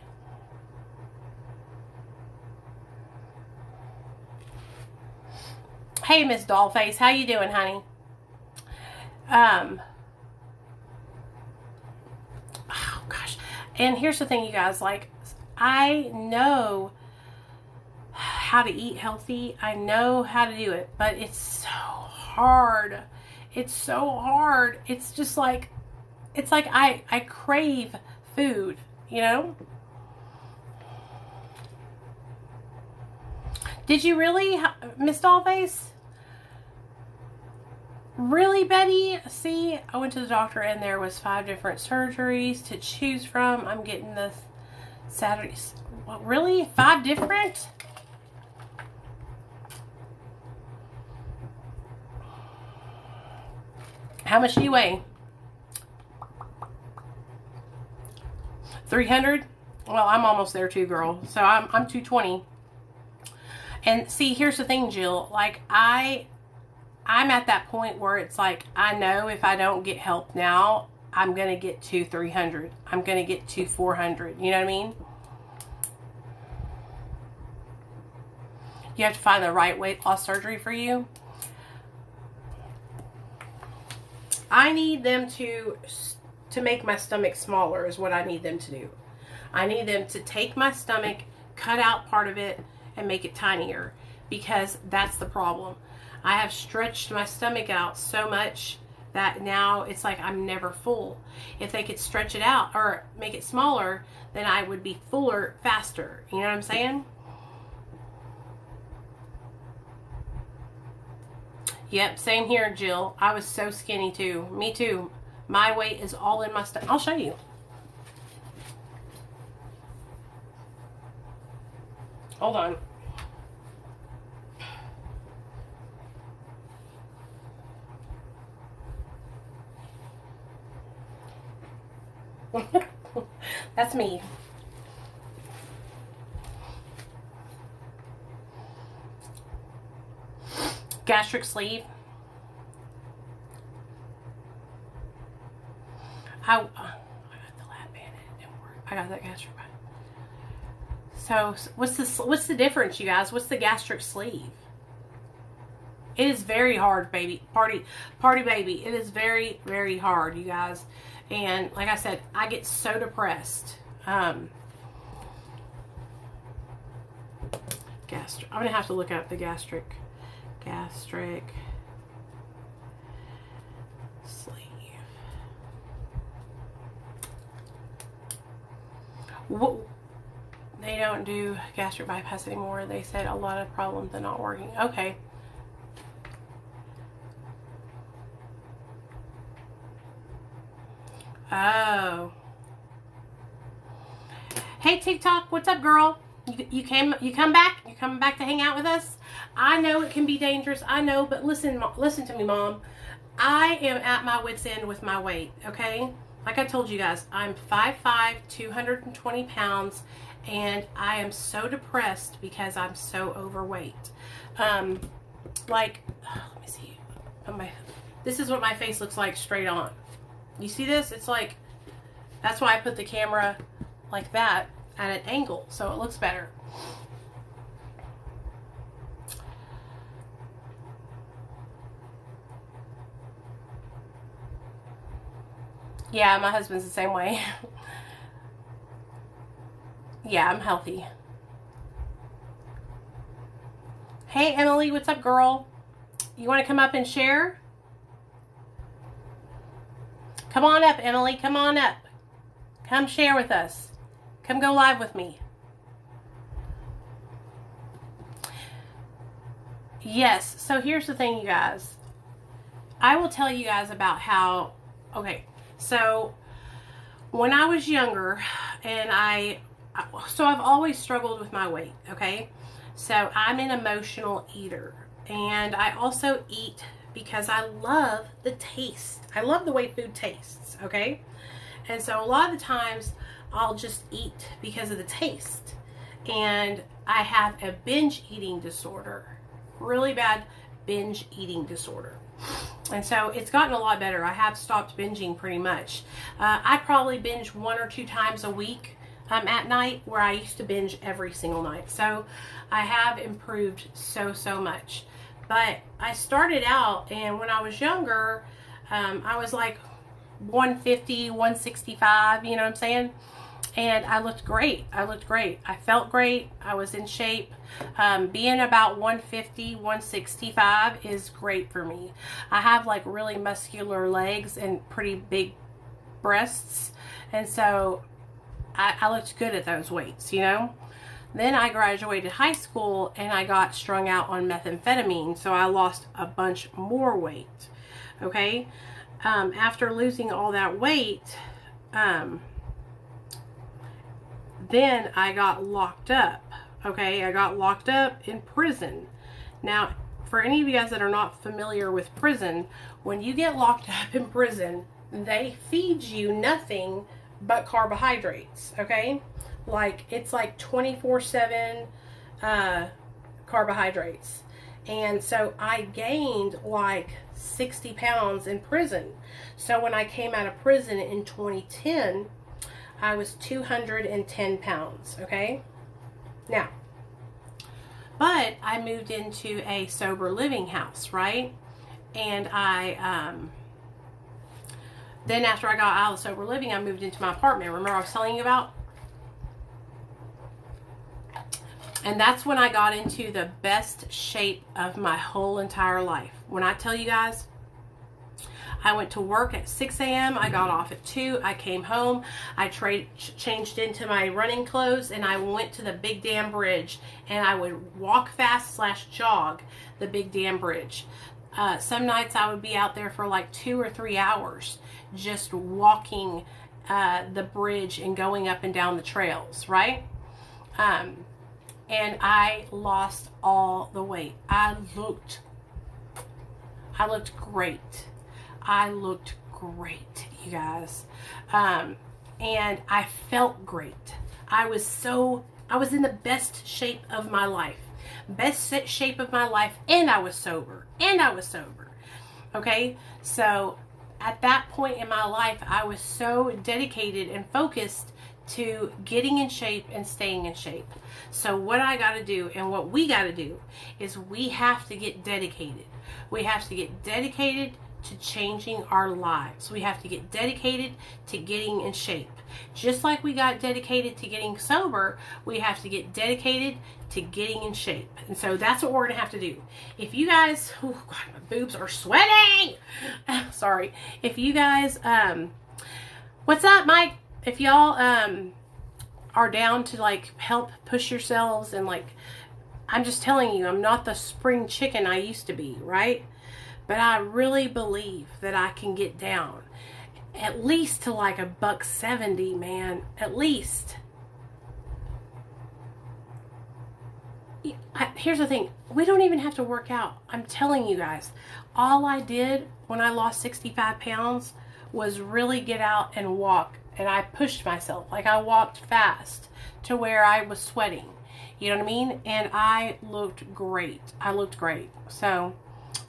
Hey, Miss Dollface, how you doing, honey? Oh gosh. And here's the thing, you guys. Like, I know how to eat healthy. I know how to do it, but it's so hard. It's so hard. It's just like, it's like I crave food, you know? Did you really, Miss Dollface? Really, Betty? See, I went to the doctor and there was 5 different surgeries to choose from. I'm getting this Saturday. What, really? 5 different? How much do you weigh? 300? Well, I'm almost there too, girl. So I'm 220. And see, here's the thing, Jill. Like, I'm at that point where it's like, I know if I don't get help now, I'm going to get to 300. I'm going to get to 400. You know what I mean? You have to find the right weight loss surgery for you. I need them to make my stomach smaller is what I need them to do. I need them to take my stomach, cut out part of it, and make it tinier, because that's the problem. I have stretched my stomach out so much that now it's like I'm never full. If they could stretch it out or make it smaller, then I would be fuller faster. You know what I'm saying? Yep, same here, Jill. I was so skinny too. Me too. My weight is all in my stomach. I'll show you. Hold on. That's me. Gastric sleeve. I got the lap band. It didn't work. I got that gastric band. So what's the difference, you guys? What's the gastric sleeve? It is very hard, baby. Party baby. It is very, very hard, you guys. And like I said, I get so depressed. Gastric. I'm gonna have to look up the gastric sleeve. What? They don't do gastric bypass anymore. They said a lot of problems are not working. Okay. Oh. Hey TikTok, what's up, girl? You come back? You coming back to hang out with us? I know it can be dangerous. I know, but listen to me, Mom. I am at my wit's end with my weight, okay? Like I told you guys, I'm 5'5", 220 pounds, and I am so depressed because I'm so overweight. Like, let me see. This is what my face looks like straight on. You see this? It's like, that's why I put the camera like that at an angle, so it looks better. Yeah, my husband's the same way. Yeah, I'm healthy. Hey, Emily, what's up, girl? You want to come up and share? Come on up, Emily. Come on up. Come share with us. Come go live with me. Yes, so here's the thing, you guys. I will tell you guys about how, okay, so when I was younger, and I've always struggled with my weight, okay? So I'm an emotional eater, and I also eat because I love the taste. I love the way food tastes, okay? And so a lot of the times I'll just eat because of the taste. And I have a binge eating disorder, really bad binge eating disorder. And so it's gotten a lot better. I have stopped binging pretty much. I probably binge 1 or 2 times a week at night, where I used to binge every single night. So I have improved so much. But I started out, and when I was younger, I was like 150, 165, you know what I'm saying? And I looked great. I felt great. I was in shape. Being about 150, 165 is great for me. I have like really muscular legs and pretty big breasts. And so I looked good at those weights, you know? Then I graduated high school and I got strung out on methamphetamine. So I lost a bunch more weight. Okay? After losing all that weight, then I got locked up. Okay, I got locked up in prison. Now, for any of you guys that are not familiar with prison, when you get locked up in prison, they feed you nothing but carbohydrates. Okay, like it's like 24/7 carbohydrates. And so I gained like 60 pounds in prison. So when I came out of prison in 2010, I was 210 pounds, okay? Now, but I moved into a sober living house, right? And then after I got out of the sober living, I moved into my apartment. Remember I was telling you about? And that's when I got into the best shape of my whole entire life. When I tell you guys, I went to work at 6 a.m. I got off at 2. I came home. I changed into my running clothes, and I went to the Big Dam Bridge, and I would walk fast / jog the Big Dam Bridge. Some nights I would be out there for like 2 or 3 hours just walking the bridge and going up and down the trails, right? And I lost all the weight. I looked great. I looked great, you guys. And I felt great. I was in the best shape of my life. Best shape of my life, and I was sober. Okay? So at that point in my life, I was so dedicated and focused to getting in shape and staying in shape. So what I got to do, and what we got to do, is we have to get dedicated. We have to get dedicated to changing our lives. We have to get dedicated to getting in shape. Just like we got dedicated to getting sober, we have to get dedicated to getting in shape. And so that's what we're going to have to do. If you guys, oh God, my boobs are sweating. Sorry. If you guys, what's up, Mike? If y'all are down to like help push yourselves, and like, I'm just telling you, I'm not the spring chicken I used to be, right? But I really believe that I can get down at least to like $170, man. At least. Here's the thing. We don't even have to work out. I'm telling you guys. All I did when I lost 65 pounds was really get out and walk. And I pushed myself. Like I walked fast to where I was sweating. You know what I mean? And I looked great. So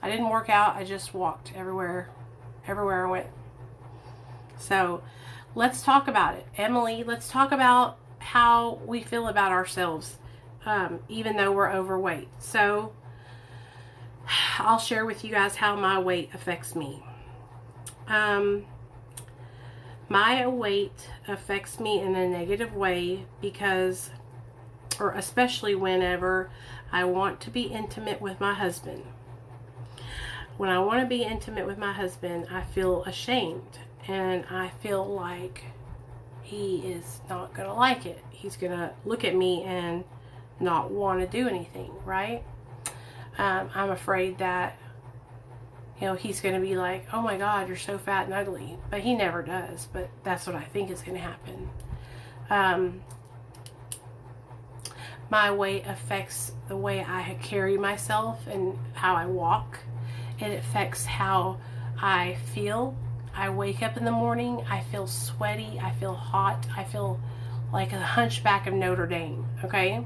I didn't work out. I just walked everywhere I went. So let's talk about it. Emily, let's talk about how we feel about ourselves, even though we're overweight. So I'll share with you guys how my weight affects me. My weight affects me in a negative way because, or especially whenever I want to be intimate with my husband. When I want to be intimate with my husband, I feel ashamed, and I feel like he is not going to like it. He's going to look at me and not want to do anything, right? I'm afraid that, you know, he's going to be like, oh my God, you're so fat and ugly. But he never does. But that's what I think is going to happen. My weight affects the way I carry myself and how I walk. It affects how I feel. I wake up in the morning, I feel sweaty, I feel hot, I feel like a hunchback of Notre Dame, okay?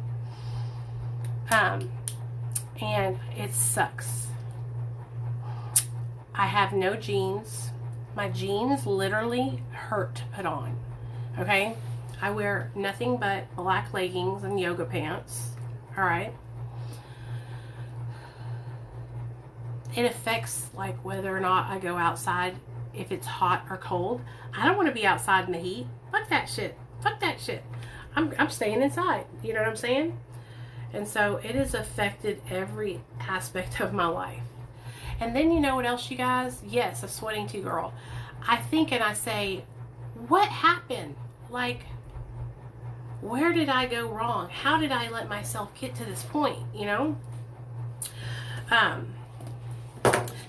And it sucks. I have no jeans. My jeans literally hurt to put on, okay? I wear nothing but black leggings and yoga pants, all right? It affects like whether or not I go outside, if it's hot or cold. I don't want to be outside in the heat. Fuck that shit. Fuck that shit. I'm staying inside. You know what I'm saying? And so it has affected every aspect of my life. And then you know what else, you guys? Yes, a sweating too, girl. I think and I say, what happened? Like, where did I go wrong? How did I let myself get to this point, you know?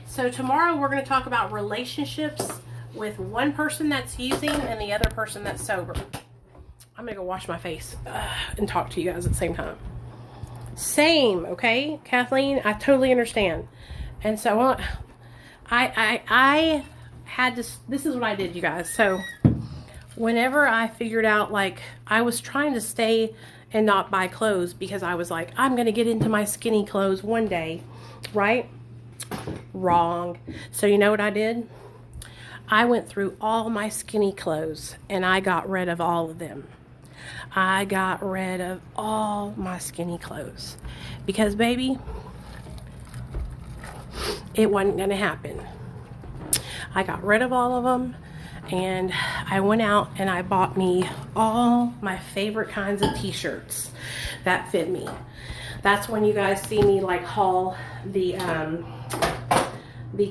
So tomorrow we're going to talk about relationships with one person that's using and the other person that's sober. I'm going to go wash my face and talk to you guys at the same time. Same, okay, Kathleen? I totally understand. And so I had this is what I did, you guys. So whenever I figured out, like, I was trying to stay and not buy clothes because I was like, I'm going to get into my skinny clothes one day, right? Wrong. So you know what I did? I went through all my skinny clothes and I got rid of all of them. I got rid of all my skinny clothes because, baby, it wasn't going to happen. I got rid of all of them and I went out and I bought me all my favorite kinds of t-shirts that fit me. That's when you guys see me like haul the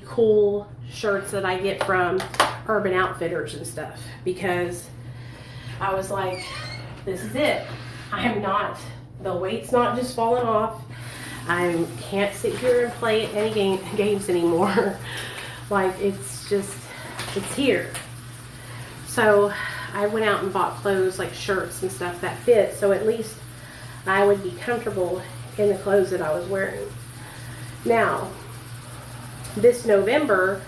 cool shirts that I get from Urban Outfitters and stuff, because I was like, this is it. I am not, the weight's not just falling off. I can't sit here and play any games anymore. Like, it's just, it's here. So I went out and bought clothes, like shirts and stuff that fit, so at least I would be comfortable in the clothes that I was wearing. Now, this November,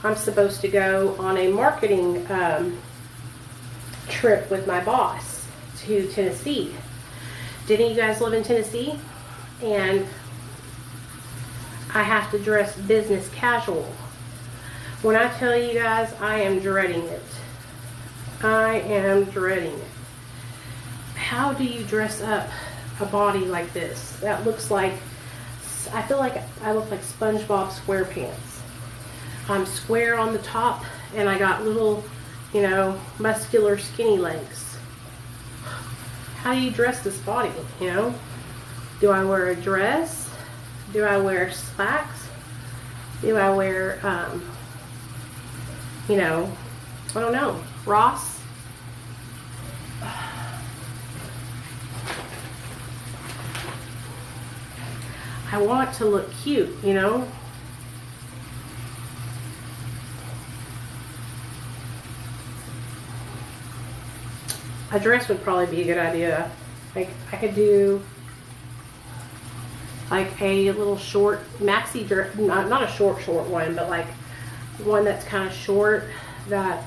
I'm supposed to go on a marketing trip with my boss to Tennessee. Didn't you guys live in Tennessee? And I have to dress business casual. When I tell you guys, I am dreading it. I am dreading it. How do you dress up a body like this? That looks like, I feel like I look like SpongeBob SquarePants. I'm square on the top and I got little, you know, muscular skinny legs. How do you dress this body, you know? Do I wear a dress? Do I wear slacks? Do I wear, you know, I don't know, Ross? I want to look cute, you know? A dress would probably be a good idea. Like, I could do like a little short maxi dress, not a short one, but like one that's kind of short that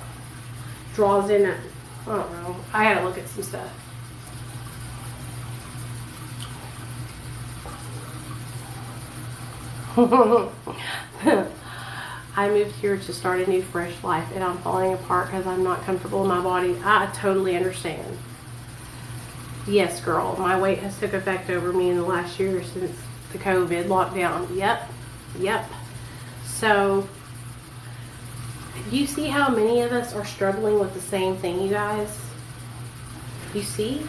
draws in a, I don't know. I gotta look at some stuff. I moved here to start a new fresh life and I'm falling apart because I'm not comfortable in my body. I totally understand. Yes, girl, my weight has took effect over me in the last year since the COVID lockdown. Yep. So Do you see how many of us are struggling with the same thing, you guys? You see?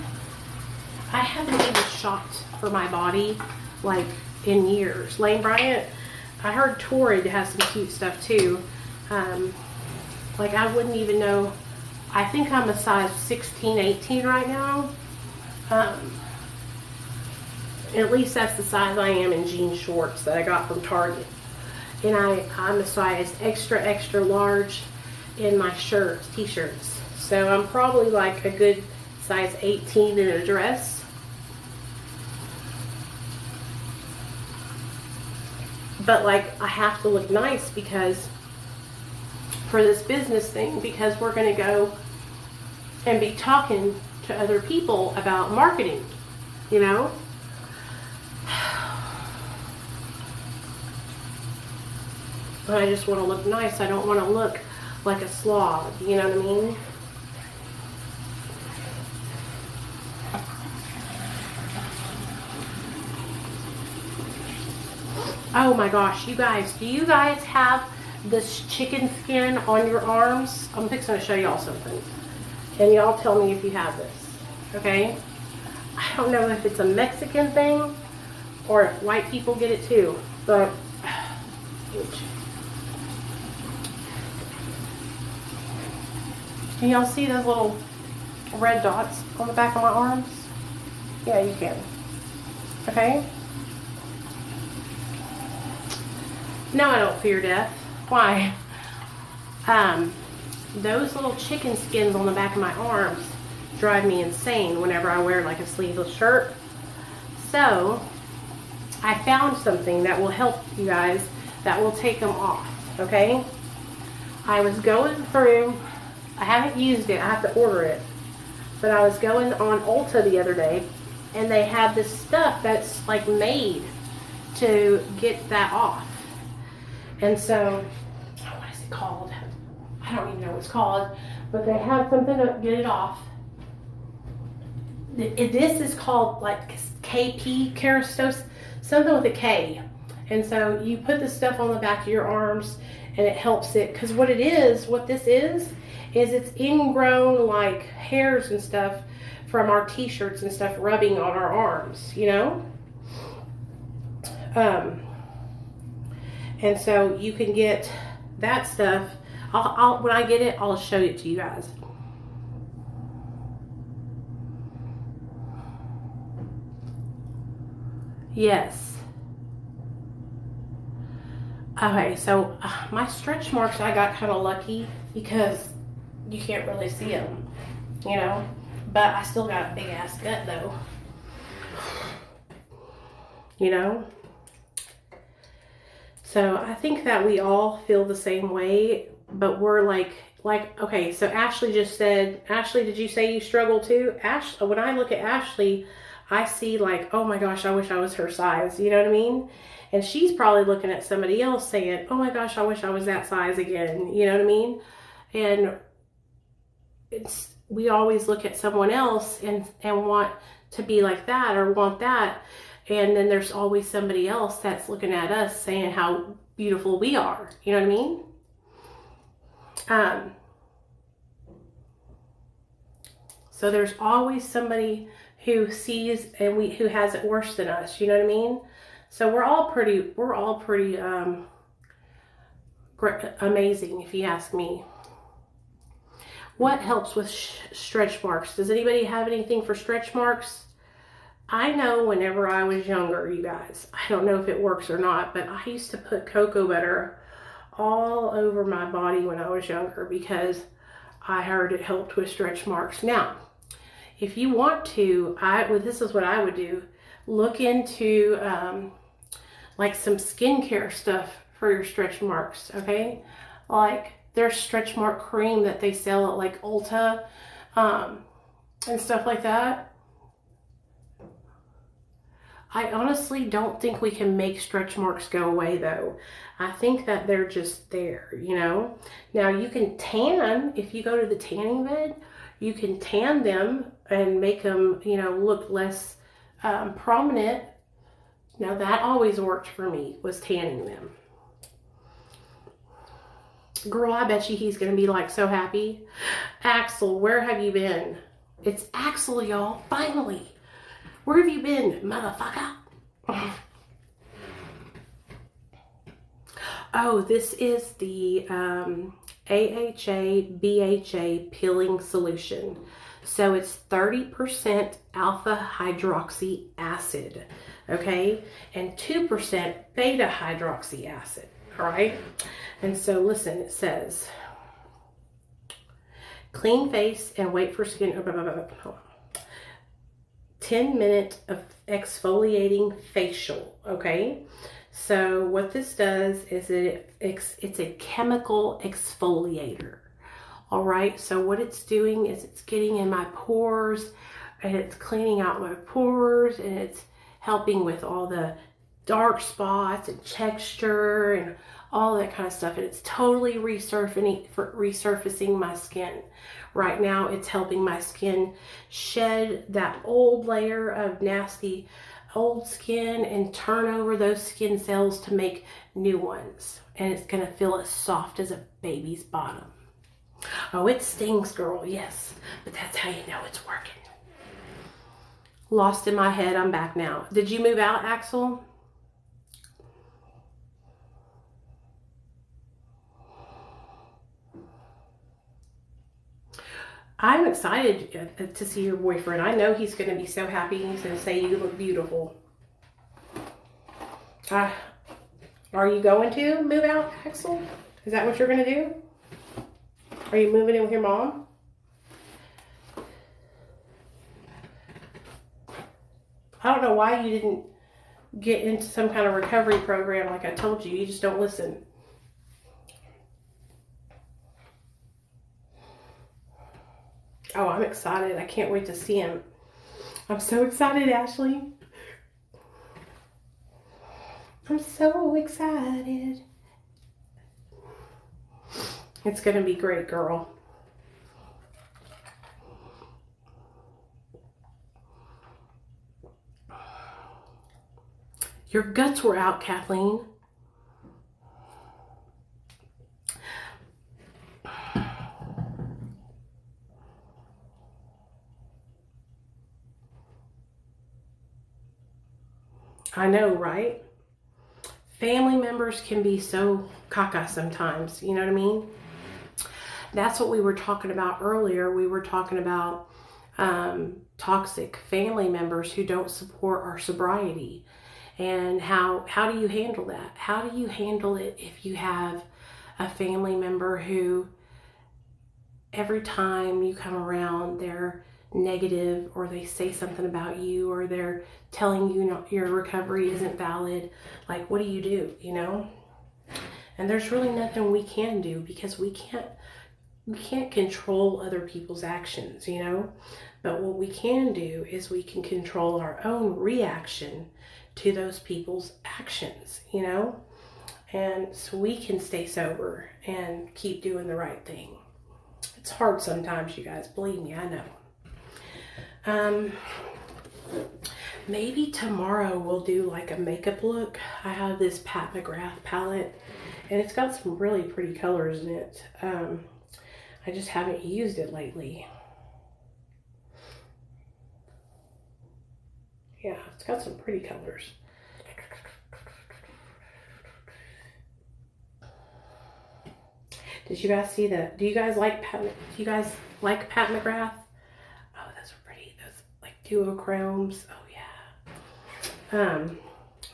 I haven't even shopped for my body, like, in years. Lane Bryant, I heard Torrid has some cute stuff, too. Like, I wouldn't even know. I think I'm a size 16, 18 right now. At least that's the size I am in jean shorts that I got from Target. And I'm a size extra, extra large in my shirts, t-shirts. So I'm probably like a good size 18 in a dress. But like, I have to look nice because for this business thing, because we're going to go and be talking to other people about marketing, you know? And I just want to look nice. I don't want to look like a slob, you know what I mean? Oh my gosh, you guys, do you guys have this chicken skin on your arms? I'm fixing to show y'all something. And y'all tell me if you have this, okay? I don't know if it's a Mexican thing or if white people get it too, but can y'all see those little red dots on the back of my arms? Yeah, you can. Okay? No, I don't fear death. Why? Those little chicken skins on the back of my arms drive me insane whenever I wear like a sleeveless shirt. So, I found something that will help you guys, that will take them off, okay? I was going through, I haven't used it, I have to order it, but I was going on Ulta the other day, and they have this stuff that's like made to get that off. And so, what is it called? I don't even know what it's called, but they have something to get it off. This is called like KP, Kerastose, something with a K. And so you put this stuff on the back of your arms and it helps it. Because what this is it's ingrown like hairs and stuff from our t-shirts and stuff rubbing on our arms, you know? And so you can get that stuff. When I get it, I'll show it to you guys. Yes. Okay, so my stretch marks, I got kind of lucky because you can't really see them, you know? But I still got a big ass gut though. You know? So I think that we all feel the same way, but we're like, okay, so Ashley just said, Ashley, did you say you struggle too? When I look at Ashley, I see like, oh my gosh, I wish I was her size. You know what I mean? And she's probably looking at somebody else saying, oh my gosh, I wish I was that size again. You know what I mean? And we always look at someone else and want to be like that or want that. And then there's always somebody else that's looking at us saying how beautiful we are. You know what I mean? So there's always somebody who sees and who has it worse than us. You know what I mean? So we're all pretty amazing, if you ask me. What helps with stretch marks? Does anybody have anything for stretch marks? I know whenever I was younger, you guys, I don't know if it works or not, but I used to put cocoa butter all over my body when I was younger because I heard it helped with stretch marks. Now, if you want to, this is what I would do. Look into like some skincare stuff for your stretch marks, okay? Like there's stretch mark cream that they sell at like Ulta and stuff like that. I honestly don't think we can make stretch marks go away though. I think that they're just there, you know? Now you can tan, if you go to the tanning bed, you can tan them and make them, you know, look less prominent. Now that always worked for me, was tanning them. Girl, I bet you he's going to be like so happy. Axel, where have you been? It's Axel, y'all. Finally. Where have you been, motherfucker? Oh, this is the AHA BHA peeling solution. So it's 30% alpha hydroxy acid, okay? And 2% beta hydroxy acid, all right? And so listen, it says, clean face and wait for skin. 10-minute of exfoliating facial, okay? So what this does is it's a chemical exfoliator, all right? So what it's doing is it's getting in my pores and it's cleaning out my pores and it's helping with all the dark spots and texture and all that kind of stuff. And it's totally resurfacing my skin. Right now, it's helping my skin shed that old layer of nasty old skin and turn over those skin cells to make new ones. And it's going to feel as soft as a baby's bottom. Oh, it stings, girl, yes. But that's how you know it's working. Lost in my head, I'm back now. Did you move out, Axel? I'm excited to see your boyfriend. I know he's going to be so happy. He's going to say you look beautiful. Are you going to move out, Axel? Is that what you're going to do? Are you moving in with your mom? I don't know why you didn't get into some kind of recovery program like I told you. You just don't listen. Oh, I'm excited. I can't wait to see him. I'm so excited, Ashley. I'm so excited. It's going to be great, girl. Your guts were out, Kathleen. I know, right? Family members can be so caca sometimes, you know what I mean? That's what we were talking about earlier. We were talking about toxic family members who don't support our sobriety. And how do you handle that? How do you handle it if you have a family member who every time you come around, they're negative, or they say something about you, or they're telling you your recovery isn't valid? Like, what do, you know? And there's really nothing we can do, because we can't control other people's actions, you know? But what we can do is we can control our own reaction to those people's actions, you know? And so we can stay sober and keep doing the right thing. It's hard sometimes, you guys. Believe me, I know. Maybe tomorrow we'll do like a makeup look. I have this Pat McGrath palette, and it's got some really pretty colors in it. I just haven't used it lately. Yeah, it's got some pretty colors. Did you guys see that? Do you guys like Pat McGrath? Oh, those are pretty. Those like duochromes. Oh yeah.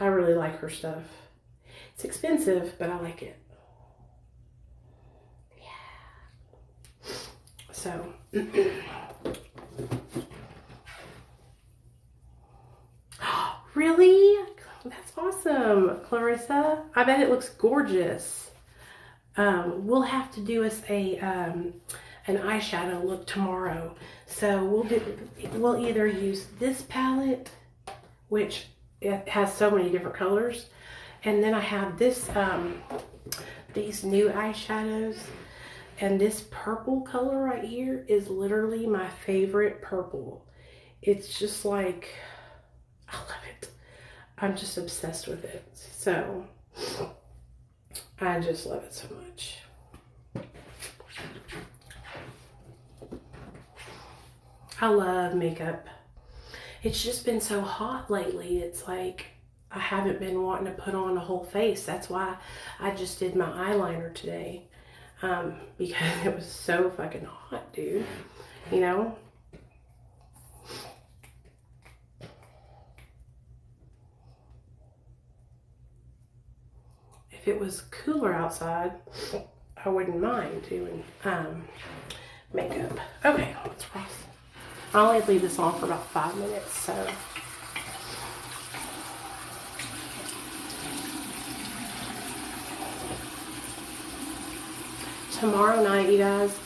I really like her stuff. It's expensive, but I like it. Yeah. So. Really? That's awesome, Clarissa. I bet it looks gorgeous. We'll have to do us an eyeshadow look tomorrow. So we'll either use this palette, which it has so many different colors, and then I have this these new eyeshadows, and this purple color right here is literally my favorite purple. It's just like, I love it. I'm just obsessed with it. So I just love it so much. I love makeup. It's just been so hot lately. It's like I haven't been wanting to put on a whole face. That's why I just did my eyeliner today. Because it was so fucking hot, dude. You know? If it was cooler outside, I wouldn't mind doing makeup. Okay, let's cross. I only leave this on for about 5 minutes, so. Tomorrow night, you guys,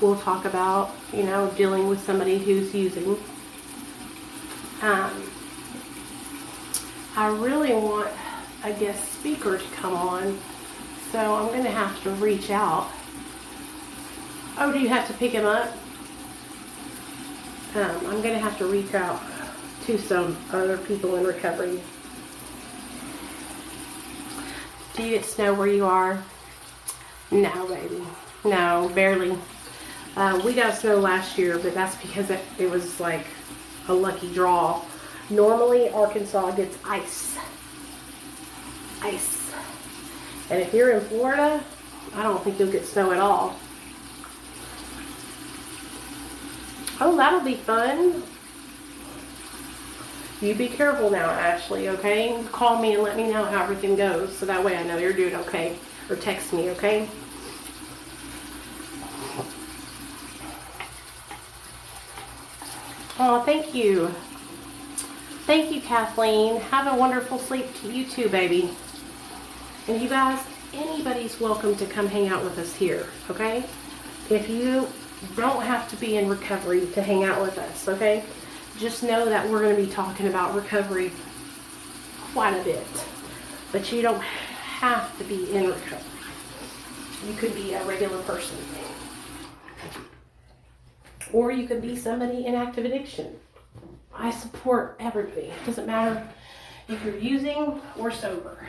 we'll talk about, you know, dealing with somebody who's using. I really want a guest speaker to come on, so I'm going to have to reach out. Oh, do you have to pick him up? I'm going to have to reach out to some other people in recovery. Do you get snow where you are? No, baby. No, barely. We got snow last year, but that's because it was like a lucky draw. Normally, Arkansas gets ice. Ice. And if you're in Florida, I don't think you'll get snow at all. Oh, that'll be fun. You be careful now, Ashley, okay? Call me and let me know how everything goes, so that way I know you're doing okay. Or text me, okay? Oh, thank you. Thank you, Kathleen. Have a wonderful sleep to you too, baby. And you guys, anybody's welcome to come hang out with us here, okay? If you don't have to be in recovery to hang out with us, okay? Just know that we're going to be talking about recovery quite a bit. But you don't have to be in recovery. You could be a regular person. Or you could be somebody in active addiction. I support everybody. It doesn't matter if you're using or sober.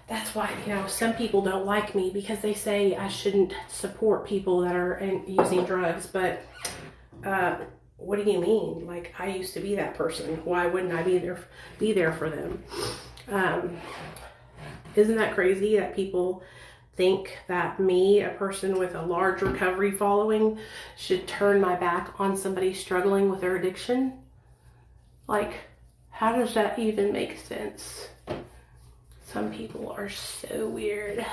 That's why, you know, some people don't like me because they say I shouldn't support people that are using drugs. But what do you mean? Like, I used to be that person. Why wouldn't I be there for them? Isn't that crazy that people think that me, a person with a large recovery following, should turn my back on somebody struggling with their addiction? Like, how does that even make sense? Some people are so weird.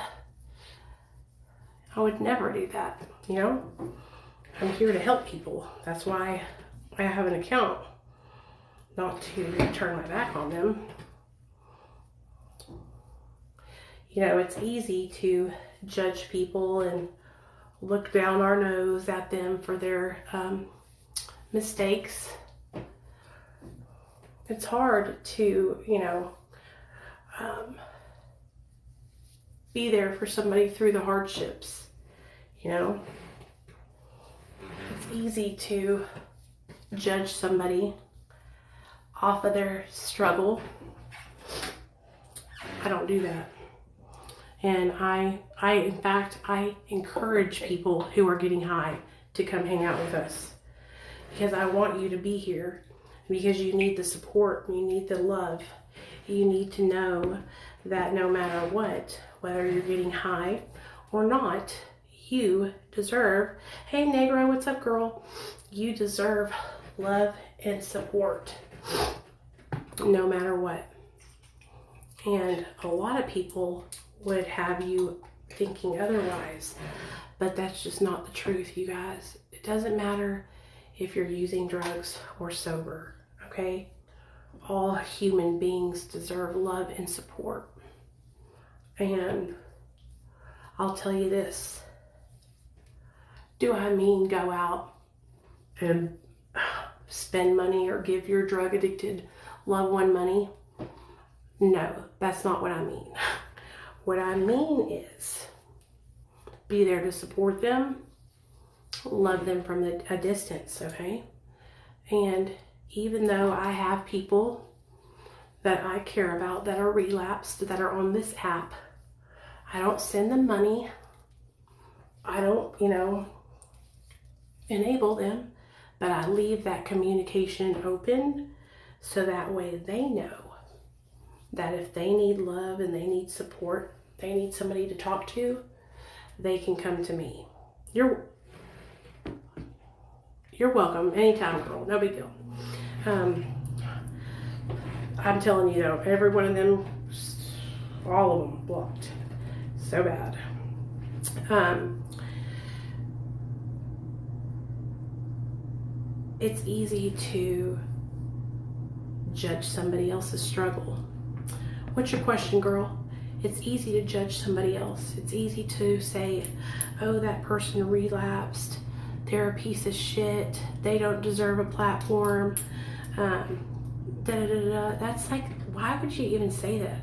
I would never do that, you know? I'm here to help people. That's why I have an account, not to turn my back on them. You know, it's easy to judge people and look down our nose at them for their mistakes. It's hard to, you know, be there for somebody through the hardships, you know. It's easy to judge somebody off of their struggle. I don't do that. And in fact, I encourage people who are getting high to come hang out with us, because I want you to be here, because you need the support, you need the love. You need to know that no matter what, whether you're getting high or not, you deserve, hey Negro, what's up girl? You deserve love and support, no matter what. And a lot of people would have you thinking otherwise, but that's just not the truth, you guys. It doesn't matter if you're using drugs or sober, okay? All human beings deserve love and support. And I'll tell you this. Do I mean go out and spend money or give your drug addicted loved one money? No, that's not what I mean. What I mean is be there to support them, love them from a distance, okay? And even though I have people that I care about that are relapsed, that are on this app, I don't send them money. I don't, you know, enable them, but I leave that communication open so that way they know that if they need love and they need support, they need somebody to talk to, they can come to me. You're welcome anytime, girl. No big deal. I'm telling you though, every one of them, all of them blocked. So bad. It's easy to judge somebody else's struggle. What's your question, girl? It's easy to judge somebody else. It's easy to say, oh, that person relapsed. They're a piece of shit. They don't deserve a platform. That's like, why would you even say that?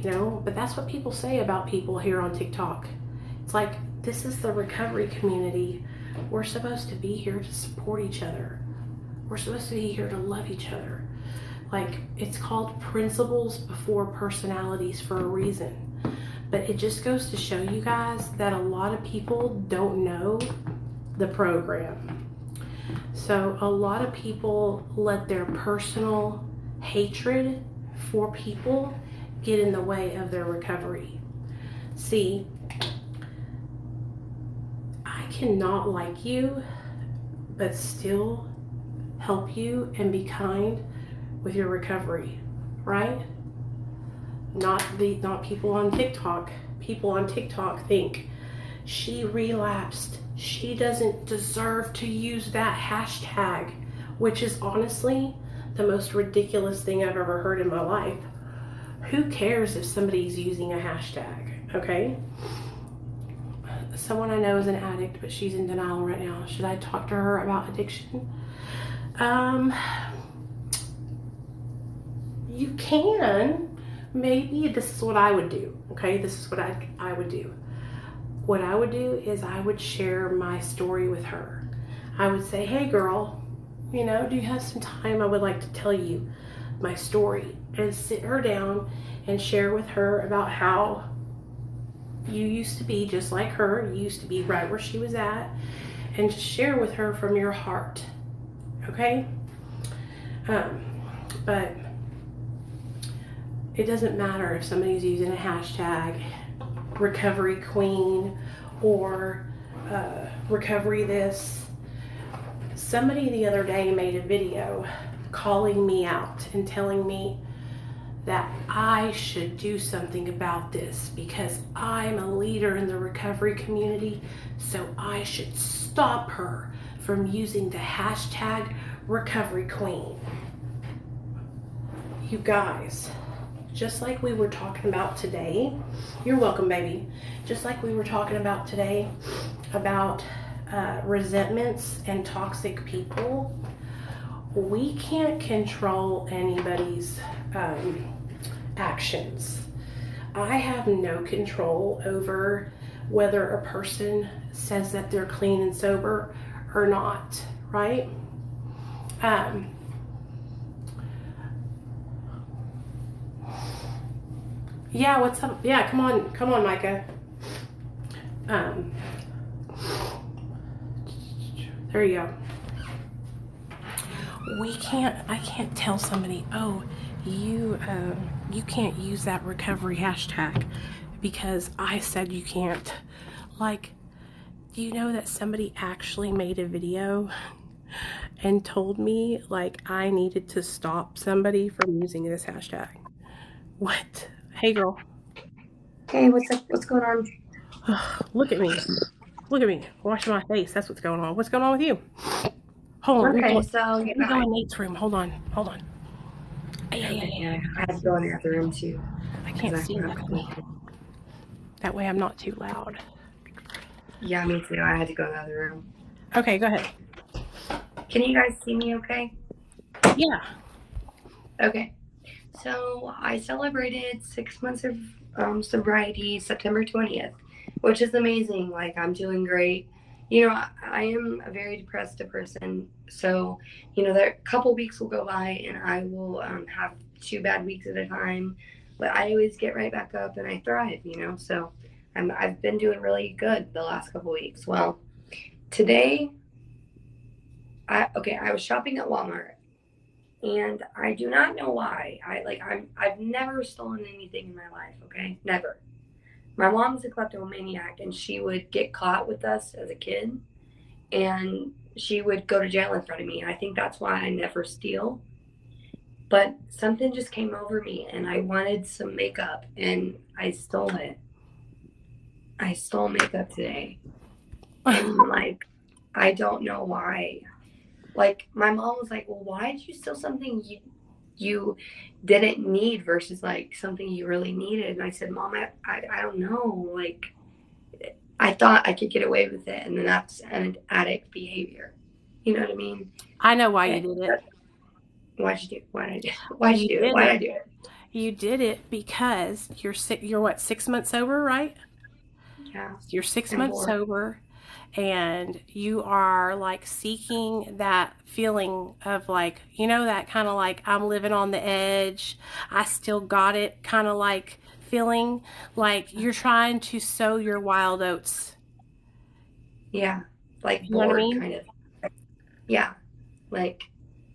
You know, but that's what people say about people here on TikTok. It's like, this is the recovery community. We're supposed to be here to support each other. We're supposed to be here to love each other. Like, it's called principles before personalities for a reason. But it just goes to show you guys that a lot of people don't know the program. So a lot of people let their personal hatred for people get in the way of their recovery. See, I cannot like you, but still help you and be kind with your recovery, right? Not people on TikTok. People on TikTok think she relapsed. She doesn't deserve to use that hashtag, which is honestly the most ridiculous thing I've ever heard in my life. Who cares if somebody's using a hashtag, okay? Someone I know is an addict, but she's in denial right now. Should I talk to her about addiction? You can. Maybe this is what I would do, okay? This is what I would do. What I would do is I would share my story with her. I would say, hey girl, you know, do you have some time? I would like to tell you my story, and sit her down and share with her about how you used to be just like her. You used to be right where she was at, and just share with her from your heart, okay? But it doesn't matter if somebody's using a hashtag recovery queen or recovery this. Somebody the other day made a video calling me out and telling me that I should do something about this because I'm a leader in the recovery community, so I should stop her from using the hashtag recovery queen. You guys, just like we were talking about today, you're welcome, baby. Just like we were talking about today about resentments and toxic people, we can't control anybody's actions. I have no control over whether a person says that they're clean and sober or not, right? Yeah, what's up? Yeah, come on, Micah. There you go. I can't tell somebody, oh, you can't use that recovery hashtag because I said you can't. Like, do you know that somebody actually made a video and told me like I needed to stop somebody from using this hashtag? What? Hey, girl. Hey, what's up? What's going on? Look at me. Look at me. Washing my face. That's what's going on. What's going on with you? Hold on. Okay, so Let me go in Nate's room. Hold on. yeah, I had to go in the other room too. I can't see that. That way I'm not too loud. Yeah, me too. I had to go in the other room. Okay, go ahead. Can you guys see me okay? Yeah. Okay. So I celebrated 6 months of sobriety September 20th, which is amazing. Like, I'm doing great. You know, I am a very depressed person. So, you know, there a couple weeks will go by and I will have 2 bad weeks at a time. But I always get right back up and I thrive, you know. So I've been doing really good the last couple weeks. Well, today I was shopping at Walmart, and I do not know why. I've never stolen anything in my life. Okay, never. My mom's a kleptomaniac, and she would get caught with us as a kid, and she would go to jail in front of me. And I think that's why I never steal. But something just came over me, and I wanted some makeup, and I stole it. I stole makeup today, and like, I don't know why. Like, my mom was like, "Well, why did you steal something you didn't need versus like something you really needed?" And I said, "Mom, I don't know. Like, I thought I could get away with it, and then that's an addict behavior. You know what I mean?" I know why you Eh, did it. Why'd you do? Why'd I do? Why'd you You do it? did Why'd it. I do it? You did it because you're what, 6 months sober, right? Yeah, You're six and months bored. sober, and you are like seeking that feeling of like, that kind of like, I'm living on the edge, I still got it kind of like feeling, like you're trying to sow your wild oats. Yeah, like You know what I bored, mean? kind of. Yeah, like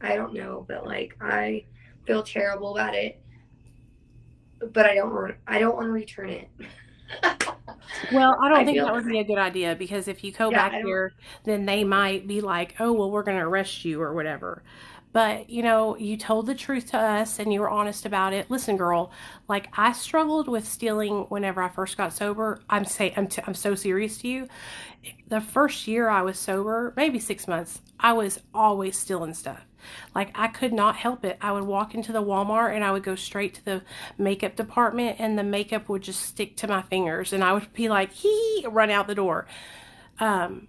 I don't know, but like I feel terrible about it, but I don't want to return it. Well, I don't I think feel that would be a good idea, because if you go yeah, back I don't there, then they might be like, oh, well, we're going to arrest you or whatever. But, you told the truth to us and you were honest about it. Listen, girl, like I struggled with stealing whenever I first got sober. I'm so serious to you. The first year I was sober, maybe 6 months, I was always stealing stuff. Like I could not help it. I would walk into the Walmart and I would go straight to the makeup department, and the makeup would just stick to my fingers and I would be like, hee, run out the door. Um,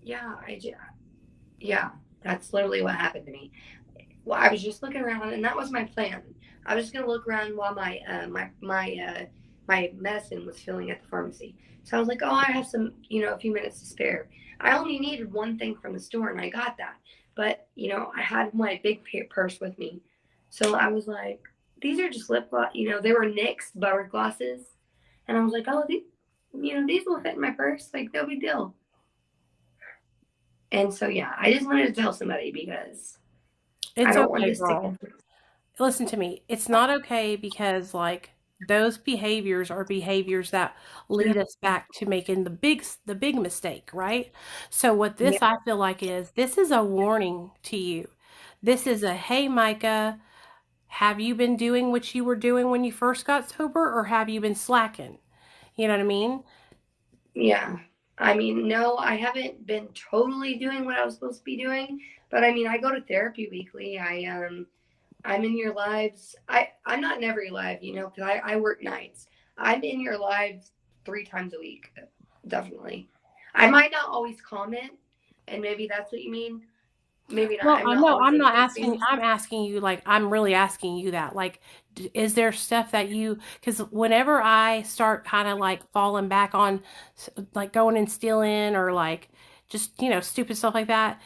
yeah, yeah, that's literally what happened to me. Well, I was just looking around, and that was my plan. I was just gonna look around while my medicine was filling at the pharmacy. So I was like, oh, I have some, a few minutes to spare. I only needed one thing from the store, and I got that. But I had my big purse with me, so I was like, these are just lip gloss. They were NYX butter glosses, and I was like, oh, these will fit in my purse. Like, no big deal. And so yeah, I just wanted to tell somebody because I it's don't want okay, this to get. girl. Listen to me. It's not okay, because like those behaviors are behaviors that Yeah. lead us back to making the big mistake, right? So what this Yeah. I feel like is, this is a warning to you. This is a, hey Micah, have you been doing what you were doing when you first got sober, or have you been slacking? You know what I mean? Yeah. I mean, no, I haven't been totally doing what I was supposed to be doing, but I mean, I go to therapy weekly. I'm in your lives. I'm not in every live, because I work nights. I'm in your lives 3 times a week, definitely. I might not always comment, and maybe that's what you mean. Maybe not. Well, I'm I not know always I'm in not your asking. space. I'm asking you, like, I'm really asking you that. Like, is there stuff that you? Because whenever I start kind of like falling back on, like going and stealing, or like just stupid stuff like that,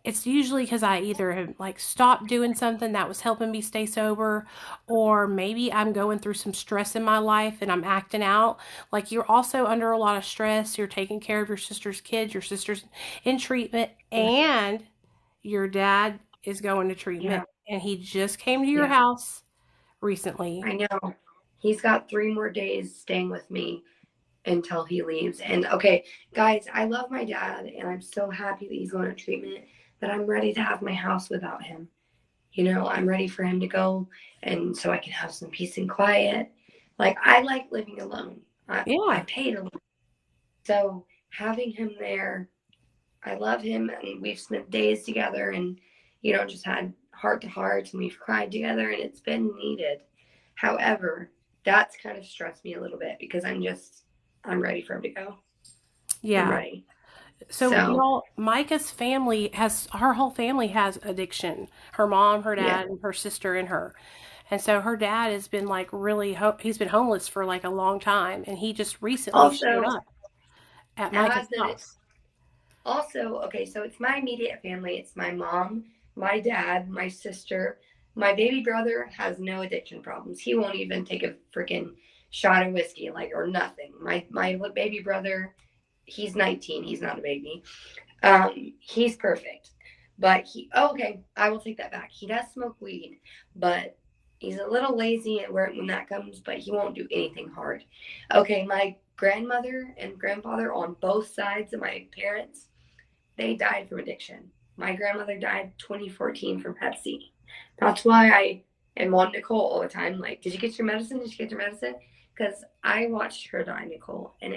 it's usually because I either have like stopped doing something that was helping me stay sober, or maybe I'm going through some stress in my life and I'm acting out. Like, you're also under a lot of stress. You're taking care of your sister's kids. Your sister's in treatment, Yeah. and your dad is going to Yeah. treatment, and he just came to your Yeah. house recently. I know. He's got 3 more days staying with me until he leaves. And okay, guys, I love my dad and I'm so happy that he's going to treatment, that I'm ready to have my house without him. I'm ready for him to go and so I can have some peace and quiet. Like I like living alone. I Yeah. paid alone. So having him there, I love him and we've spent days together and just had heart to heart and we've cried together and it's been needed. However, that's kind of stressed me a little bit because I'm ready for him to go. I'm Yeah. ready. So So y'all, Micah's family has, her whole family has addiction. Her mom, her yeah. dad, and her sister and her. And so her dad has been like really, he's been homeless for like a long time, and he just recently showed Also, up at Micah's add that it house. also okay. So it's my immediate family. It's my mom, my dad, my sister. My baby brother has no addiction problems. He won't even take a freaking shot of whiskey, like or nothing. My baby brother. He's 19. He's not a baby. He's perfect. But okay, I will take that back. He does smoke weed, but he's a little lazy at when that comes, but he won't do anything hard. Okay, my grandmother and grandfather on both sides of my parents, they died from addiction. My grandmother died 2014 from Hep C. That's why I am on Nicole all the time. Like, did you get your medicine? Did you get your medicine? Because I watched her die, Nicole, and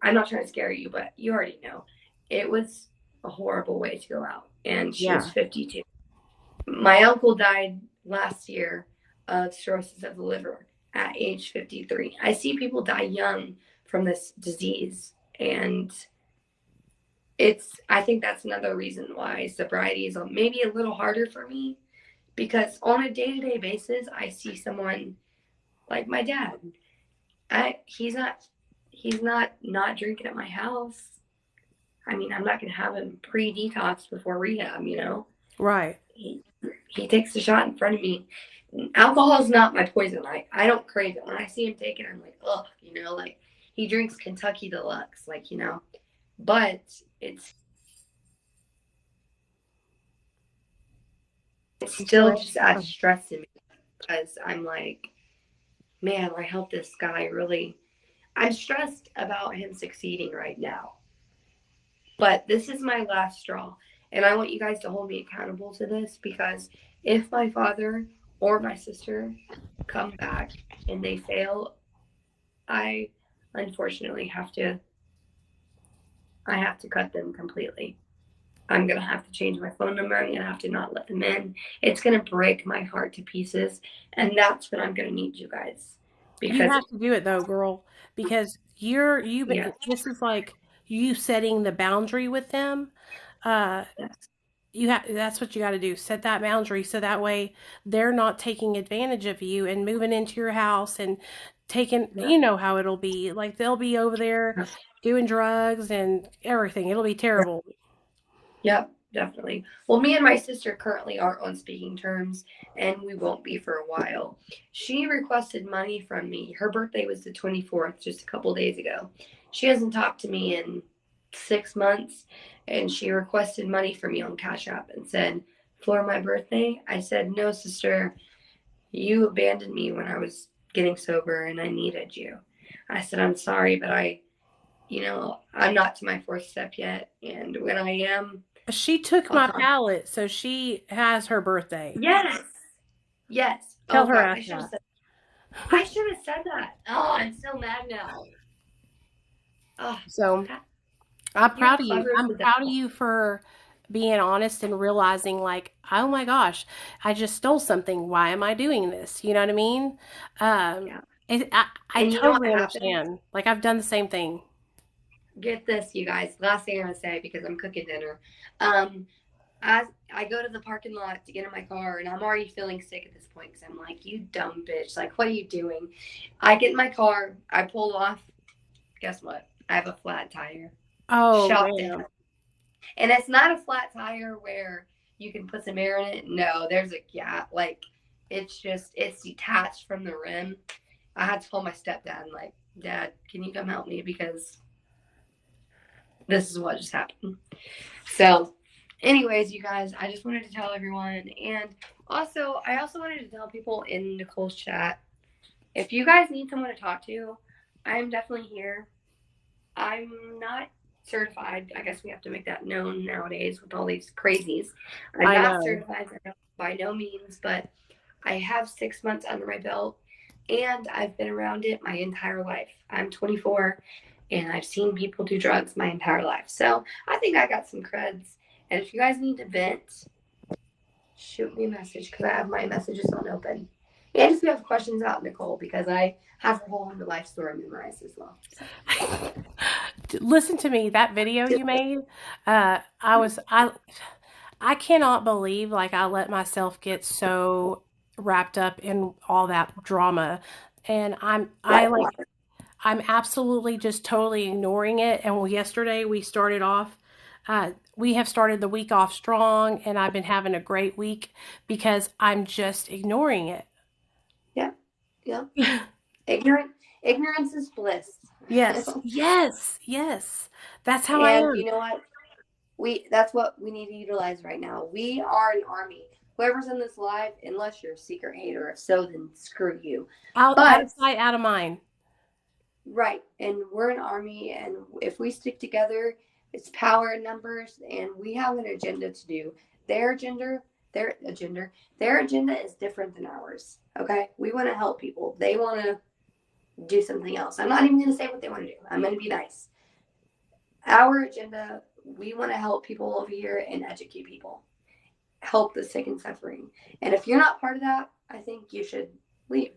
I'm not trying to scare you, but you already know. It was a horrible way to go out. And she was Yeah. 52. My uncle died last year of cirrhosis of the liver at age 53. I see people die young from this disease. And I think that's another reason why sobriety is maybe a little harder for me, because on a day-to-day basis, I see someone like my dad. He's not drinking at my house. I mean, I'm not going to have him pre-detox before rehab, you know? Right. He takes a shot in front of me. Alcohol is not my poison. I don't crave it. When I see him take it, I'm like, ugh, you know, like he drinks Kentucky Deluxe, like, you know? But it's still Hello? just adds stress to me, because I'm like, man, I help this guy really. I'm stressed about him succeeding right now. But this is my last straw. And I want you guys to hold me accountable to this, because if my father or my sister come back and they fail, I unfortunately have to cut them completely. I'm going to have to change my phone number. I'm going to have to not let them in. It's going to break my heart to pieces. And that's when I'm going to need you guys. You Because, have to do it though, girl, because yeah, this is like you setting the boundary with them. Uh, yes, that's what you got to do. Set that boundary so that way they're not taking advantage of you and moving into your house and taking, yeah, you know how it'll be. Like they'll be over there yeah. doing drugs and everything. It'll be terrible. Yep, definitely. Well, me and my sister currently aren't on speaking terms, and we won't be for a while. She requested money from me. Her birthday was the 24th, just a couple days ago. She hasn't talked to me in 6 months, and she requested money from me on Cash App and said, for my birthday. I said, no, sister, you abandoned me when I was getting sober and I needed you. I said, I'm sorry, but I'm not to my fourth step yet. And when I am, She took I'll my talk. pallet, so she has her birthday. Yes. Yes. Tell Oh her God, ass that. I should have said that. Oh, I'm so mad now. Oh, So Pat, I'm you're proud of you. clever as I'm the proud of devil. you for being honest and realizing, like, oh my gosh, I just stole something. Why am I doing this? You know what I mean? Um, Yeah. I And you know what totally happens? understand. Like, I've done the same thing. Get this, you guys. Last thing I'm gonna say, because I'm cooking dinner. Um, I go to the parking lot to get in my car, and I'm already feeling sick at this point, because I'm like, you dumb bitch. Like, what are you doing? I get in my car. I pull off. Guess what? I have a flat tire. Oh, Shot the man. hell. And it's not a flat tire where you can put some air in it. No, there's a gap. Like, it's detached from the rim. I had to call my stepdad, like, Dad, can you come help me? Because this is what just happened. So, anyways, you guys, I just wanted to tell everyone. And I also wanted to tell people in Nicole's chat, if you guys need someone to talk to, I'm definitely here. I'm not certified. I guess we have to make that known nowadays with all these crazies. I'm I not know. certified by no means, but I have 6 months under my belt, and I've been around it my entire life. I'm 24, and I've seen people do drugs my entire life. So I think I got some creds. And if you guys need to vent, shoot me a message, because I have my messages on open. And if you have questions about Nicole, because I have her whole life story memorized as well. So. Listen to me. That video you made, I cannot believe like I let myself get so wrapped up in all that drama, and I'm absolutely just totally ignoring it. And yesterday we have started the week off strong, and I've been having a great week because I'm just ignoring it. Yeah, yeah. Ignorant Ignorance is bliss. Yes. Yes. Yes. That's how I And am. you know what? That's what we need to utilize right now. We are an army. Whoever's in this live, unless you're a secret hater, if so, then screw you. Out of But sight, out of mind. right, and we're an army, and if we stick together, it's power in numbers, and we have an agenda to do. Their agenda, their agenda is different than ours. Okay, we want to help people. They want to do something else. I'm not even going to say what they want to do. I'm going to be nice. Our agenda, we want to help people over here and educate people, help the sick and suffering. And if you're not part of that, I think you should leave.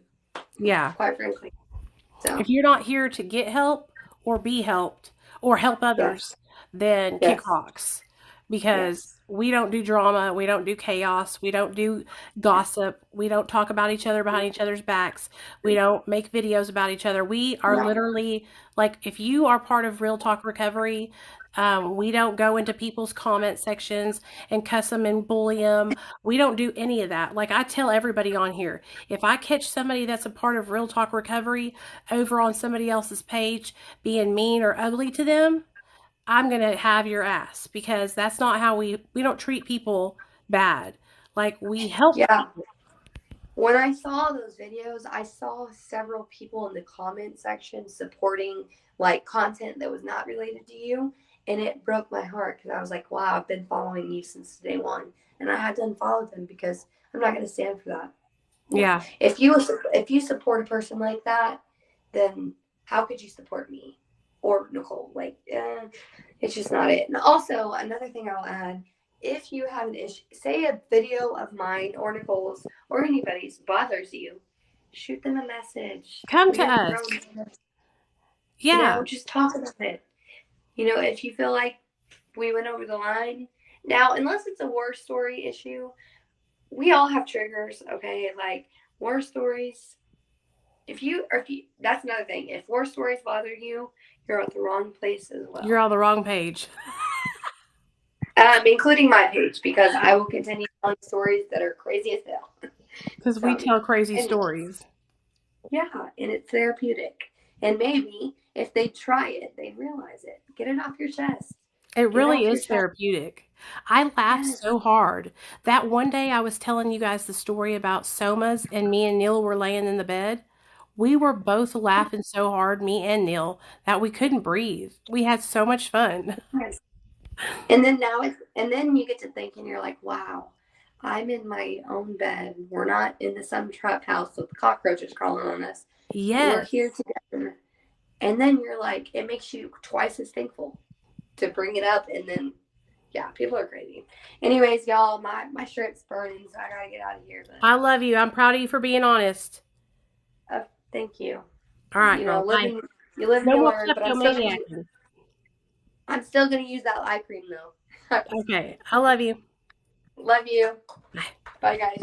Yeah. Quite frankly. So If you're not here to get help or be helped or help others, yes, then kick yes, rocks. Because yes. we don't do drama, we don't do chaos, we don't do gossip, we don't talk about each other behind each other's backs, we don't make videos about each other. We are No. literally like, if you are part of Real Talk Recovery, we don't go into people's comment sections and cuss them and bully them. We don't do any of that. Like I tell everybody on here, if I catch somebody that's a part of Real Talk Recovery over on somebody else's page being mean or ugly to them, I'm going to have your ass, because that's not how we don't treat people bad. Like we help Yeah. people. When I saw those videos, I saw several people in the comment section supporting like content that was not related to you. And it broke my heart because I was like, wow, I've been following you since day one. And I had to unfollow them because I'm not going to stand for that. No. Yeah. If you support a person like that, then how could you support me or Nicole? Like, it's just not it. And also, another thing I'll add, if you have an issue, say a video of mine or Nicole's or anybody's bothers you, shoot them a message. Come We to have us. grown, Yeah. just talk about it. If you feel like we went over the line. Now, unless it's a war story issue, we all have triggers, okay? Like war stories. If you, that's another thing. If war stories bother you, you're at the wrong place as You're well. on the wrong page. Including my page, because I will continue telling stories that are crazy as hell. Because we So, tell crazy anyway, stories. yeah, and it's therapeutic. And maybe if they try it, they realize it. Get it off your chest. It Get it really off your is chest. therapeutic. I laughed Yes. so hard. That one day I was telling you guys the story about somas and me and Neil were laying in the bed. We were both laughing so hard, me and Neil, that we couldn't breathe. We had so much fun. Yes. And then you get to think and you're like, wow, I'm in my own bed. We're not in some trap house with cockroaches crawling on us. We're here Yes. together. And then you're like, it makes you twice as thankful to bring it up. And then, yeah, people are crazy. Anyways, y'all, my shirt's burning, so I gotta get out of here. But I love you. I'm proud of you for being honest. thank you. All right, girl. Bye. You live and No you more learn. But kleptomaniac. I'm still gonna use that eye cream though. Okay. I love you. Love you. Bye, guys.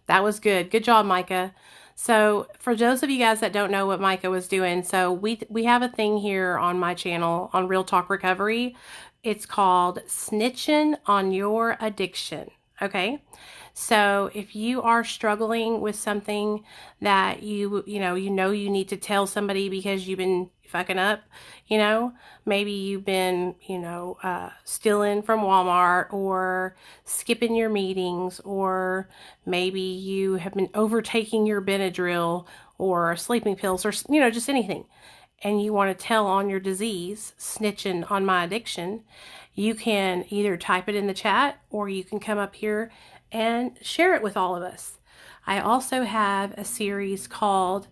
That was good. Good job, Micah. So, for those of you guys that don't know what Micah was doing, so we have a thing here on my channel on Real Talk Recovery. It's called Snitching on Your Addiction. Okay? So, if you are struggling with something that you need to tell somebody because you've been fucking up, maybe you've been, stealing from Walmart or skipping your meetings, or maybe you have been overtaking your Benadryl or sleeping pills, or, just anything, and you want to tell on your disease, snitching on my addiction, you can either type it in the chat or you can come up here and share it with all of us. I also have a series called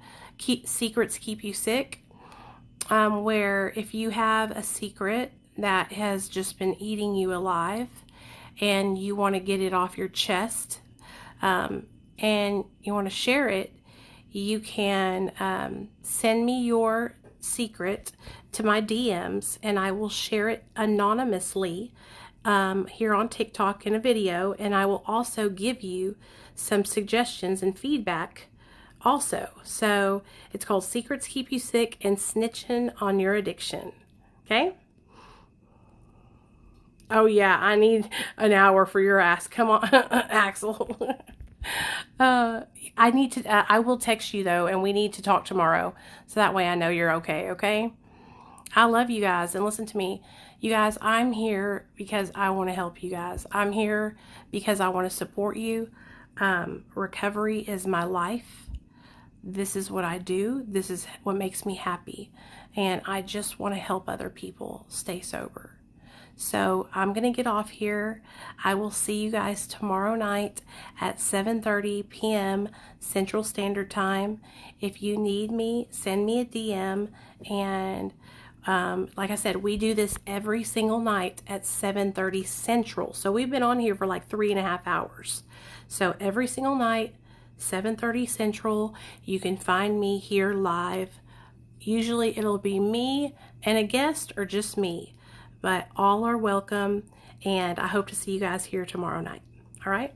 Secrets Keep You Sick, where if you have a secret that has just been eating you alive and you want to get it off your chest, and you want to share it, you can send me your secret to my DMs and I will share it anonymously here on TikTok in a video, and I will also give you some suggestions and feedback also. So it's called Secrets Keep You Sick and Snitching on Your Addiction. Okay? Oh yeah, I need an hour for your ass. Come on, Axel. I need to, I will text you though, and we need to talk tomorrow. So that way I know you're okay, okay? I love you guys, and listen to me. You guys, I'm here because I want to help you guys. I'm here because I want to support you. Recovery is my life. This is what I do. This is what makes me happy. And I just want to help other people stay sober. So I'm going to get off here. I will see you guys tomorrow night at 7:30 p.m. Central Standard Time. If you need me, send me a DM. And like I said, we do this every single night at 7:30 Central. So we've been on here for like 3.5 hours. So every single night, 7:30 Central, you can find me here live. Usually it'll be me and a guest or just me. But all are welcome, and I hope to see you guys here tomorrow night. All right?